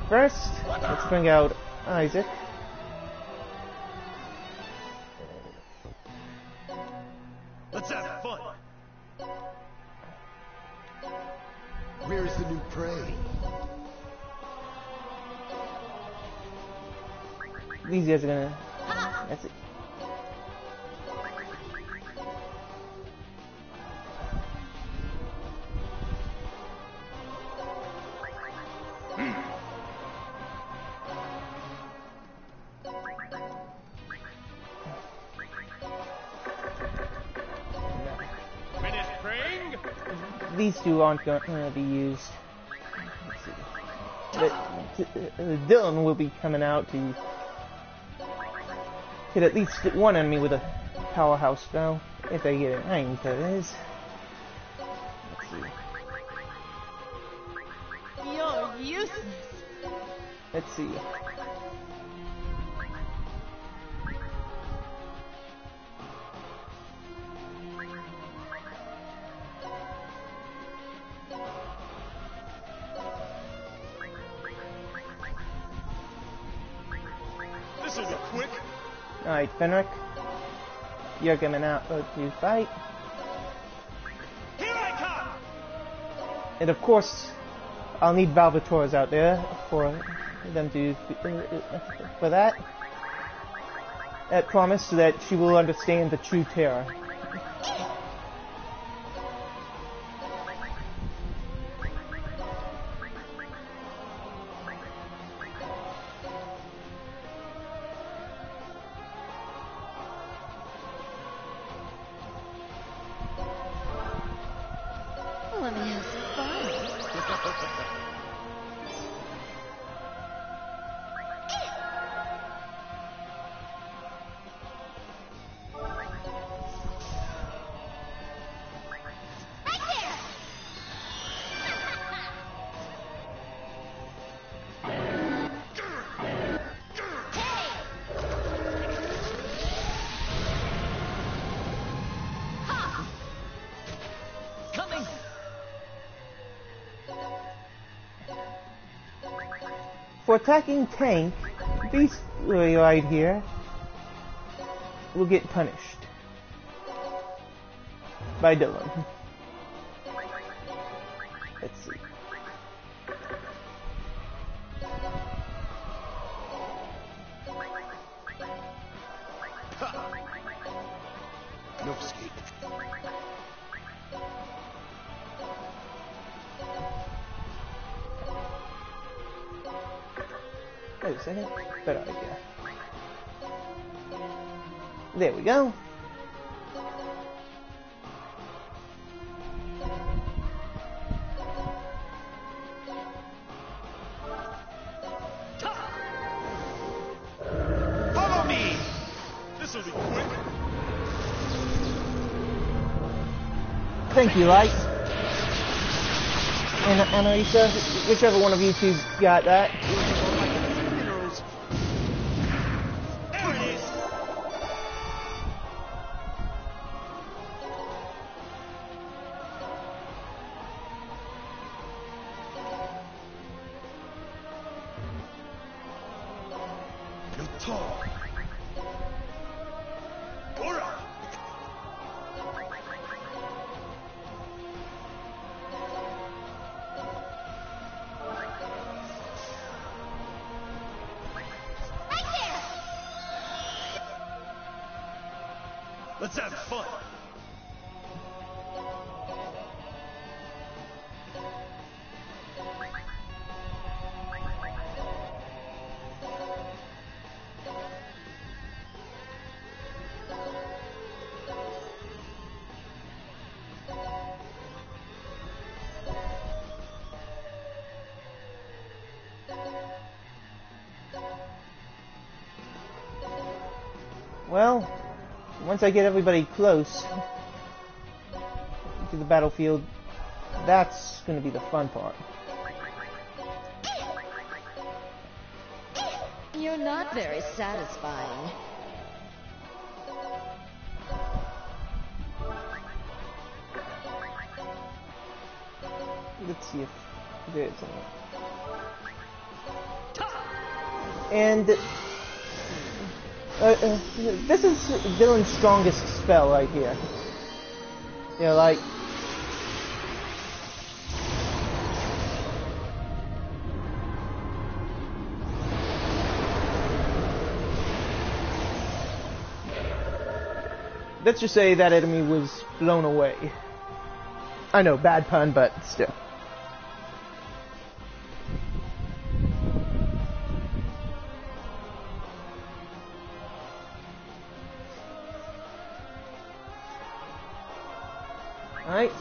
First, let's bring out Isaac. Let's have fun. Where is the new prey? These guys are gonna... That's it. Finished praying? These two aren't going to be used. Let's see. But Dylan will be coming out to hit at least one enemy with a powerhouse spell. If they get it aimed, that is. Let's see. You're useless. Let's see. This'll be quick. Alright, Fenric. You're coming out to fight. Here I come! And of course, I'll need Valvators out there for them to... for that. That promise so that she will understand the true terror. Let me have some fun. Coming! For attacking tank, these right here will get punished by Dylan. Let's see. No escape. Wait a second. Better idea. There we go. Follow me! This'll be quick. Thank you, Light. And Anarisa, whichever one of you two got that. There it is! No talk. Let's have fun. Well, once I get everybody close to the battlefield, that's going to be the fun part. You're not very satisfying. Let's see if there's any. And this is Dylan's strongest spell right here. Yeah, like. Let's just say that enemy was blown away. I know, bad pun, but still. Alright.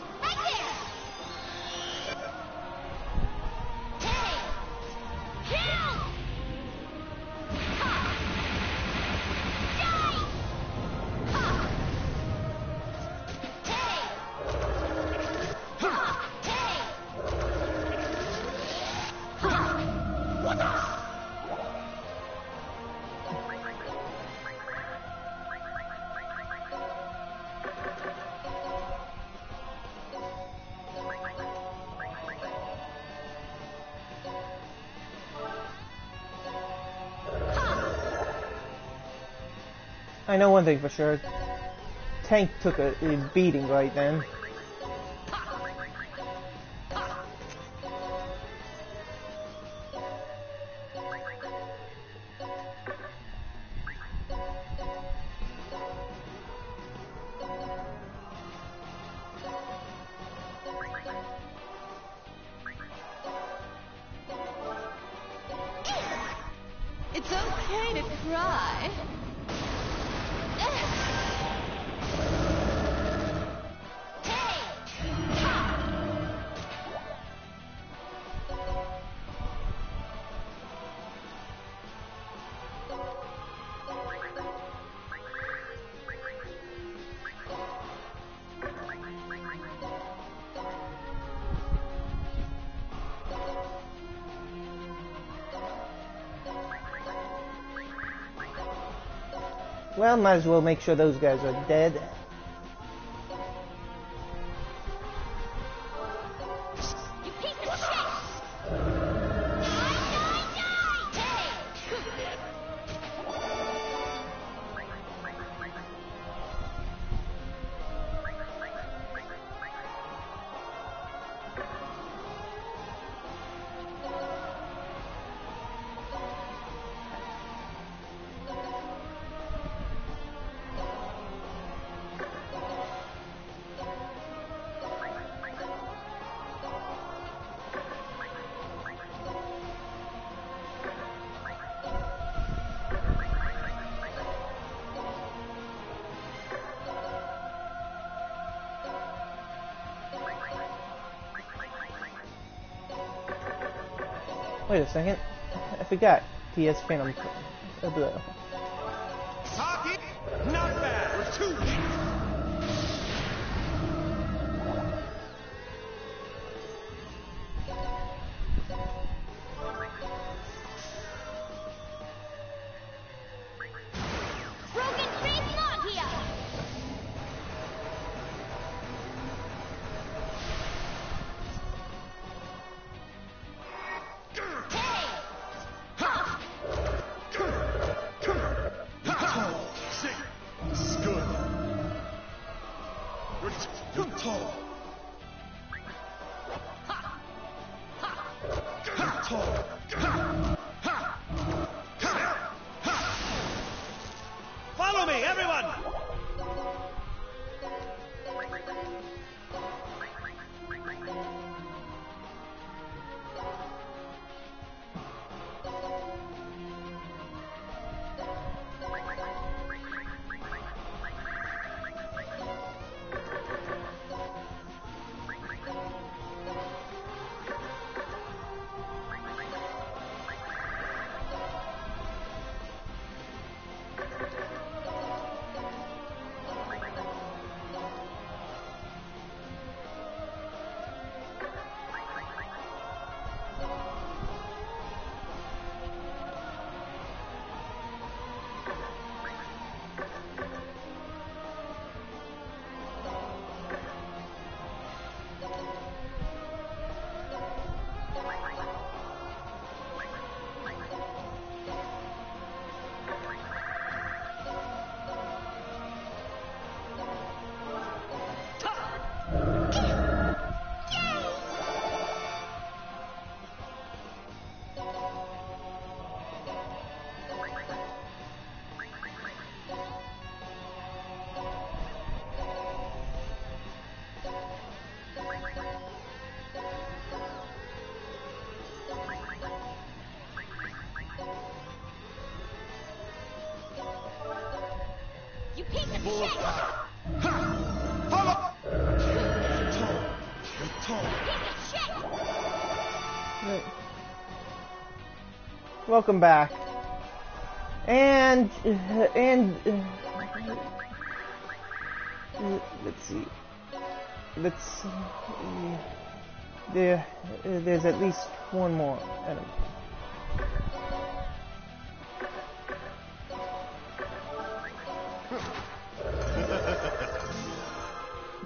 I know one thing for sure. Tank took a beating right then. It's okay to cry. Well, might as well make sure those guys are dead. You piece of shit! Wait a second. I forgot. PS Phantom Blow. Talking? Not bad. We're too weak. Broken Space Magia! Follow me, everyone! Full of power. Ha! Follow! Right. Welcome back. And let's see. There's at least one more enemy.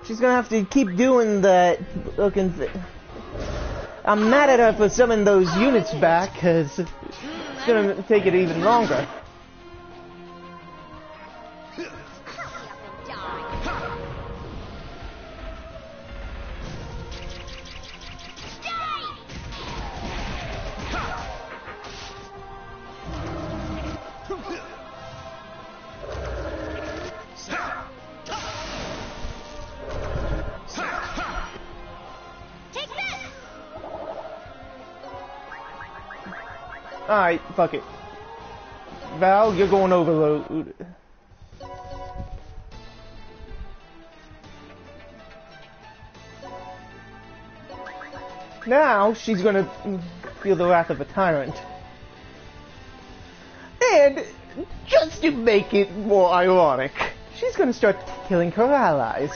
She's gonna have to keep doing that looking thing. I'm mad at her for summoning those units back, because it's gonna take it even longer. Alright, fuck it. Val, you're going overload. Now, she's gonna feel the wrath of a tyrant. And, just to make it more ironic, she's gonna start killing her allies.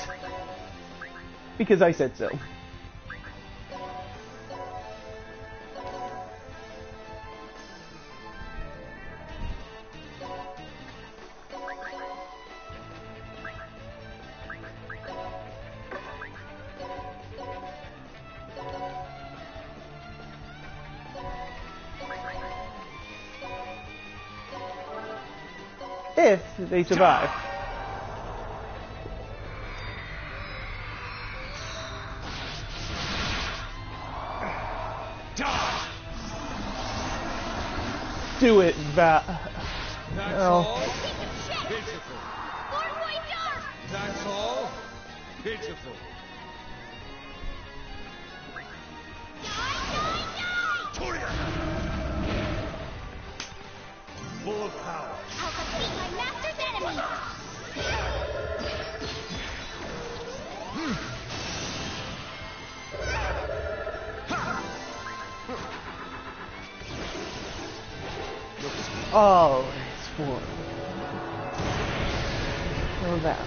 Because I said so. If they survive. Do it, Val. That's No. all? Pitiful. That's all? Pitiful. Full of power. I'll defeat my master's enemy! Oh, it's for Val.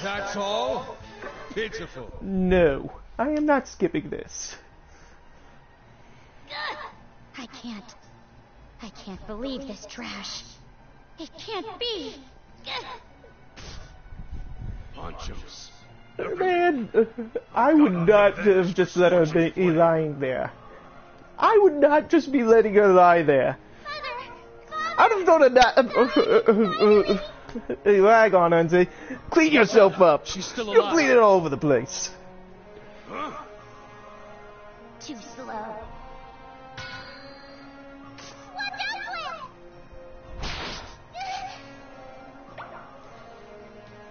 That's all? Pitiful. No, I am not skipping this. I can't believe this trash. It can't be. Ponchos. Man, I would not have just let her be lying there. I would not just be letting her lie there. I'd have thrown a rag on her and say, clean yourself up. She's still You're alive. bleeding all over the place. Too slow.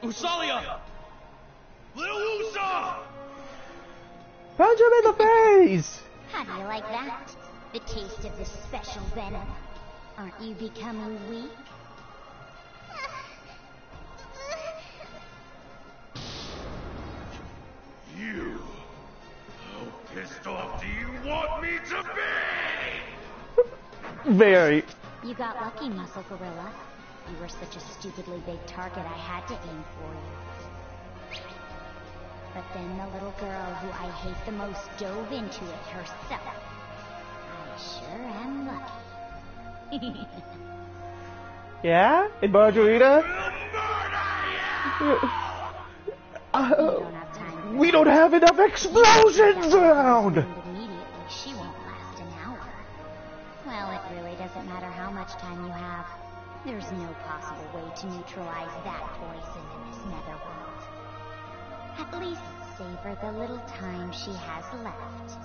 Usalia! Little Usa! Punch him in the face! How do you like that? The taste of this special venom. Aren't you becoming weak? You! How pissed off do you want me to be? Very. You got lucky, Muscle Gorilla. You were such a stupidly big target I had to aim for you. But then the little girl who I hate the most dove into it herself. I sure am lucky. Yeah? And Margarita? We don't have enough explosions around! Immediately, she won't last an hour. Well, it really doesn't matter how much time you have. There's no possible way to neutralize that poison in this netherworld. At least savor the little time she has left.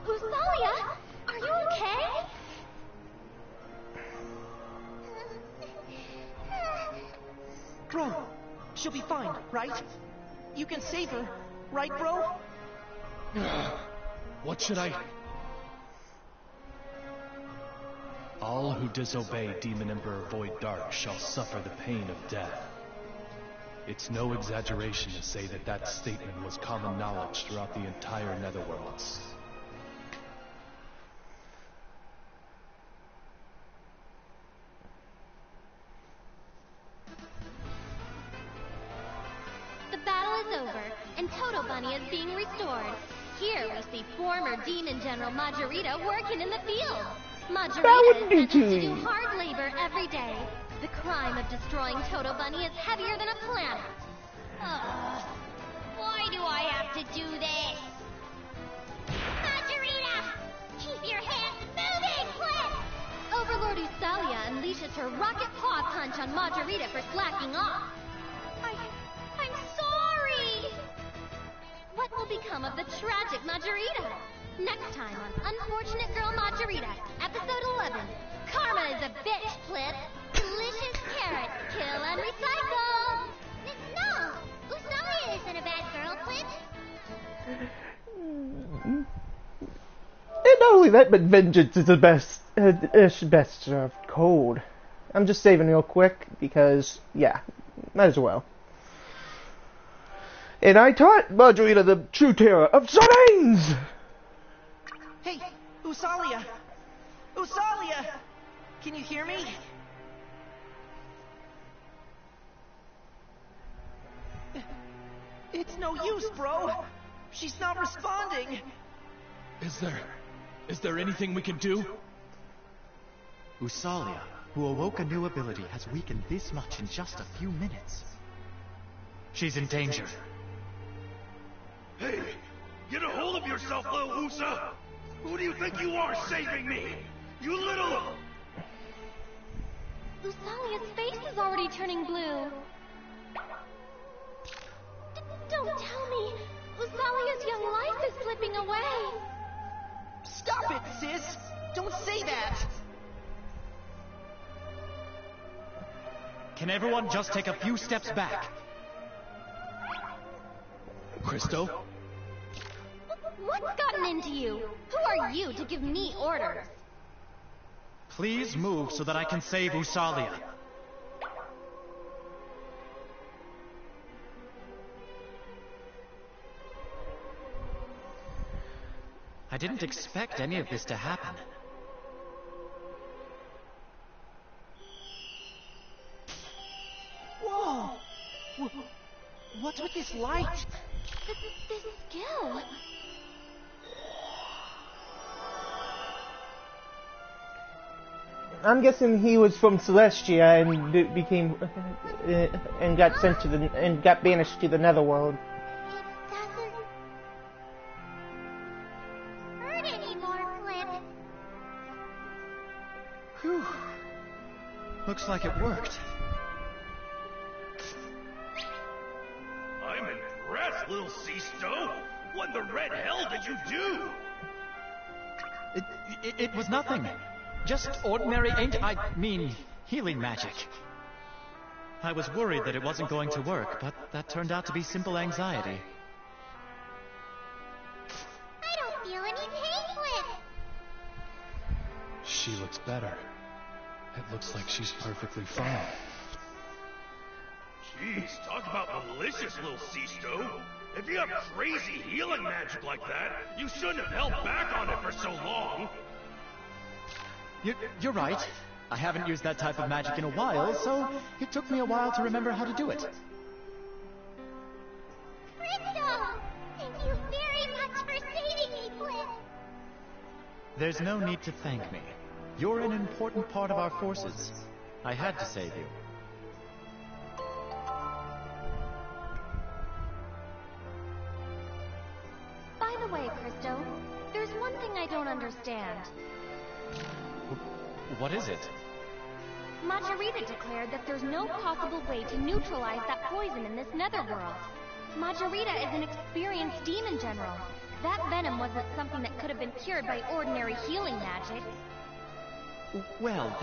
Usalia, are you okay? Bro, She'll be fine, right? You can save her, right, bro? What should I... All who disobey Demon Emperor Void Dark shall suffer the pain of death. It's no exaggeration to say that that statement was common knowledge throughout the entire Netherworlds. The battle is over, and Toto Bunny is being restored. Here we see former Demon General Majorita working in the field. Majorita is sentenced to do hard labor every day. The crime of destroying Toto Bunny is heavier than a planet. Why do I have to do this? Majorita! Keep your hands moving, Cliff! Overlord Usalia unleashes her rocket paw punch on Majorita for slacking off. I'm sorry! What will become of the tragic Majorita? Next time on Unfortunate Girl Majorita, Episode 11. Karma is a bitch, Cliff. Delicious carrot, kill and recycle! No! Usalia isn't a bad girl, Cliff. And not only that, but vengeance is the best served cold. I'm just saving real quick because, yeah, might as well. And I taught Majorita the true terror of Sardanes! Hey, Usalia! Usalia! Can you hear me? It's no use, bro! She's not responding! Is there anything we can do? Usalia, who awoke a new ability, has weakened this much in just a few minutes. She's in danger. Hey, get a hold of yourself, little Usa! Who do you think you are saving me? You little... Usalia's face is already turning blue. Don't tell me! Usalia's young life is slipping away! Stop it, sis! Don't say that! Can everyone just take a few steps back? Christo? What's gotten into you? Who are you to give me orders? Please move so that I can save Usalia. I didn't expect any of this to happen. Whoa! What's with this light? This skill. I'm guessing he was from Celestia and became and got sent to the and got banished to the Netherworld. It doesn't hurt anymore, Cliff. Whew. Looks like it worked. I'm impressed, little Sisto! What the red hell did you do? It was nothing. Just ordinary healing magic. I was worried that it wasn't going to work, but that turned out to be simple anxiety. I don't feel any pain, Cliff. She looks better. It looks like she's perfectly fine. Jeez, talk about malicious, little Sisto. If you have crazy healing magic like that, you shouldn't have held back on it for so long. You're right. I haven't used that type of magic in a while, so it took me a while to remember how to do it. Crystal! Thank you very much for saving me, Cliff. There's no need to thank me. You're an important part of our forces. I had to save you. By the way, Christo, there's one thing I don't understand. What is it? Majorita declared that there's no possible way to neutralize that poison in this netherworld. Majorita is an experienced demon general. That venom wasn't something that could have been cured by ordinary healing magic. Well,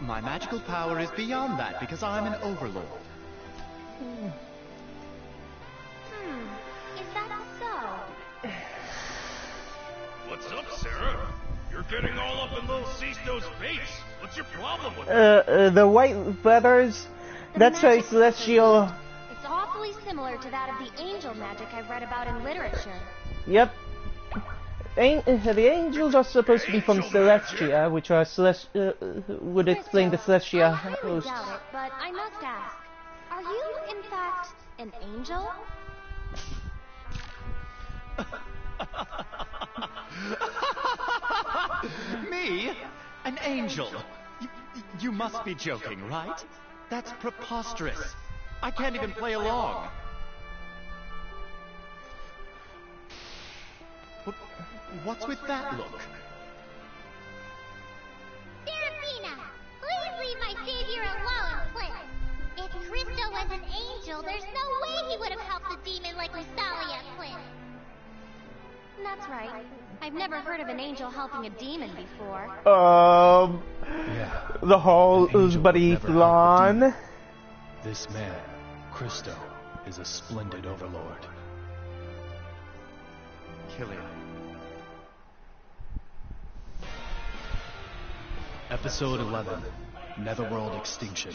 my magical power is beyond that because I'm an overlord. Is that so? What's up, Sarah? You're getting all up in little Sisto's face. What's your problem with that? The white feathers. That's a celestial. It's awfully similar to that of the angel magic I've read about in literature. Yep. The angels are supposed to be from Celestia, which are would explain the Celestia I highly hosts. doubt it, but I must ask. Are you, in fact, an angel? Me? An angel? You must be joking, right? That's preposterous. I can't even play along. What's with that look? Serafina, please leave my savior alone, Flint. If Christo was an angel, there's no way he would have helped a demon like Usalia, Flint. That's right. I've never heard of an angel helping a demon before. Yeah. The Hall An angel is Buddy would never help a Lon. demon. This man, Christo, is a splendid overlord. Killian. Episode 11, Netherworld Extinction.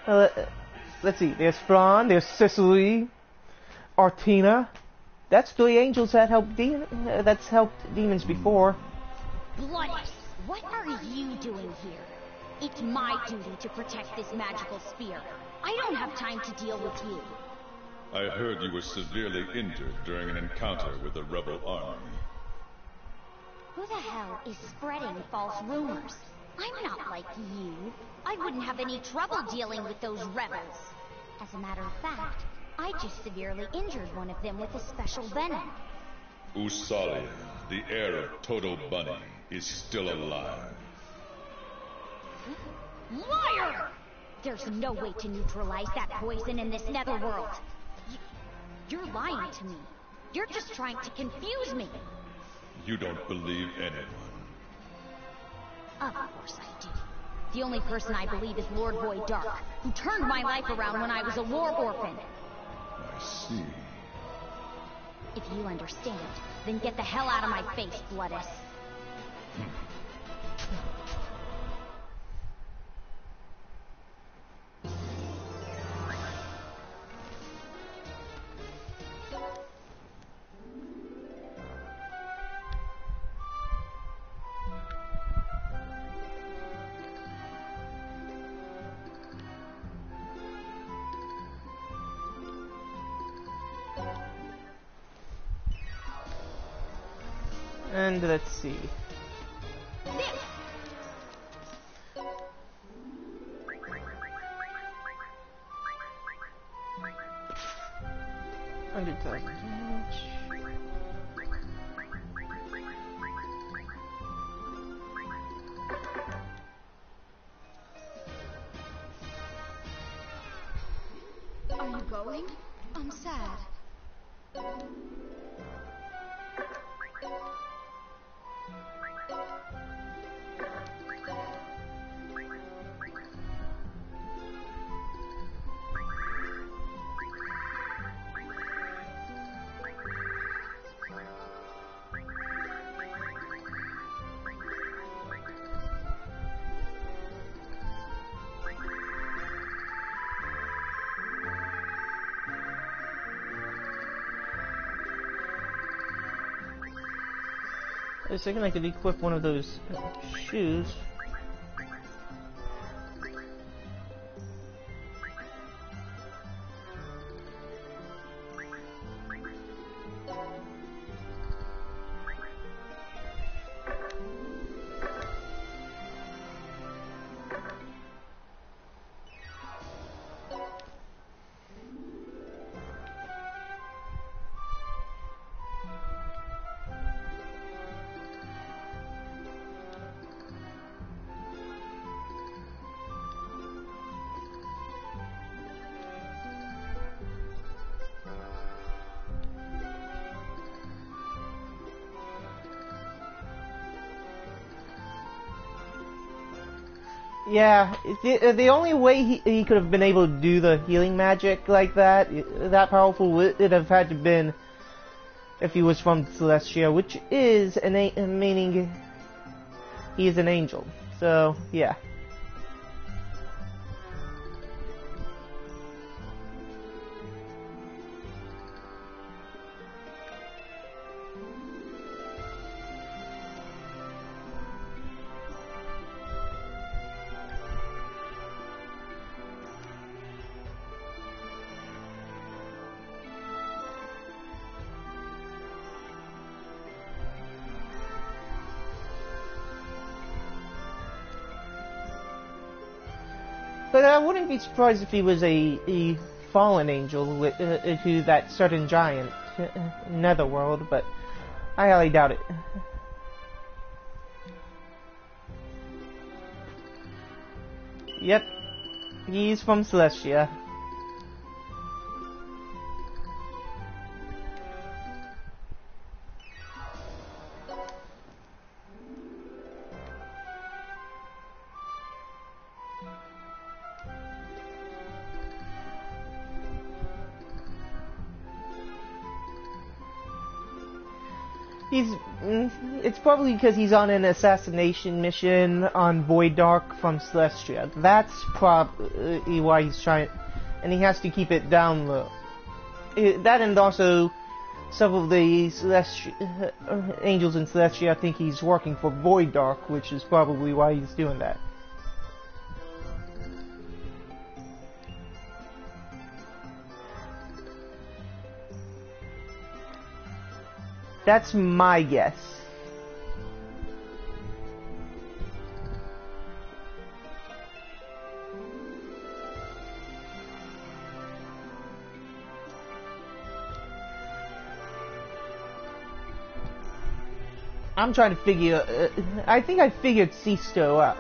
Let's see. There's Fran. There's Cicely. Artina. That's three angels that that's helped demons before. Bloodus, what are you doing here? It's my duty to protect this magical spear. I don't have time to deal with you. I heard you were severely injured during an encounter with the rebel army. Who the hell is spreading false rumors? I'm not like you. I wouldn't have any trouble dealing with those rebels. As a matter of fact, I just severely injured one of them with a special venom. Usalia, the heir of Toto Bunny, is still alive. Liar! There's no way to neutralize that poison in this netherworld. You're lying to me. You're just trying to confuse me. You don't believe anyone. Of course I do. The only person I believe is Lord Void Dark, who turned my life around when I was a war orphan. I see. If you understand, then get the hell out of my face, Bloodus. And let's see. $100,000 damage. Are you going? I'm sad. I was thinking I could equip one of those shoes. Yeah, the only way he could have been able to do the healing magic like that powerful, would have had to been if he was from Celestia, which is meaning he is an angel. So yeah. But I wouldn't be surprised if he was a fallen angel to that certain giant netherworld, but I highly doubt it. Yep, he's from Celestia. It's probably because he's on an assassination mission on Void Dark from Celestia. That's probably why he's trying, and he has to keep it down low. That and also some of the angels in Celestia think he's working for Void Dark, which is probably why he's doing that. That's my guess. I'm trying to figure. I think I figured Cristo out.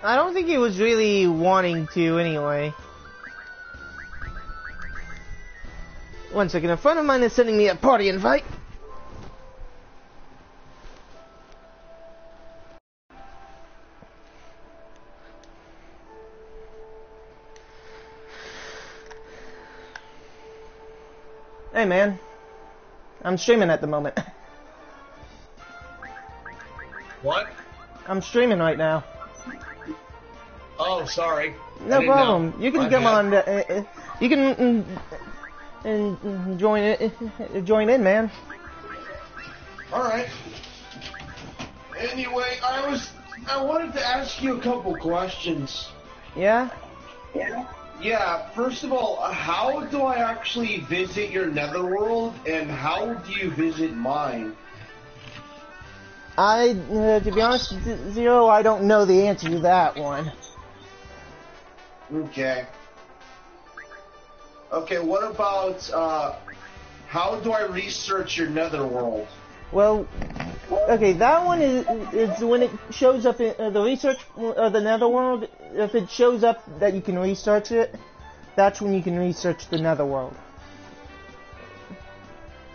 I don't think he was really wanting to anyway. One second, a friend of mine is sending me a party invite. Hey man, I'm streaming at the moment. What? I'm streaming right now. Oh, sorry. No problem. You can come on. You can join in, man. All right. Anyway, I wanted to ask you a couple questions. Yeah? Yeah, first of all, how do I actually visit your netherworld, and how do you visit mine? To be honest, Zero, I don't know the answer to that one. Okay. Okay, what about, how do I research your netherworld? Well, okay, that one is when it shows up in the research of the netherworld. If it shows up that you can research it, that's when you can research the netherworld.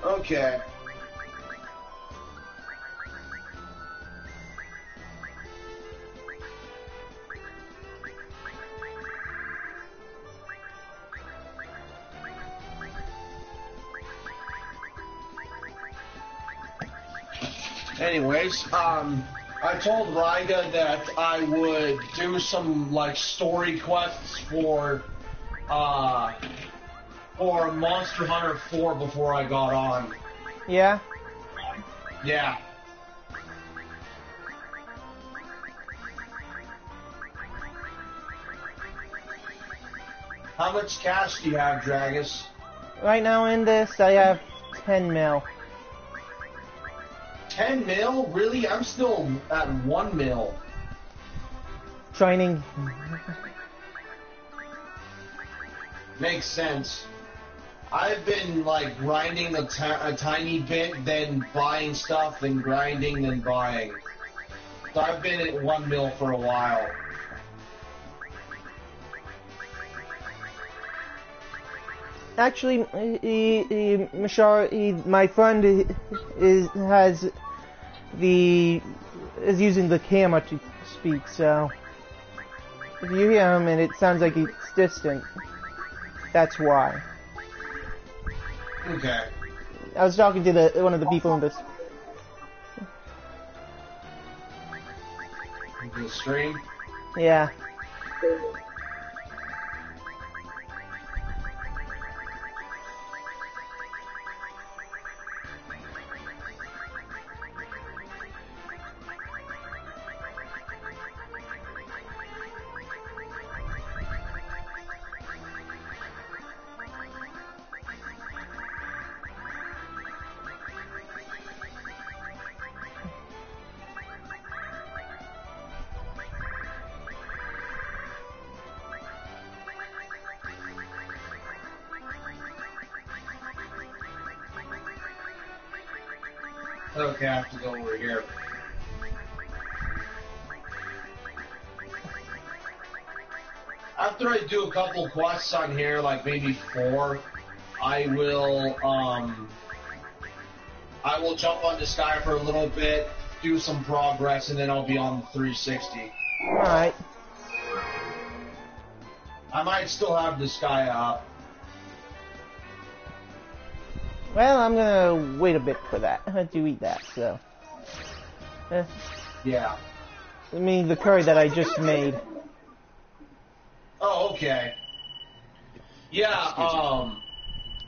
Okay. Anyways, I told Ryga that I would do some, like, story quests for for Monster Hunter 4 before I got on. Yeah? Yeah. How much cash do you have, Dragus? Right now in this, I have 10 mil. 10 mil? Really? I'm still at 1 mil. Training. Makes sense. I've been like grinding a tiny bit, then buying stuff, then grinding, then buying. So I've been at 1 mil for a while. Actually, Mashar, my friend is using the camera to speak, so if you hear him and it sounds like it's distant, that's why. Okay. I was talking to one of the people in this. The stream? Yeah. Okay, I have to go over here. After I do a couple quests on here, like maybe 4, I will jump on Disgaea for a little bit, do some progress, and then I'll be on the 360. Alright. I might still have Disgaea up. Well, I'm gonna wait a bit for that. I had to eat that, so. Yeah. I mean, the curry that I just made. Oh, okay. Yeah,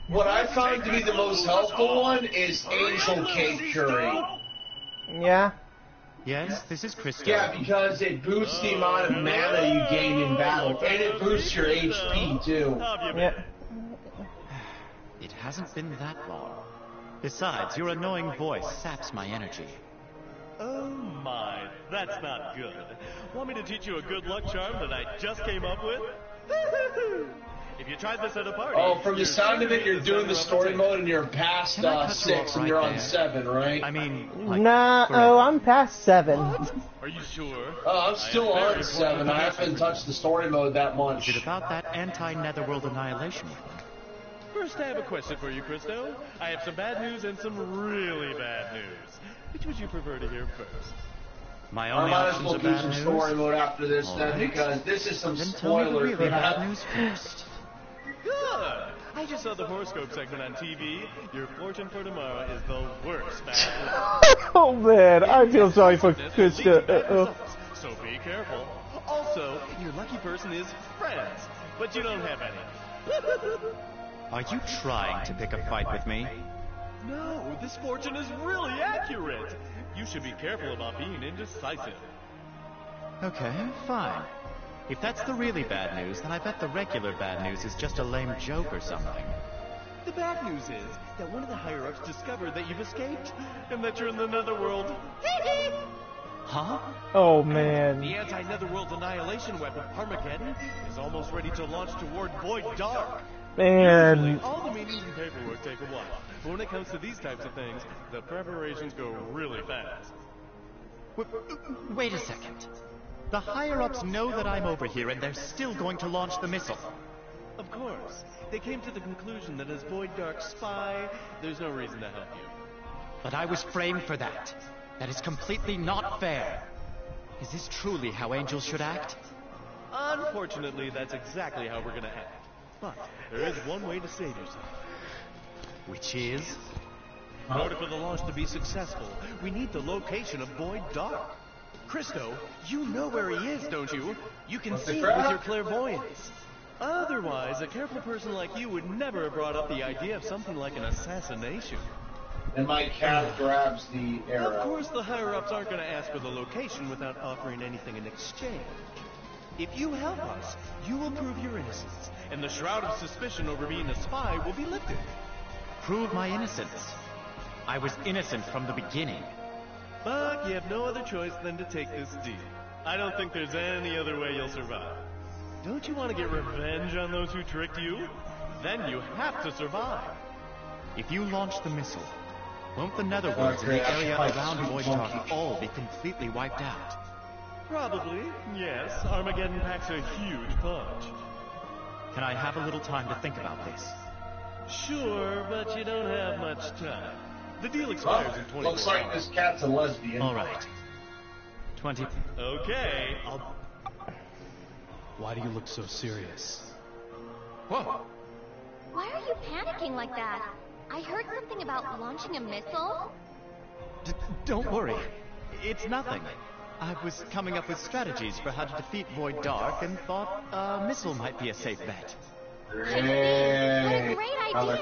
what I found to be the most helpful one is Angel Cake Curry. Yeah? Yes, this is Christo. Yeah, because it boosts the amount of mana you gain in battle, and it boosts your HP, too. Yeah. It hasn't been that long. Besides, your annoying voice saps my energy. Oh my, that's not good. Want me to teach you a good luck charm that I just came up with? If you tried this at a party... Oh, from the sound of it, you're doing the story mode and you're past 6 and you're on 7, right? I mean, like, nah, oh, I'm past 7. Are you sure? Oh, I'm still on 7. I haven't touched the story mode that much. Is it about that anti-netherworld annihilation weapon? First, I have a question for you, Christo. I have some bad news and some really bad news. Which would you prefer to hear first? My I only might as options well are do bad some news. story mode after this All then, right. because this is some Then tell me the spoilers. really bad news first. Good! I just saw the horoscope segment on TV. Your fortune for tomorrow is the worst bad news. Oh man, I feel sorry for Krista. So be careful. Also, your lucky person is friends, but you don't have any. Are you trying to pick a fight with me? No, this fortune is really accurate. You should be careful about being indecisive. Okay, fine. If that's the really bad news, then I bet the regular bad news is just a lame joke or something. The bad news is that one of the higher-ups discovered that you've escaped, and that you're in the netherworld. Huh? Oh man. The anti-netherworld annihilation weapon, Armageddon, is almost ready to launch toward Void Dark. Man. Usually, all the meetings and paperwork take a while, but when it comes to these types of things, the preparations go really fast. Wait a second. The higher-ups know that I'm over here, and they're still going to launch the missile. Of course. They came to the conclusion that as Void Dark's spy, there's no reason to help you. But I was framed for that. That is completely not fair. Is this truly how angels should act? Unfortunately, that's exactly how we're gonna act. But there is one way to save yourself. Which is? In order for the launch to be successful, we need the location of Void Dark. Christo, you know where he is, don't you? You can see it with your clairvoyance. Otherwise, a careful person like you would never have brought up the idea of something like an assassination. And my cat grabs the arrow. Of course, the higher-ups aren't going to ask for the location without offering anything in exchange. If you help us, you will prove your innocence, and the shroud of suspicion over being a spy will be lifted. Prove my innocence. I was innocent from the beginning. But you have no other choice than to take this deal. I don't think there's any other way you'll survive. Don't you want to get revenge on those who tricked you? Then you have to survive. If you launch the missile, won't the netherworlds in the area around Void Dark all be completely wiped out? Probably, yes. Armageddon packs a huge punch. Can I have a little time to think about this? Sure, but you don't have much time. The deal expires in 24 Looks like this cat's a lesbian. All right. 20. Okay, Why do you look so serious? Whoa! Why are you panicking like that? I heard something about launching a missile. Don't worry. It's nothing. I was coming up with strategies for how to defeat Void Dark and thought a missile might be a safe bet. What a great idea!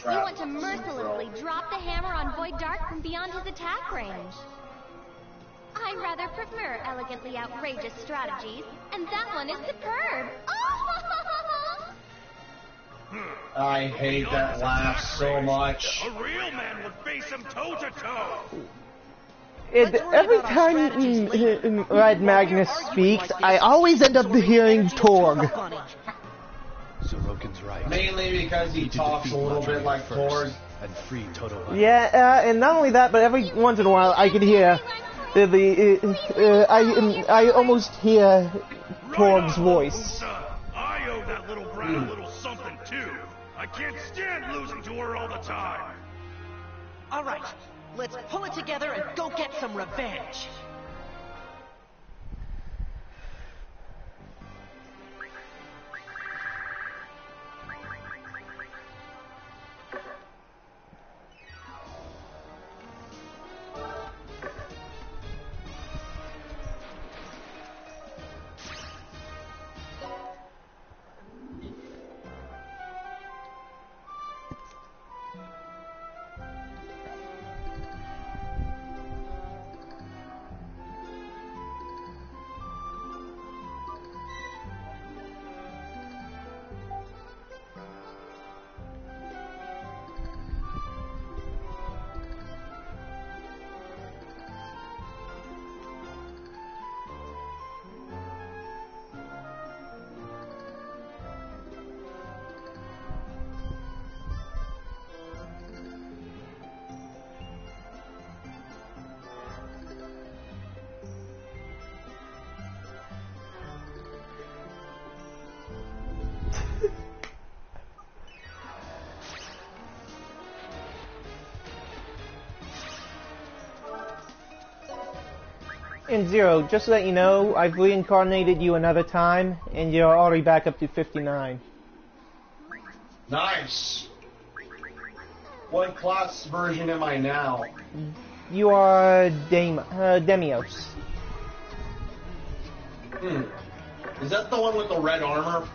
You want to mercilessly drop the hammer on Void Dark from beyond his attack range. I rather prefer elegantly outrageous strategies, and that one is superb. I hate that laugh so much. A real man would face him toe-to-toe. Every time Red Magnus speaks, I always end up hearing Torg. Sorokin's right. Mainly because he talks a little bit like Torg. And free Toto. Yeah, and not only that, but every once in a while I can hear I almost hear Torg's voice. I owe that little brat a little something too. I can't stand losing to her all the time. All right, let's pull it together and go get some revenge. And Zero, just to let you know, I've reincarnated you another time, and you're already back up to 59. Nice. What class version am I now? You are Demios. Is that the one with the red armor?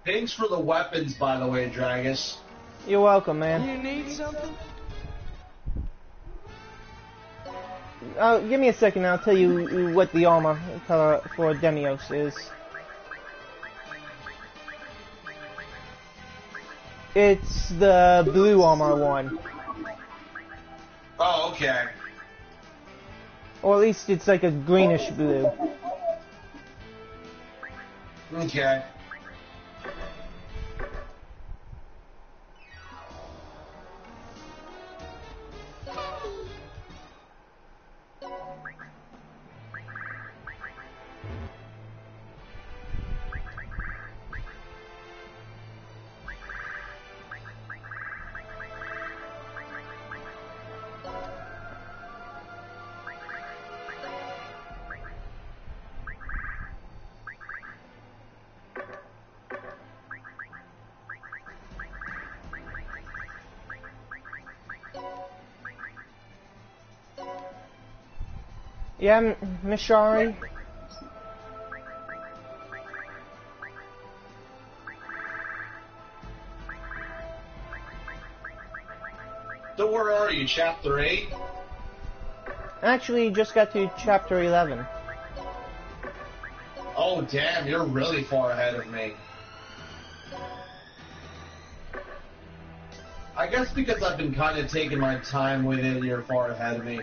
Thanks for the weapons, by the way, Dragus. You're welcome, man. You need something? Give me a second, I'll tell you what the armor color for Demios is. It's the blue armor one. Oh, okay. Or at least it's like a greenish blue. Okay. Yeah, Miss Shari. So where are you, chapter 8? Actually, just got to chapter 11. Oh damn, you're really far ahead of me. I guess because I've been kind of taking my time with it, you're far ahead of me.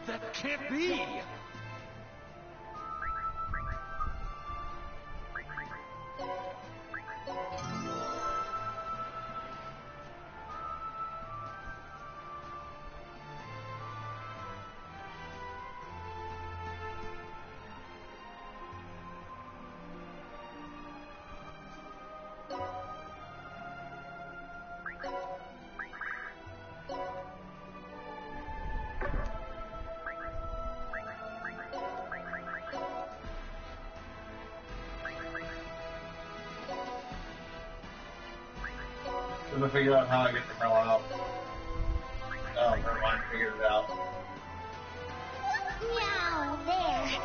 That can't be! Trying to figure out how I get the hell out. Oh, never mind, figured it out. Meow, there.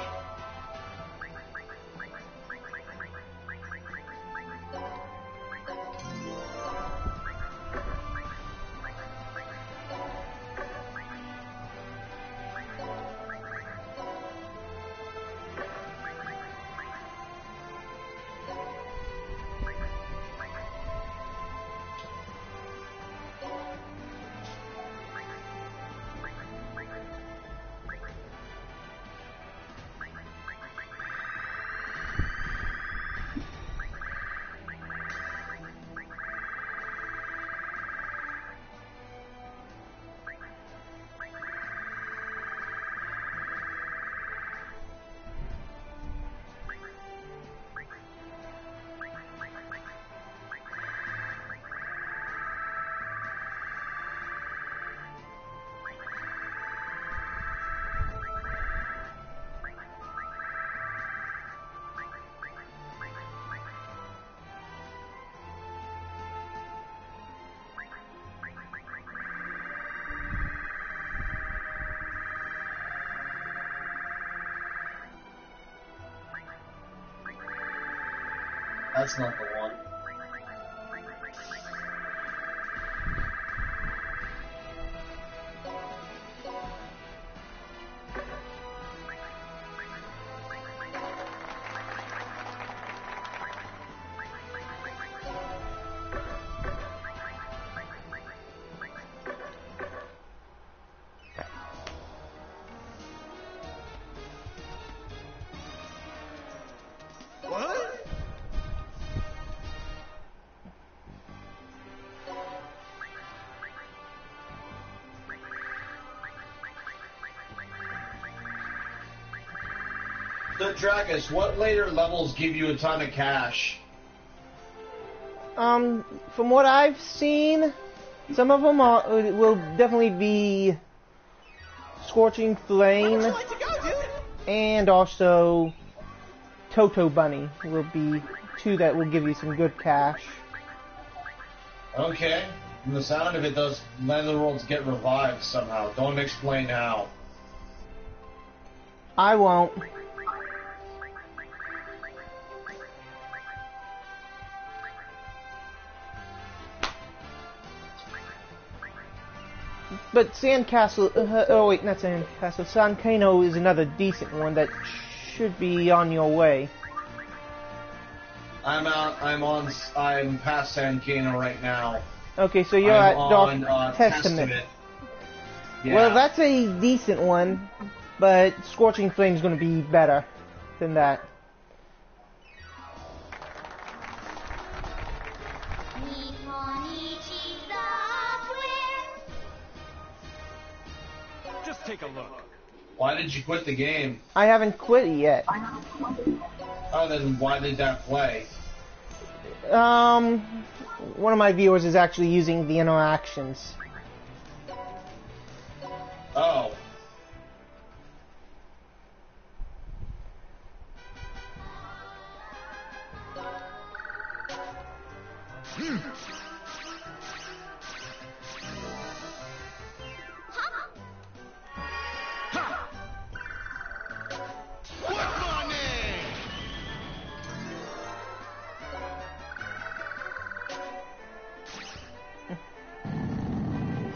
That's not the one. What? The Dragus, what later levels give you a ton of cash? From what I've seen, some of them will definitely be Scorching Flame, and also Toto Bunny will be two that will give you some good cash. Okay. From the sound of it, those Netherworlds get revived somehow. Don't explain how. I won't. But Sandcastle, oh wait, not Sandcastle, Sankano is another decent one that should be on your way. I'm past Sankano right now. Okay, so you're at on, Dark Testament. Yeah. Well, that's a decent one, but Scorching Flame is going to be better than that. Just take a look. Why did you quit the game? I haven't quit it yet. Oh, then why did that play? One of my viewers is actually using the interactions. Oh.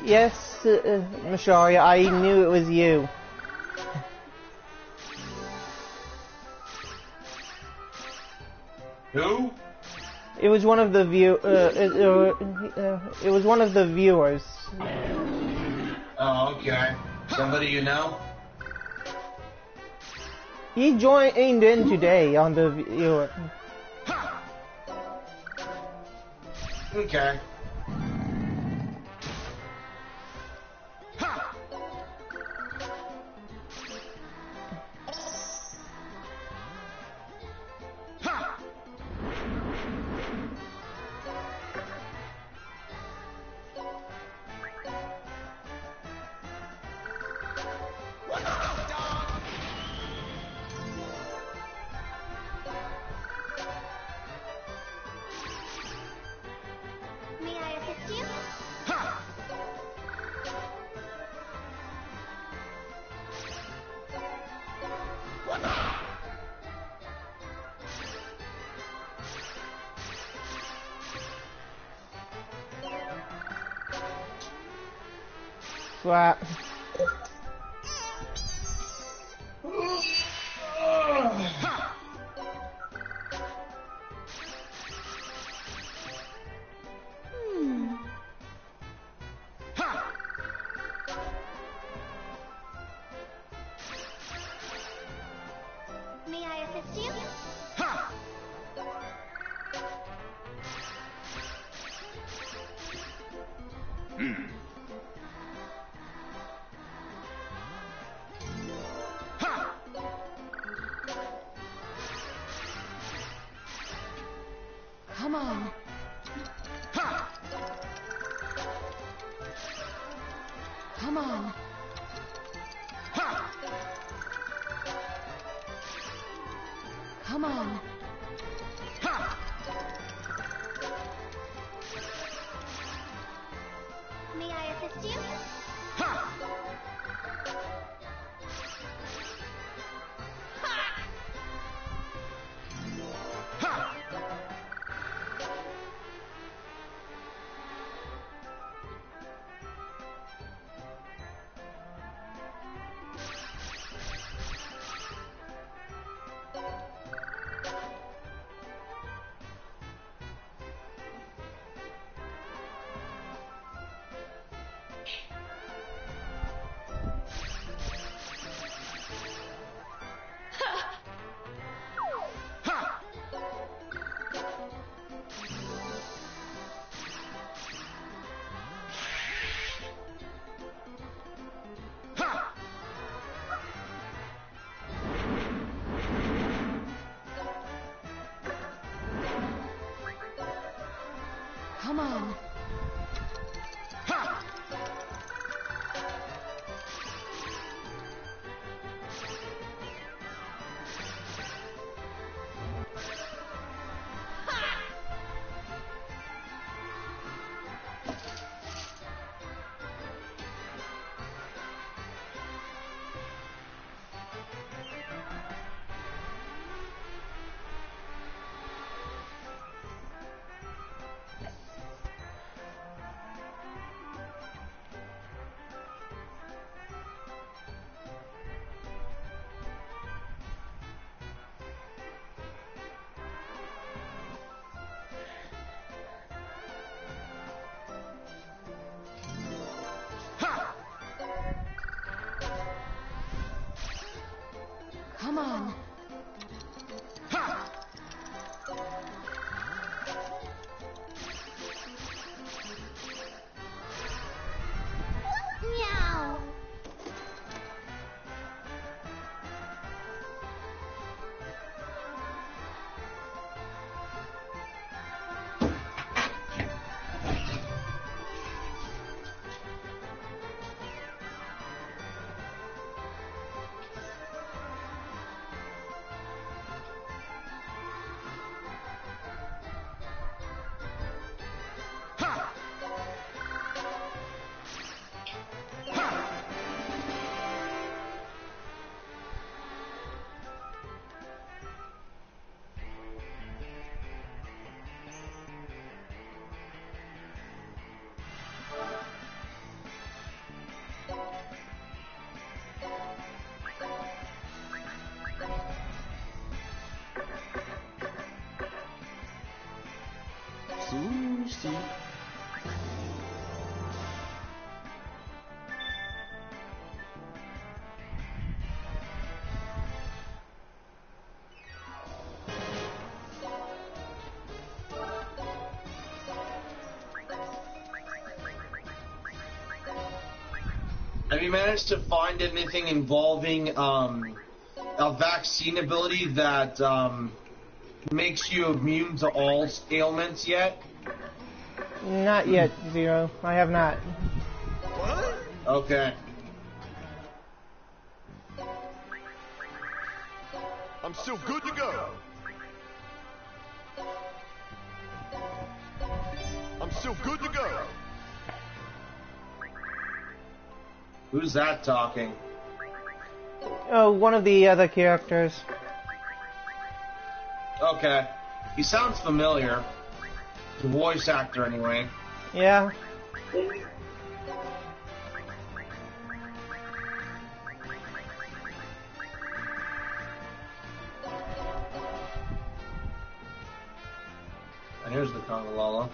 Yes, Masharia, I knew it was you. Who? It was one of the it was one of the viewers. Oh, okay. Somebody you know? He joined in today on the viewer. Okay. May I assist you? Slap. May I assist you? Come on. Come on. Come on. May I assist you? Come on. Come on. Meow. Sushi. Have you managed to find anything involving a vaccine ability that makes you immune to all ailments yet? Not yet, Zero. I have not. What? Okay. I'm still good to go. I'm still good to go. Who's that talking? Oh, one of the other characters. Okay. He sounds familiar. The voice actor, anyway. Yeah. And here's the Kongalala.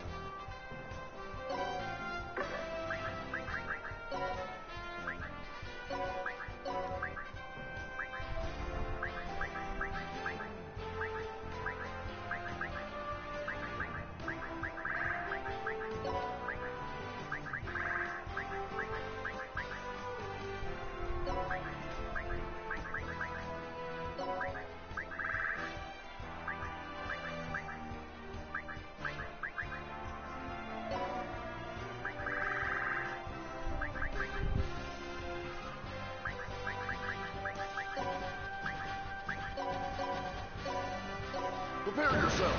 Prepare yourself.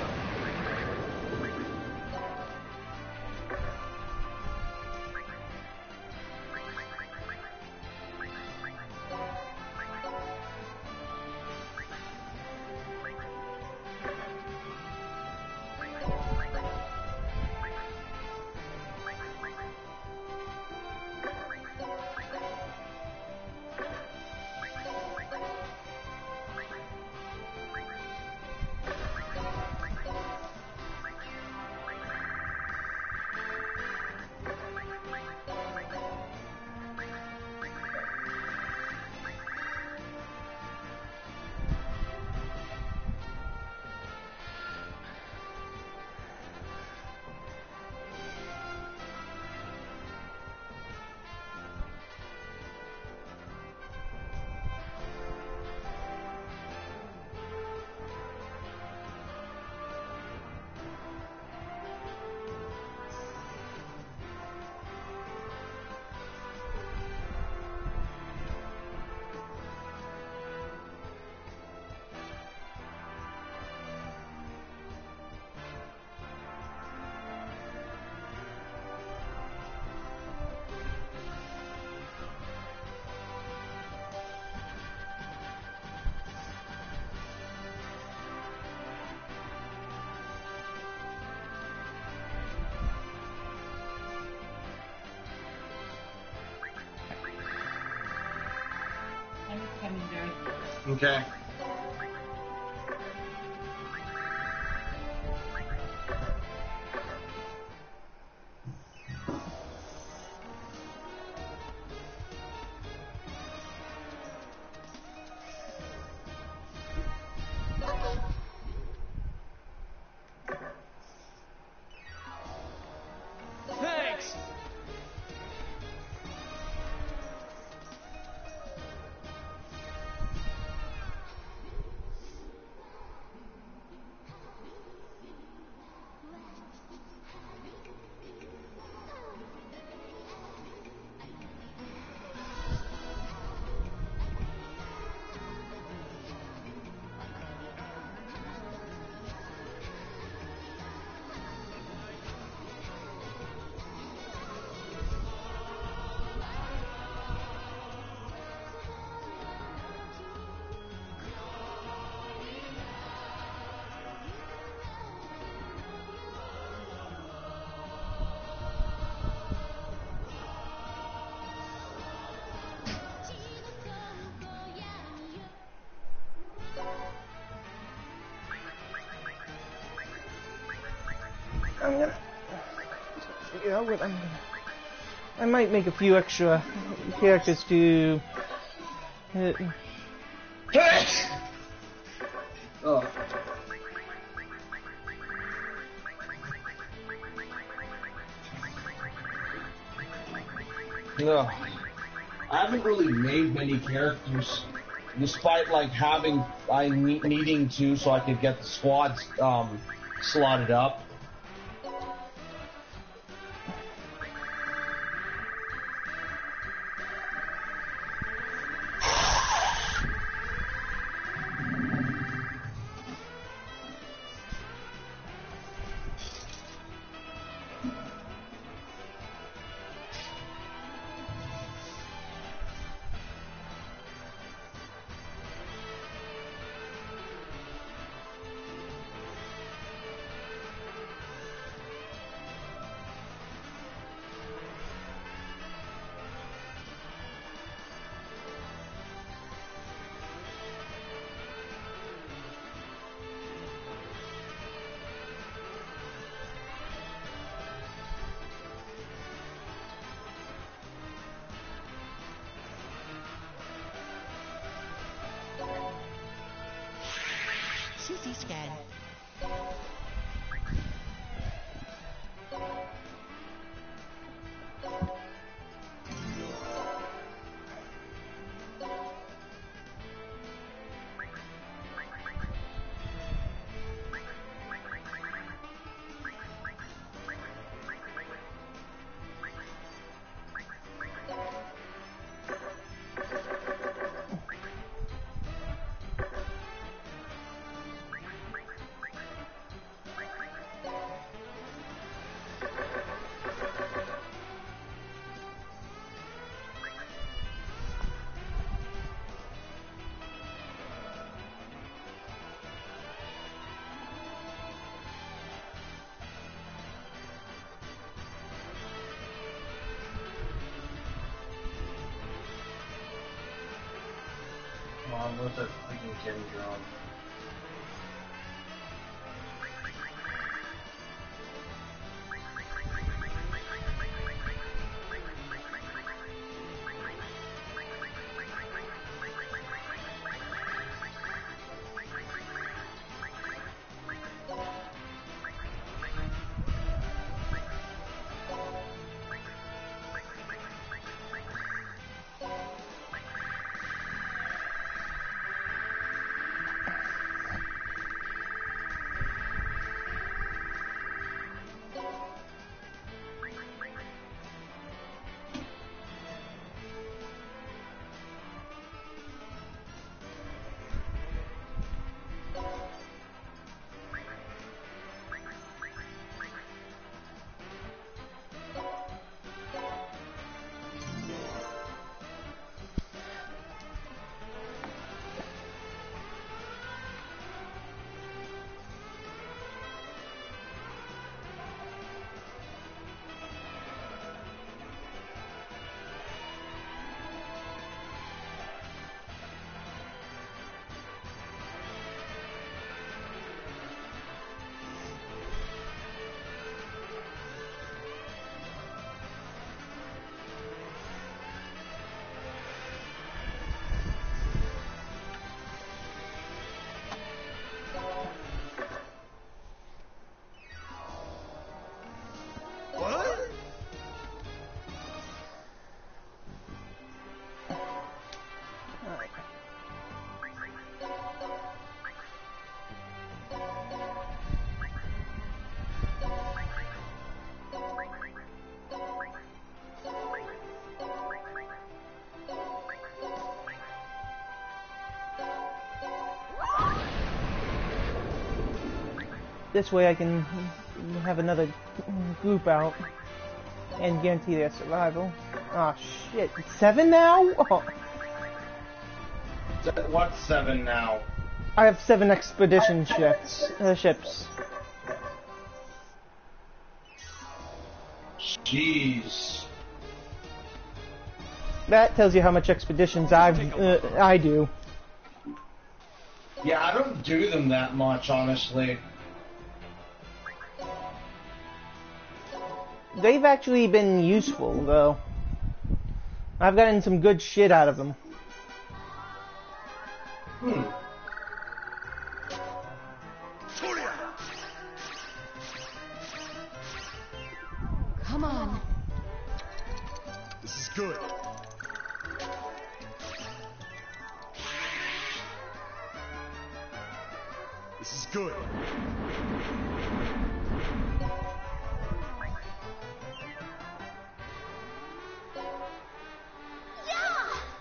Okay. Thanks! I'm gonna figure out what I'm gonna. I might make a few extra characters to. Oh. No. I haven't really made many characters, despite like needing to, so I could get the squads slotted up. CT scan. Mom, what's that freaking Kenny drum? This way I can have another group out and guarantee their survival. Oh shit, 7 now? Oh. What's 7 now? I have 7 expedition ships. Jeez. That tells you how much expeditions I do. Yeah, I don't do them that much, honestly. They've actually been useful, though. I've gotten some good shit out of them. Come on. This is good. This is good.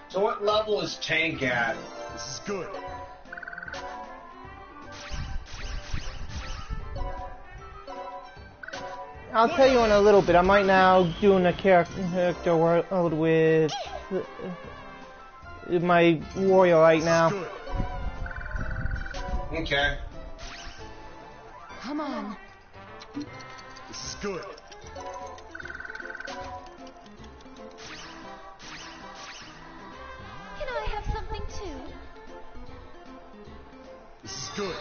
So what level is Tank at? This is good. I'll tell you in a little bit. I might now doing a character world with my warrior right now. Okay. Come on. This is good. Can I have something too? This is good.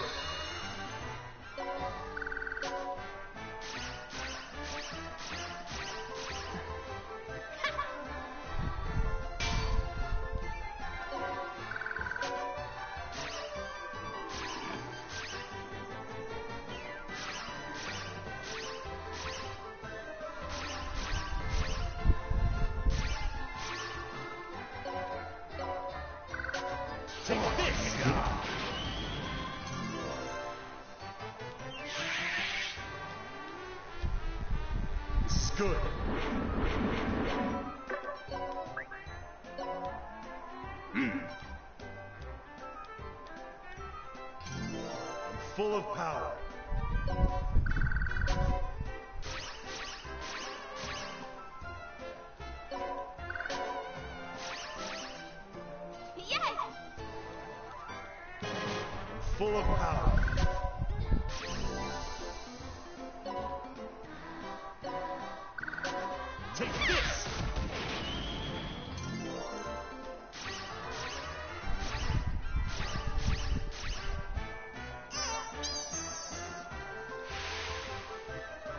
Take this! This is good. I'm full of power. Yes! Full of power. Take this!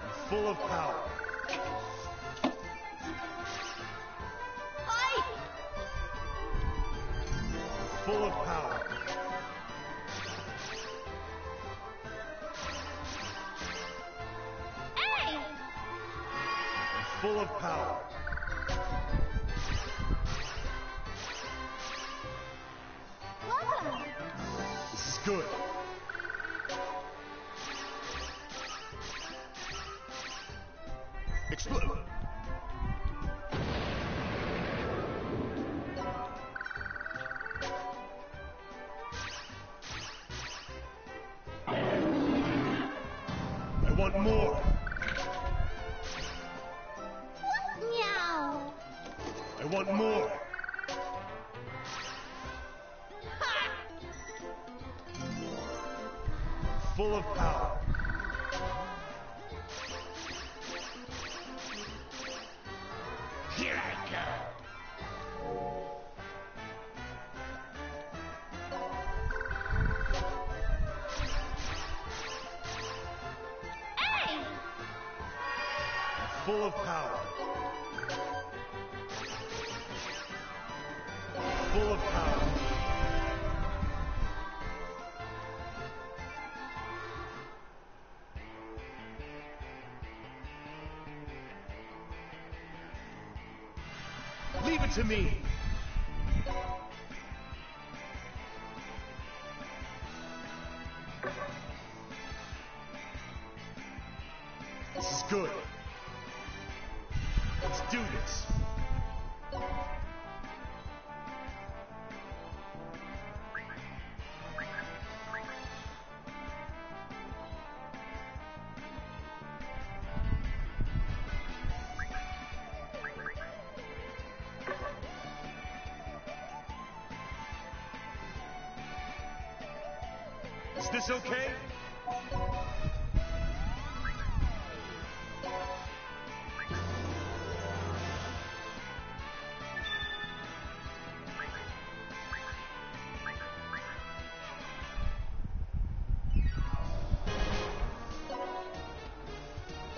I'm full of power. Fight! Full of power. Hey! I'm full of power. Welcome! This is good. Explode. I want more. Meow! I want more. Full of power. Here I go. Hey! Full of power. Full of power. Leave it to me. This is good. Let's do this. Is this okay?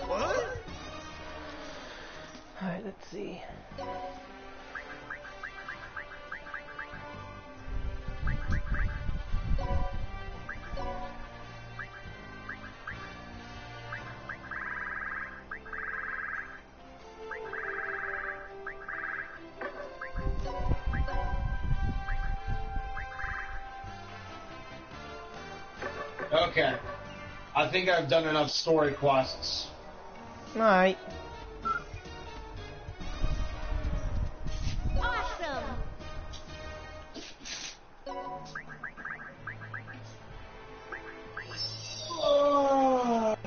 What? Alright, let's see. Okay. I think I've done enough story quests. Alright. Awesome! Oh.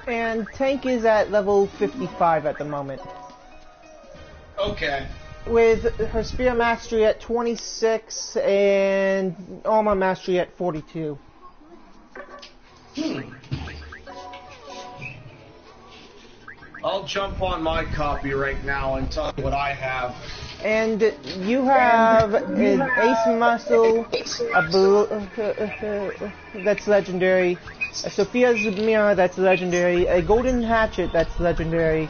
And Tank is at level 55 at the moment. Okay. With her Spear Mastery at 26 and Armor Mastery at 42. I'll jump on my copy right now and tell you what I have. And you have an Ace Muscle, that's legendary, a Sophia's Mirror, that's legendary, a Golden Hatchet, that's legendary,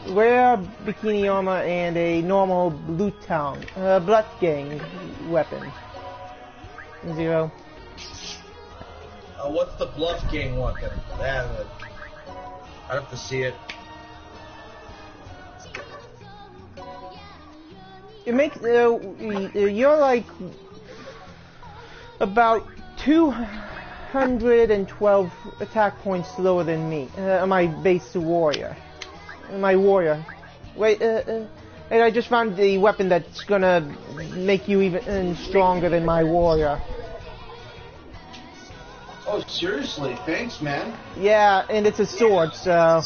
rare Bikini Armor, and a normal Bloodgang weapon. 0. What's the Bluff Gang weapon? I have to see it. It makes you're like about 212 attack points lower than me. My base warrior. My warrior. Wait, and I just found the weapon that's gonna make you even stronger than my warrior. Oh, seriously? Thanks, man. Yeah, and it's a sword, so...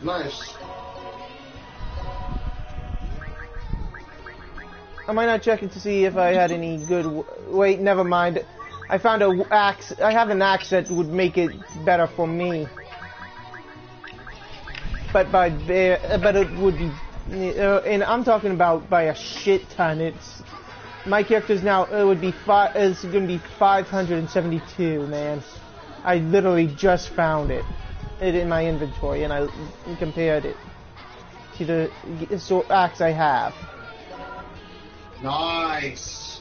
Nice. I might not check it to see if I had any good... Wait, never mind. I found a axe. I have an axe that would make it better for me. But it would be... and I'm talking about by a shit ton. It's... My character's now, it would be it's going to be 572, man. I literally just found it in my inventory, and I compared it to the axe I have. Nice.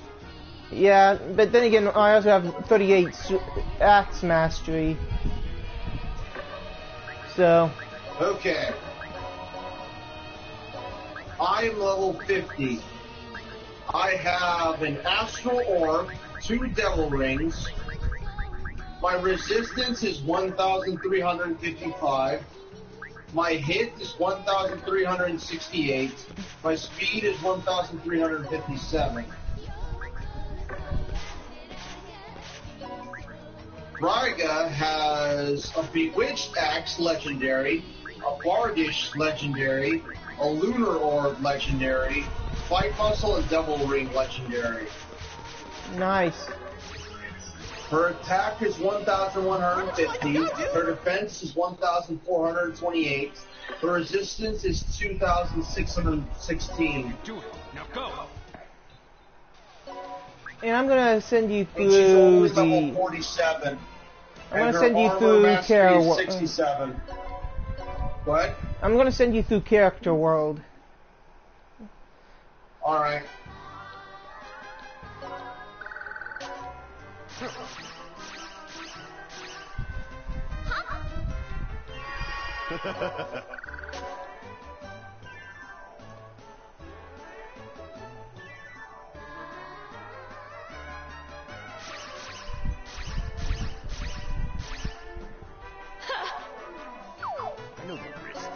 Yeah, but then again, I also have 38 axe mastery. So. Okay. I'm level 50. I have an Astral Orb, 2 Devil Rings. My resistance is 1,355. My hit is 1,368. My speed is 1,357. Ryga has a Bewitched Axe legendary, a Bardish legendary, a Lunar Orb legendary, Fight Muscle and Devil Ring legendary. Nice. Her attack is 1,150. Her defense is 1,428. Her resistance is 2,616. Do it. Now go. And I'm gonna send you through and she's only the. level 47. I'm gonna send you through character. 67. What? I'm gonna send you through Character World. All right. I know the risk.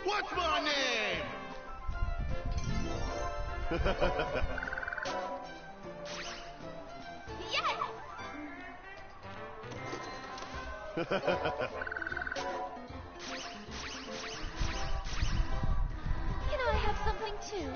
What's my name? Yes! Can I have something too?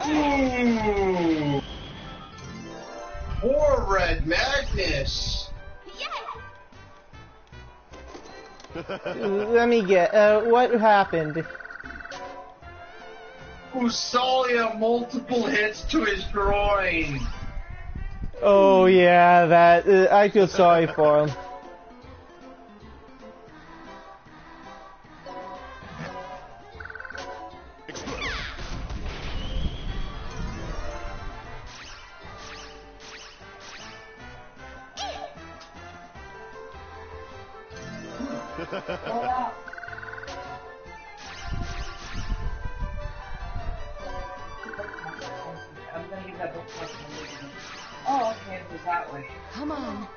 Ooh. Poor Red Magnus. Let me get. What happened? Usalia multiple hits to his groin. Oh yeah, that. I feel sorry for him. I'm gonna give that book to Oh, okay, it was that way. Come on.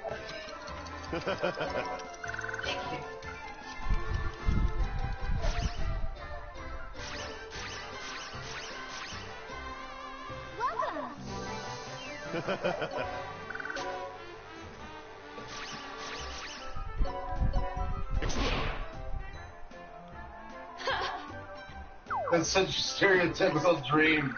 That's such a stereotypical dream.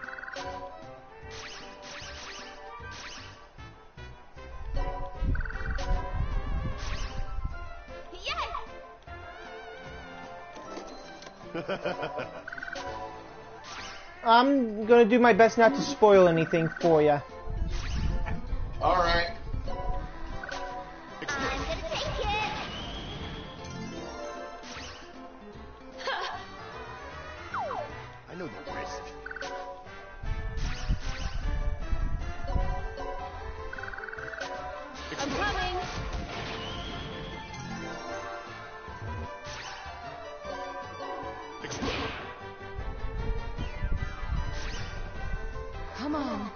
I'm gonna do my best not to spoil anything for you. Alright. I'm gonna take it! I know the risk. I'm coming. Come on.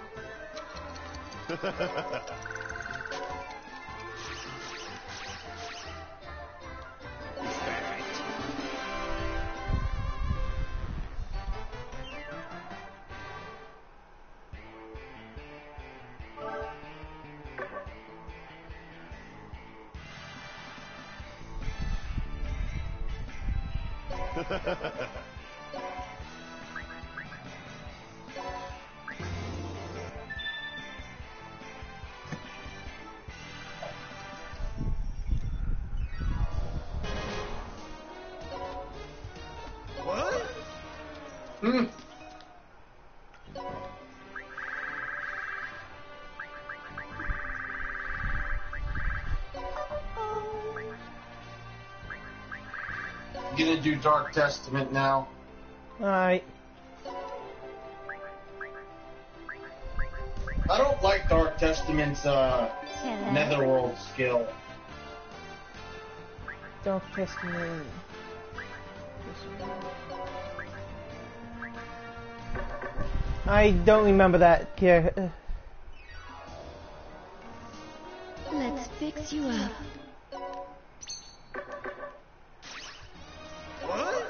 What? I'm gonna do Dark Testament now. Alright. I don't like Dark Testament's Netherworld skill. Dark Testament. I don't remember that character. Let's fix you up. What?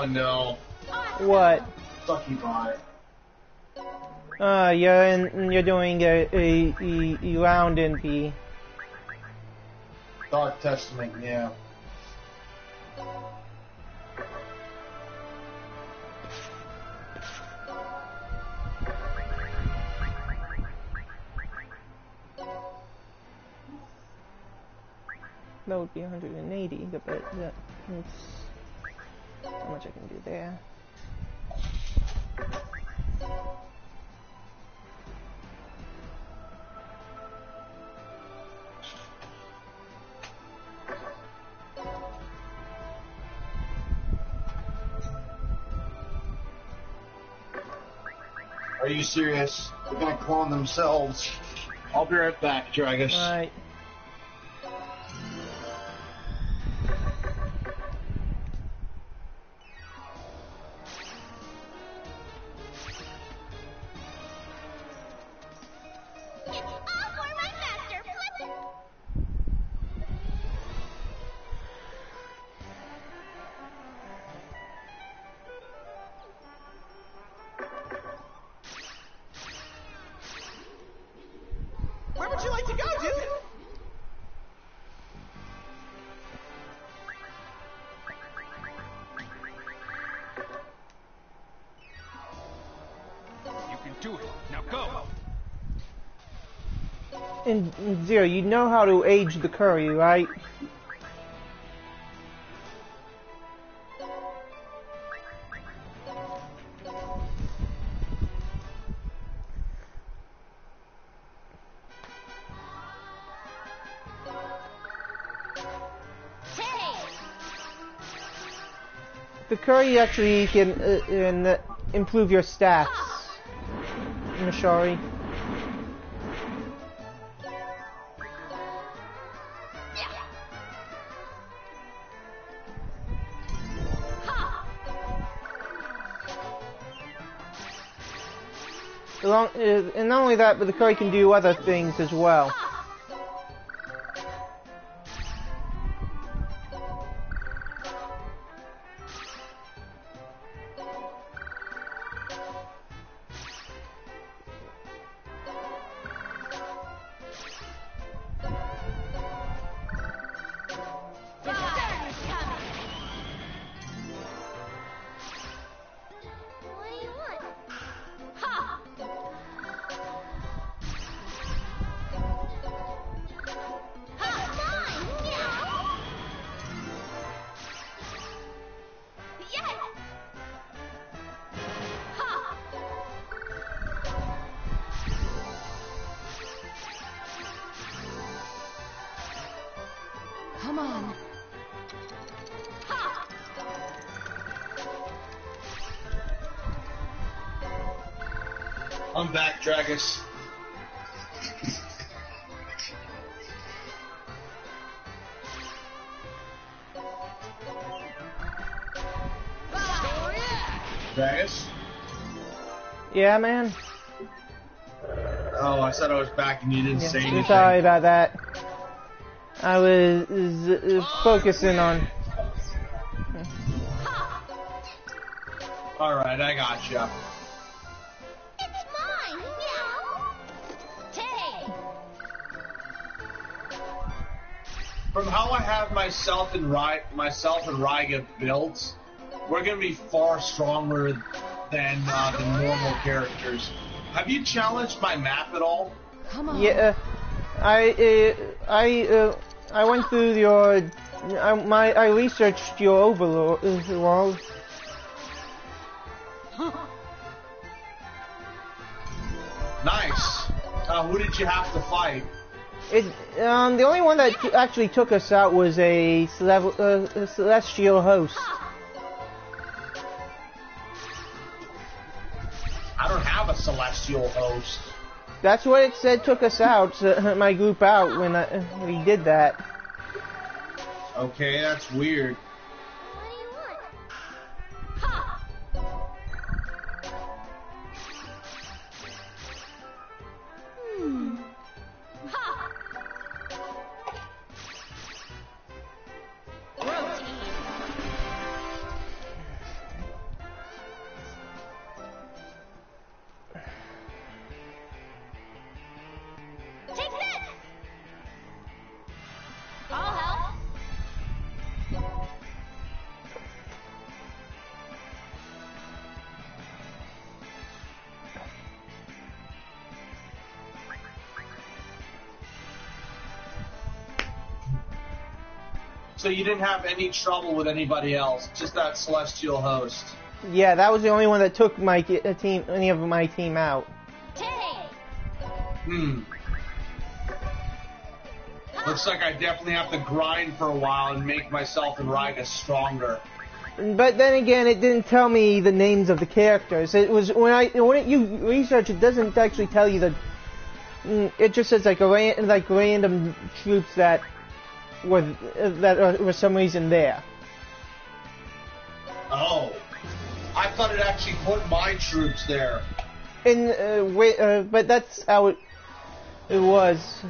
no. What? Fuck you, bye. You're doing a round in the Dark Testament, yeah. that would be 180, but that's how much I can do there. Are you serious? They're gonna clone themselves. I'll be right back, Dragus. Alright. Where would you like to go, dude? You can do it. Now go. And Zero, you know how to age the curry, right? The curry actually can improve your stats. Mashari. And not only that, but the curry can do other things as well. Come on. I'm back, Dragus. Dragus? Yeah, man. Oh, I said I was back and you didn't say anything. Sorry about that. I was focusing on. Alright, I gotcha. It's mine, meow. Tay. From how I have myself and Ryga built, we're gonna be far stronger than the normal characters. Have you challenged my map at all? Come on. Yeah, I went through your. I researched your overlord. Nice. Who did you have to fight? The only one that actually took us out was a celestial host. I don't have a celestial host. That's what it said took us out, my group out, when we did that. Okay, that's weird. So you didn't have any trouble with anybody else, just that celestial host. Yeah, that was the only one that took my team, any of my team out. Looks like I definitely have to grind for a while and make myself and Ryga stronger. But then again, it didn't tell me the names of the characters. It was when you research, it doesn't actually tell you the. It just says like random troops that were for some reason there. Oh, I thought it actually put my troops there. But that's how it was.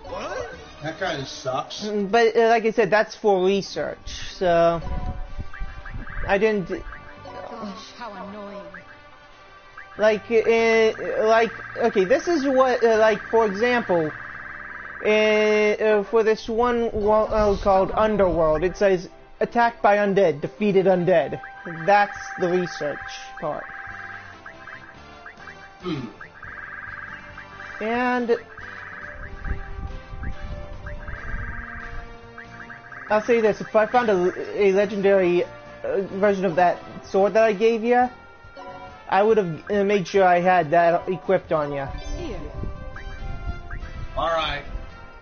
What? That kind of sucks. But like I said, that's for research, so I didn't. Gosh, how annoying. Okay, this is what, for example, for this one world called Underworld, it says attacked by undead, defeated undead. That's the research part. And I'll say this, if I found a legendary version of that sword that I gave you, I would have made sure I had that equipped on you. Alright.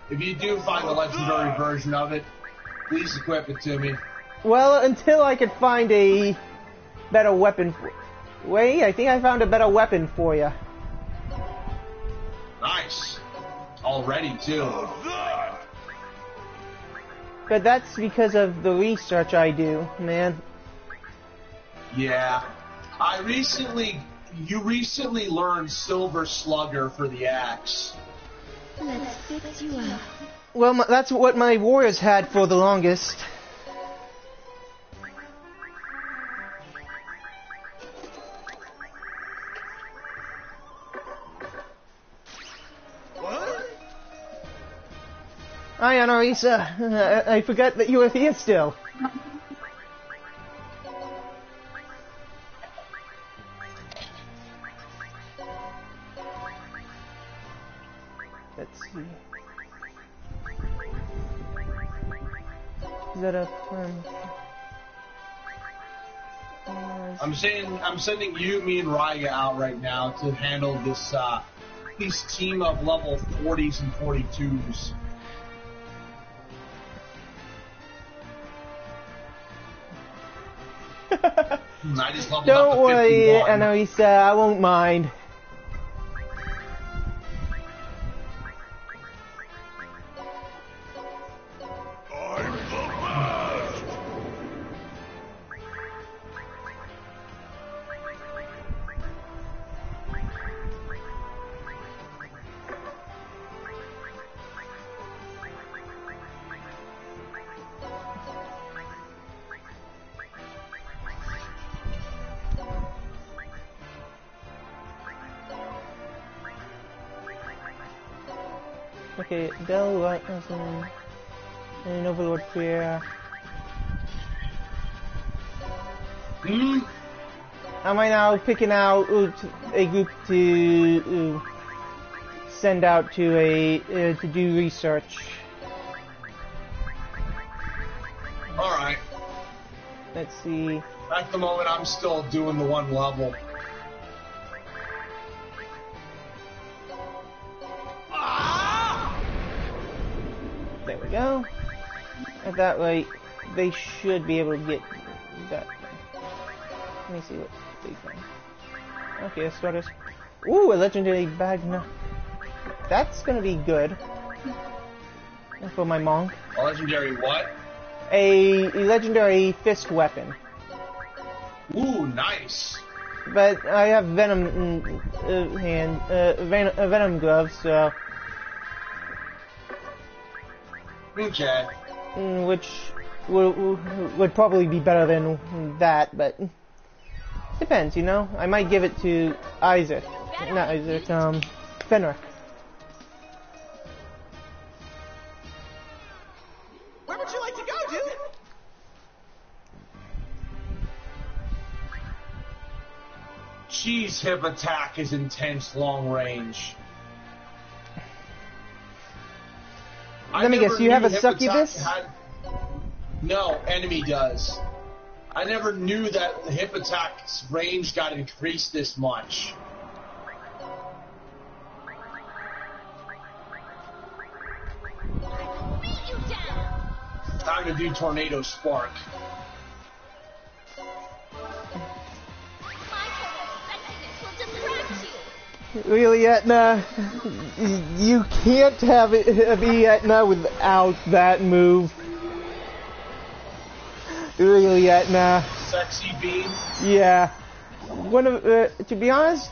If you do find the legendary version of it, please equip it to me. Well, until I could find a better weapon. Wait, I think I found a better weapon for you. Nice. Already, too. But that's because of the research I do, man. Yeah. You recently learned Silver Slugger for the axe. Let's fix you up. Well, that's what my warriors had for the longest. What? Hi, Annalisa. I forgot that you were here still. Let's see. Is that a I'm sending you, me, and Ryga out right now to handle this team of level 40s and 42s. I just leveled up to 51. Don't worry, Annalisa, I won't mind. Okay, Del and Overlord Fear. Am I now picking out a group to send out to do research? Alright. Let's see. At the moment, I'm still doing the one level. There we go. At that rate, they should be able to get that. Let me see what they find. Okay, starters. Ooh, a legendary bag. That's gonna be good for my monk. A legendary what? A legendary fist weapon. Ooh, nice. But I have venom venom gloves, so. Okay. Which would probably be better than that, but depends, you know. I might give it to Isaac, not Isaac, Fenric. Where would you like to go, dude? Cheese hip attack is intense long range. Let me guess, you have a succubus? No, enemy does. I never knew that the hip attack's range got increased this much. Time to do Tornado Spark. Really, Etna? You can't have it be Etna without that move. Really, Etna? Sexy beam? Yeah. One of, to be honest,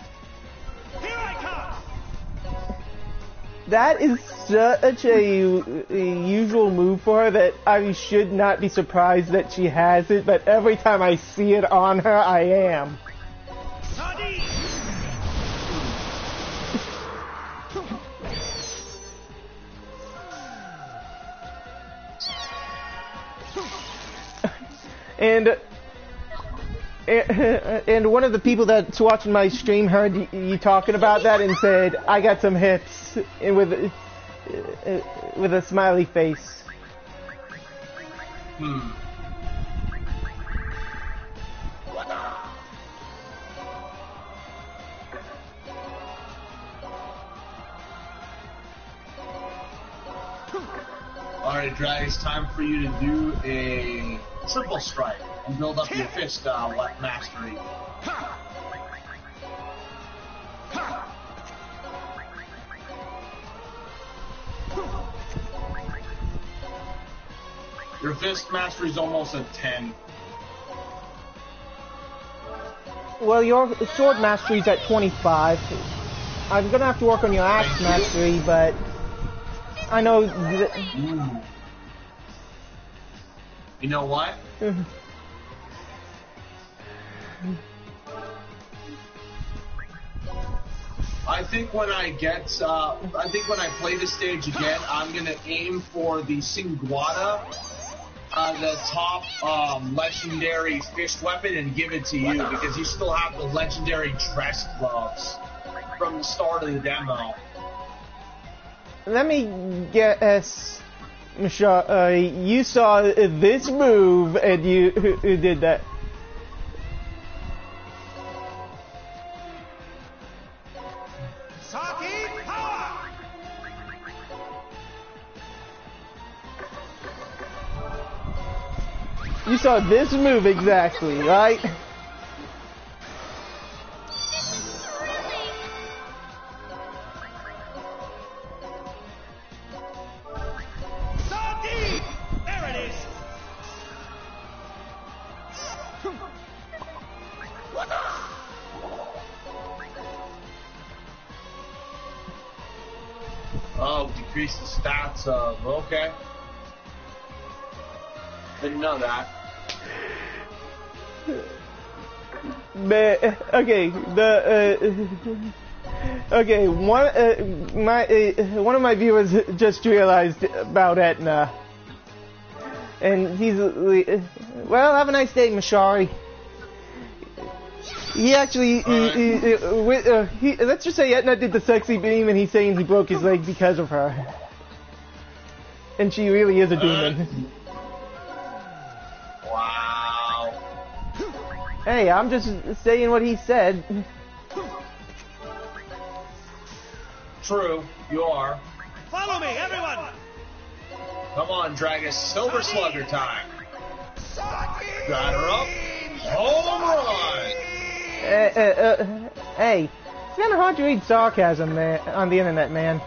Here I come! that is such a usual move for her that I should not be surprised that she has it, but every time I see it on her, I am. And one of the people that's watching my stream heard you talking about that and said, I got some hips, and with a smiley face. Alright, Drag, it's time for you to do a triple strike and build up your fist mastery. Your fist mastery is almost a 10. Well, your sword mastery's at 25. I'm gonna have to work on your axe mastery, but I know that. You know what? I think when I play this stage again, I'm gonna aim for the Singwada, the top legendary fist weapon, and give it to you because you still have the legendary dress gloves from the start of the demo. Let me guess, Michelle, you saw this move and you did that. You saw this move exactly, right? There it is! Oh, decrease the stats of, okay. Didn't know that. Okay, okay. One of my viewers just realized about Etna, and he's well. Have a nice day, Mashari. He actually, let's just say Etna did the sexy beam, and he's saying he broke his leg because of her, and she really is a demon. Hey, I'm just saying what he said. True, you are. Follow me, everyone! Come on, Dragus. Silver Slugger time. Got her up. Home run! Hey, it's kind of hard to read sarcasm man, on the internet, man.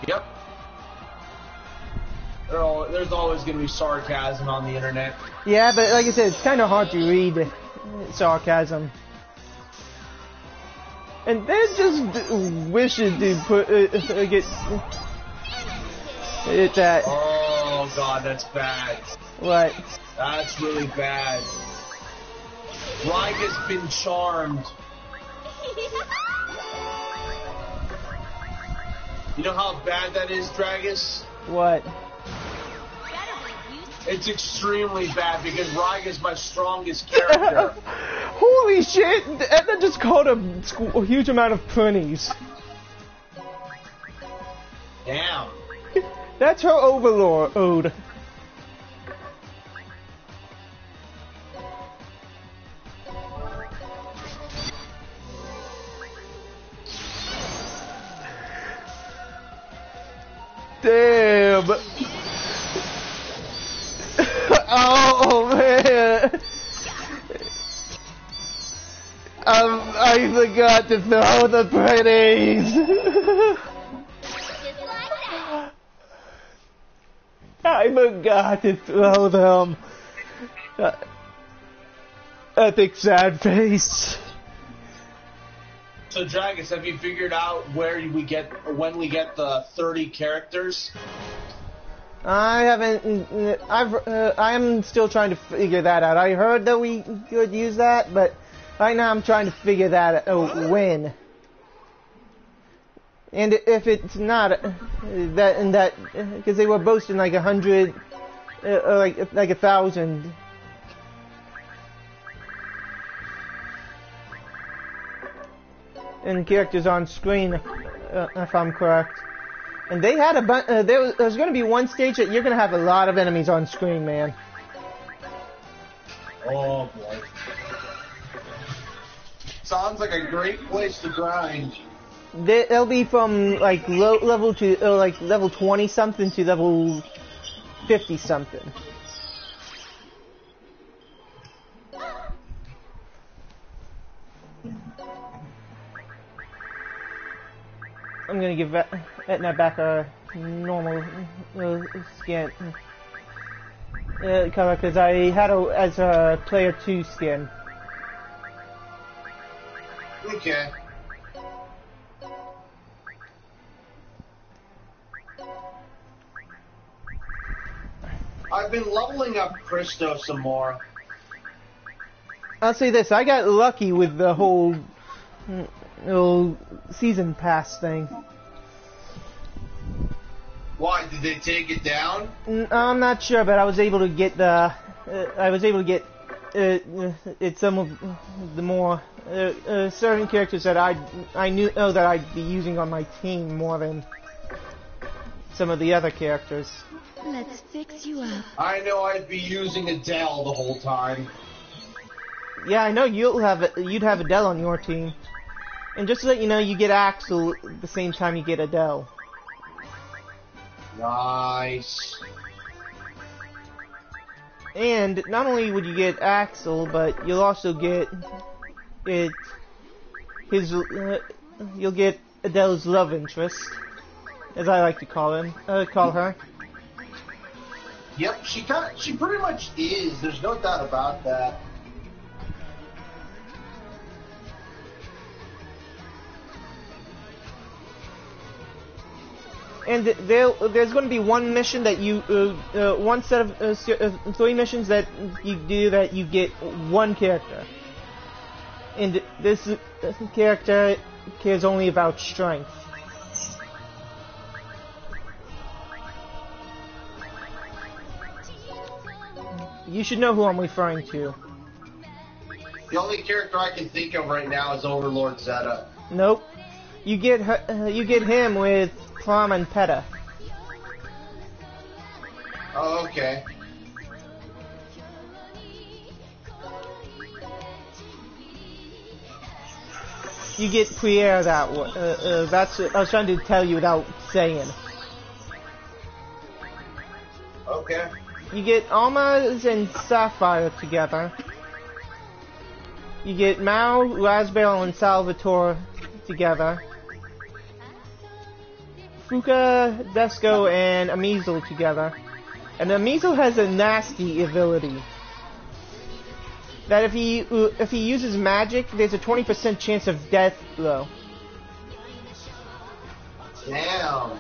Yep. There's always going to be sarcasm on the internet. Yeah, but like I said, it's kind of hard to read sarcasm. And they're just wishing to put get it that. Oh God, that's bad. What? That's really bad. Rye has been charmed. You know how bad that is, Dragus? What? It's extremely bad because Rye is my strongest character. Holy shit! That just caught a huge amount of plenties. Damn. That's her overload. Damn. Oh man. I forgot to throw the pretties. I forgot to throw them. Epic sad face. So, Dragus, have you figured out when we get the 30 characters? I haven't. I'm still trying to figure that out. I heard that we could use that, but right now I'm trying to figure that out when. And if it's not that because they were boasting like 100, like 1,000. And characters on screen, if I'm correct. And they had there's going to be one stage that you're going to have a lot of enemies on screen, man. Oh boy. Sounds like a great place to grind. They'll be from like low level to like level 20 something to level 50 something. I'm gonna give Etna back a normal skin color because I had her as a player 2 skin. Okay. I've been leveling up Christo some more. I'll say this, I got lucky with the whole season pass thing. Why, did they take it down? I'm not sure, but I was able to get it's some of the more certain characters that I knew that I'd be using on my team more than some of the other characters. Let's fix you up. I know I'd be using Adele the whole time. Yeah, I know you'd have Adele on your team. And just to let you know, you get Axel at the same time you get Adele. Nice. And not only would you get Axel, but you'll also get you'll get Adele's love interest, as I like to call her. Yep, she pretty much is. There's no doubt about that. And there's going to be one mission that you, one set of 3 missions that you do that you get one character. And this character cares only about strength. You should know who I'm referring to. The only character I can think of right now is Overlord Zeta. Nope. You get him with Prom and Peta. Oh, okay. You get Pierre that way. That's I was trying to tell you without saying. Okay. You get Almaz and Sapphire together. You get Mao, Raspberry, and Salvatore together. Fuka, Desco, and Amizel together. And Amizel has a nasty ability. That if he uses magic, there's a 20% chance of death blow. Damn.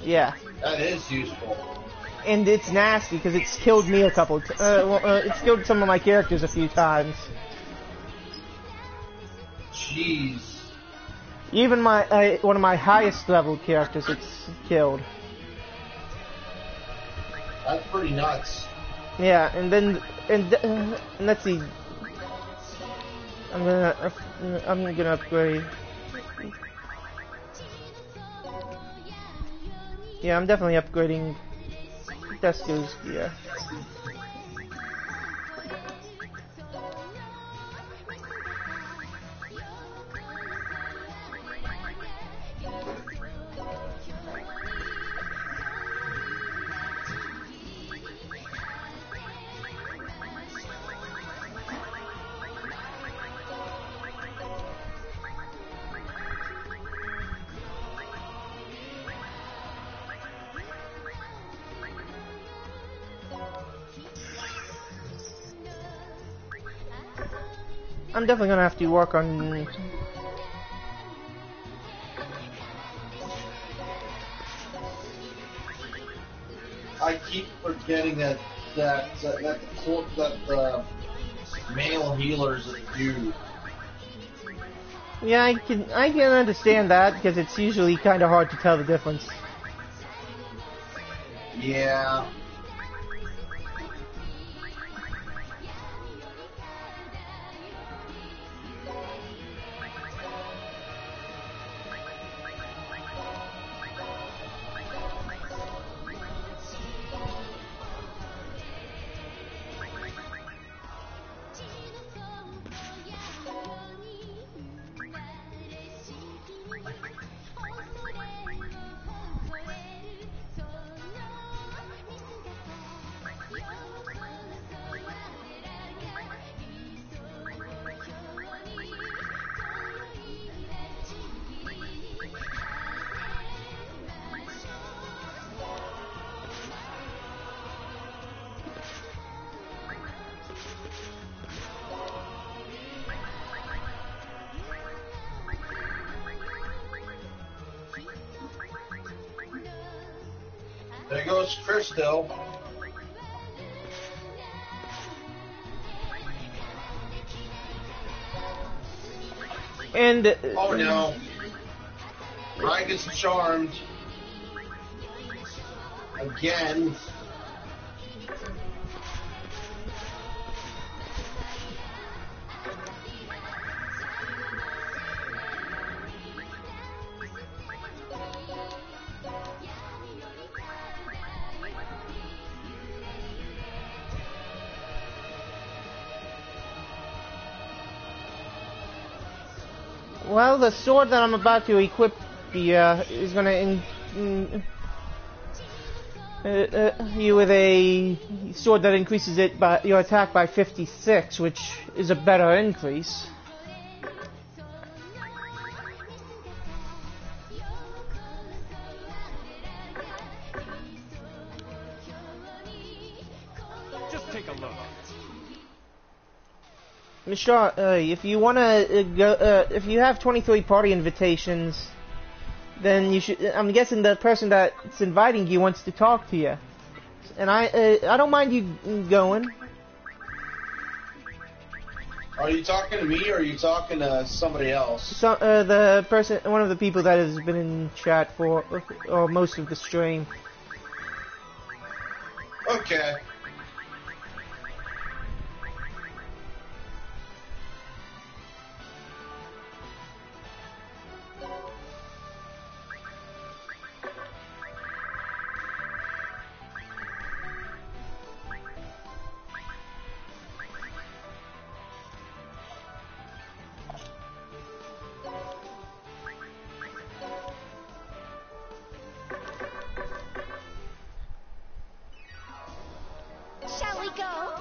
Yeah. That is useful. And it's nasty because it's killed me a couple. It's killed some of my characters a few times. Jeez. Even my one of my highest level characters, it's killed. That's pretty nuts. Yeah, and then let's see. I'm gonna upgrade. Yeah, I'm definitely upgrading Disgaea's gear. I'm definitely gonna have to work on. I keep forgetting that the male healers are due. Yeah, I can understand that because it's usually kind of hard to tell the difference. Yeah. There goes Crystal. And oh no, Raiga's charmed again. Well, the sword that I'm about to equip is going to you with a sword that increases your attack by 56, which is a better increase. Just take a look. Michelle, if you want to if you have 23 party invitations, then you should. I'm guessing the person that's inviting you wants to talk to you, and I don't mind you going. Are you talking to me or are you talking to somebody else? So, the person, one of the people that has been in chat for or most of the stream. Okay. Shall we go?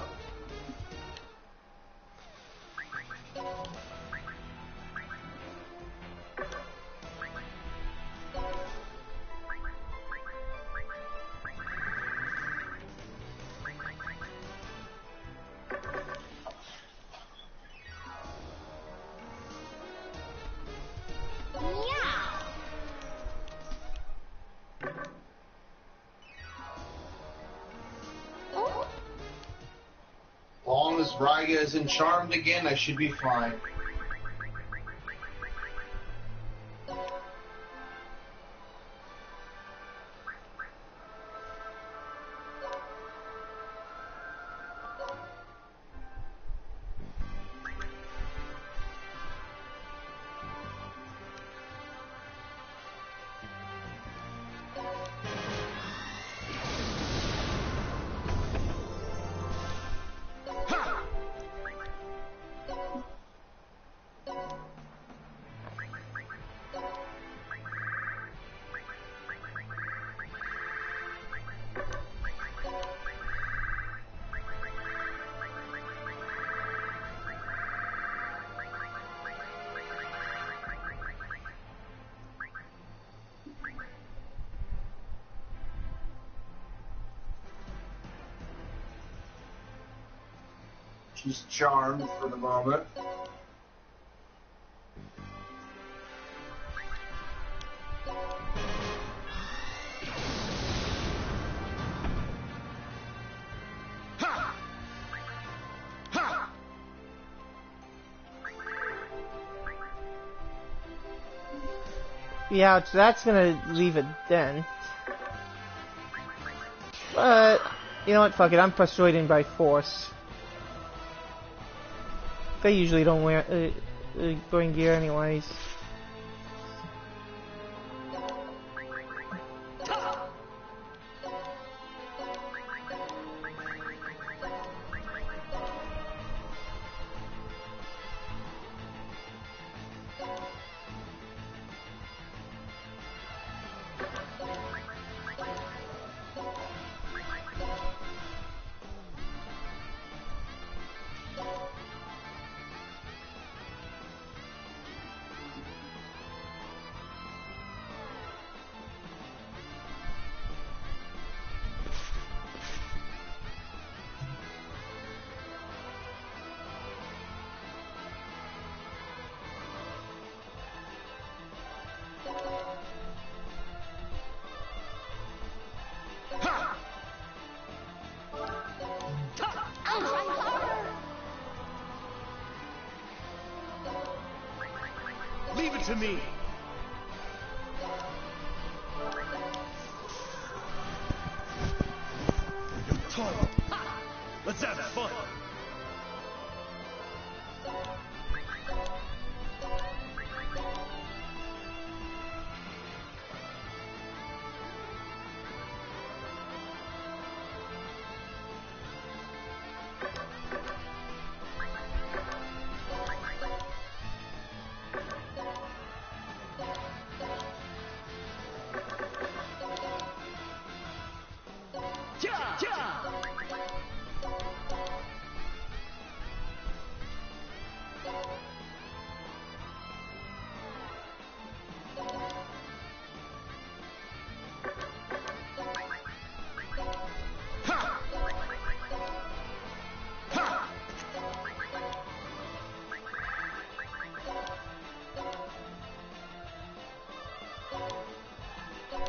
Meow. Oh. As long as Raiga isn't charmed again, I should be fine. She's charmed for the moment. Yeah, so that's gonna leave a dent. But, you know what, fuck it, I'm frustrated by force. They usually don't wear going gear anyways. Leave it to me. You're tall. Let's have fun.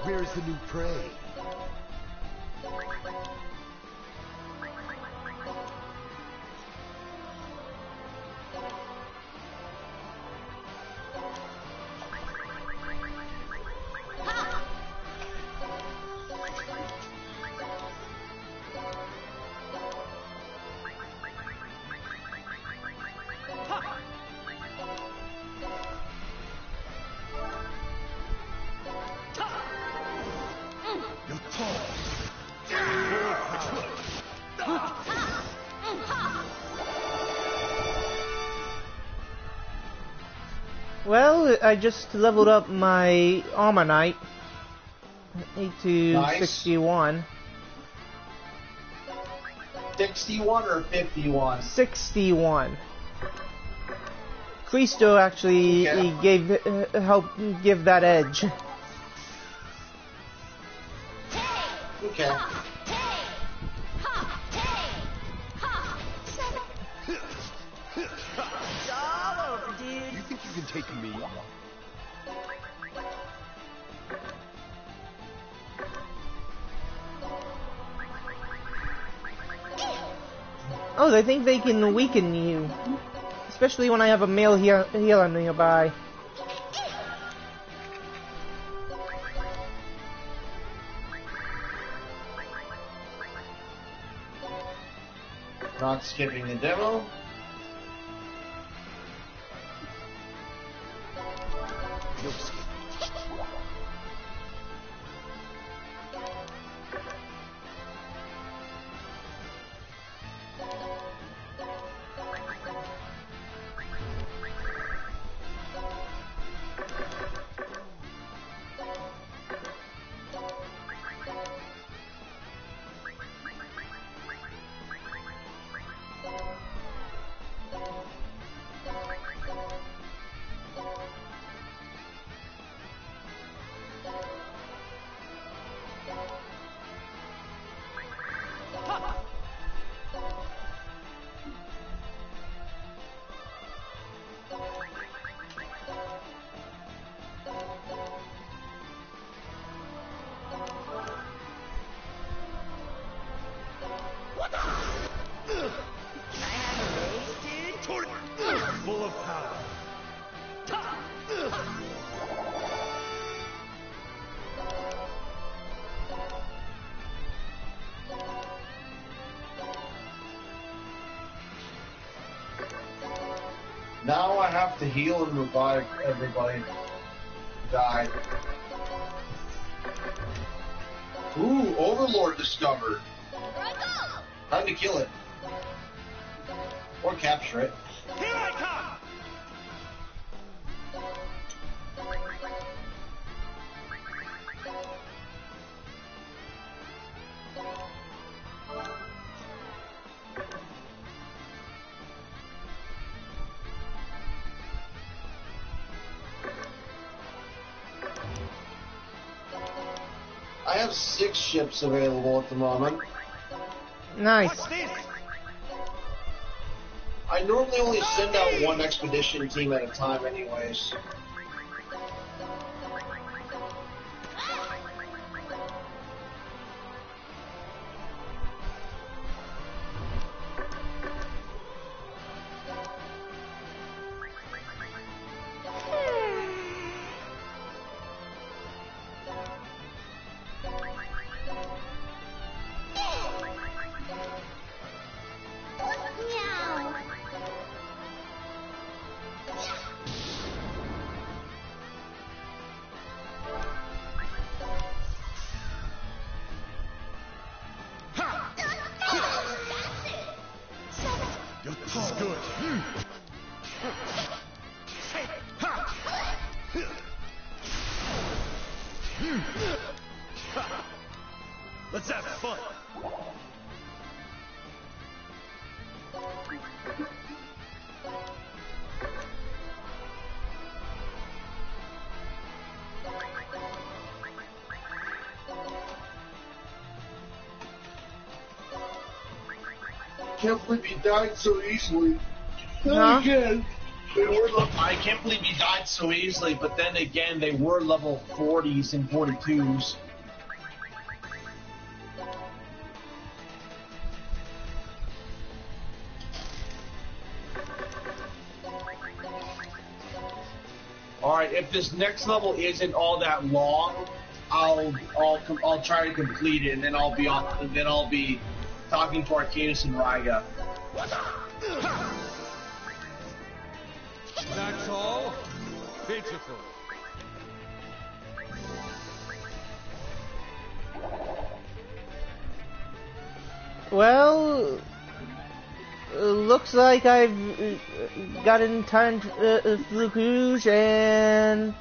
Where's the new prey? Well, I just leveled up my Armor Knight to Nice. 61. 61 or 51? 61. Cristo actually he gave helped give that edge. Okay. You think you can take me? Oh, they think they can weaken you. Especially when I have a male healer nearby. Not skipping the demo. No skip. Now I have to heal and revive everybody. Died. Ooh, Overlord discovered. Time to kill it. Or capture it. Here I come! I have 6 ships available at the moment. Nice. What's this? I normally only send out 1 expedition team at a time anyways. This is good. Let's have fun. Can't believe he died so easily. Huh? Again, I can't believe he died so easily, but then again, they were level 40s and 42s. Alright, if this next level isn't all that long, I'll try to complete it, and then I'll be talking to Arcanus and Raiga. That's all? Beautiful. Well, looks like I've gotten time Flukuge and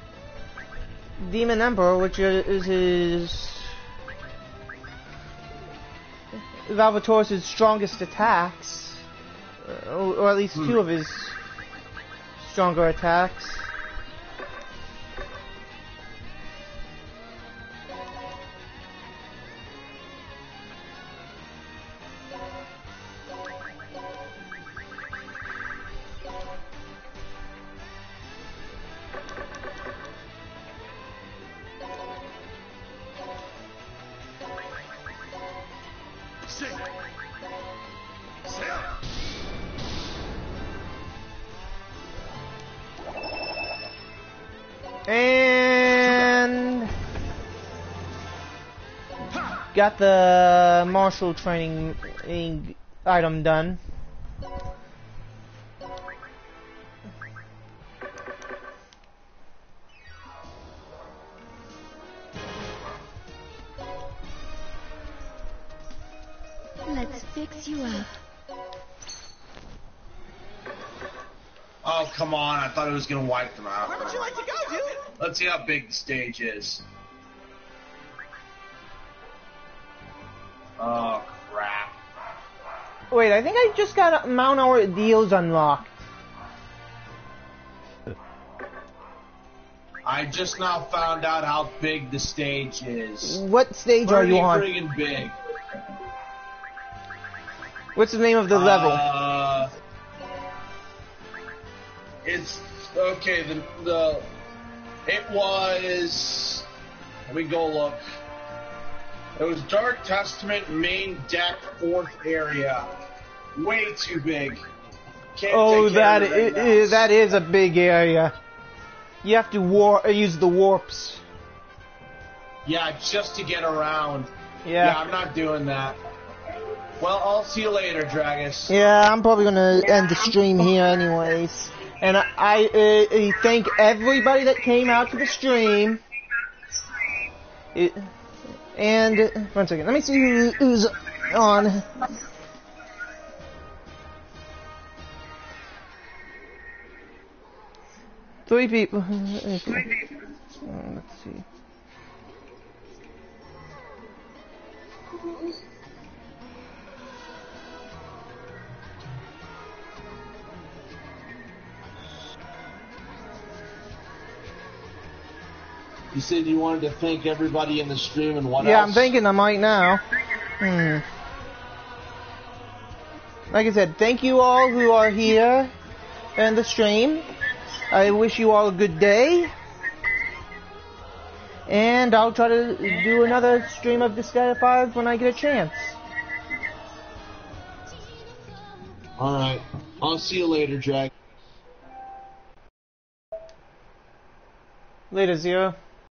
Demon Emperor, which is his Valvator's strongest attacks, or at least 2 of his stronger attacks. And got the martial training item done. Let's fix you up. Oh, come on. I thought it was going to wipe them out. Where would you like to go, dude? Let's see how big the stage is. Oh, crap. Wait, I think I just got Mount Ordeals unlocked. I just now found out how big the stage is. What stage are you on? Pretty friggin' big. What's the name of the level? It's okay. It was. Let me go look. It was Dark Testament main deck 4th area. Way too big. Oh, that is a big area. You have to use the warps. Yeah, just to get around. Yeah, I'm not doing that. Well, I'll see you later, Dragus. Yeah, I'm probably gonna end the stream here anyways. And I thank everybody that came out to the stream. And 1 second, let me see who's on. Three people. Let's see. You said you wanted to thank everybody in the stream and what else? Yeah, I'm thanking them right now. Like I said, thank you all who are here in the stream. I wish you all a good day. And I'll try to do another stream of Disgaea 5 when I get a chance. Alright. I'll see you later, Jack. Later, Zero.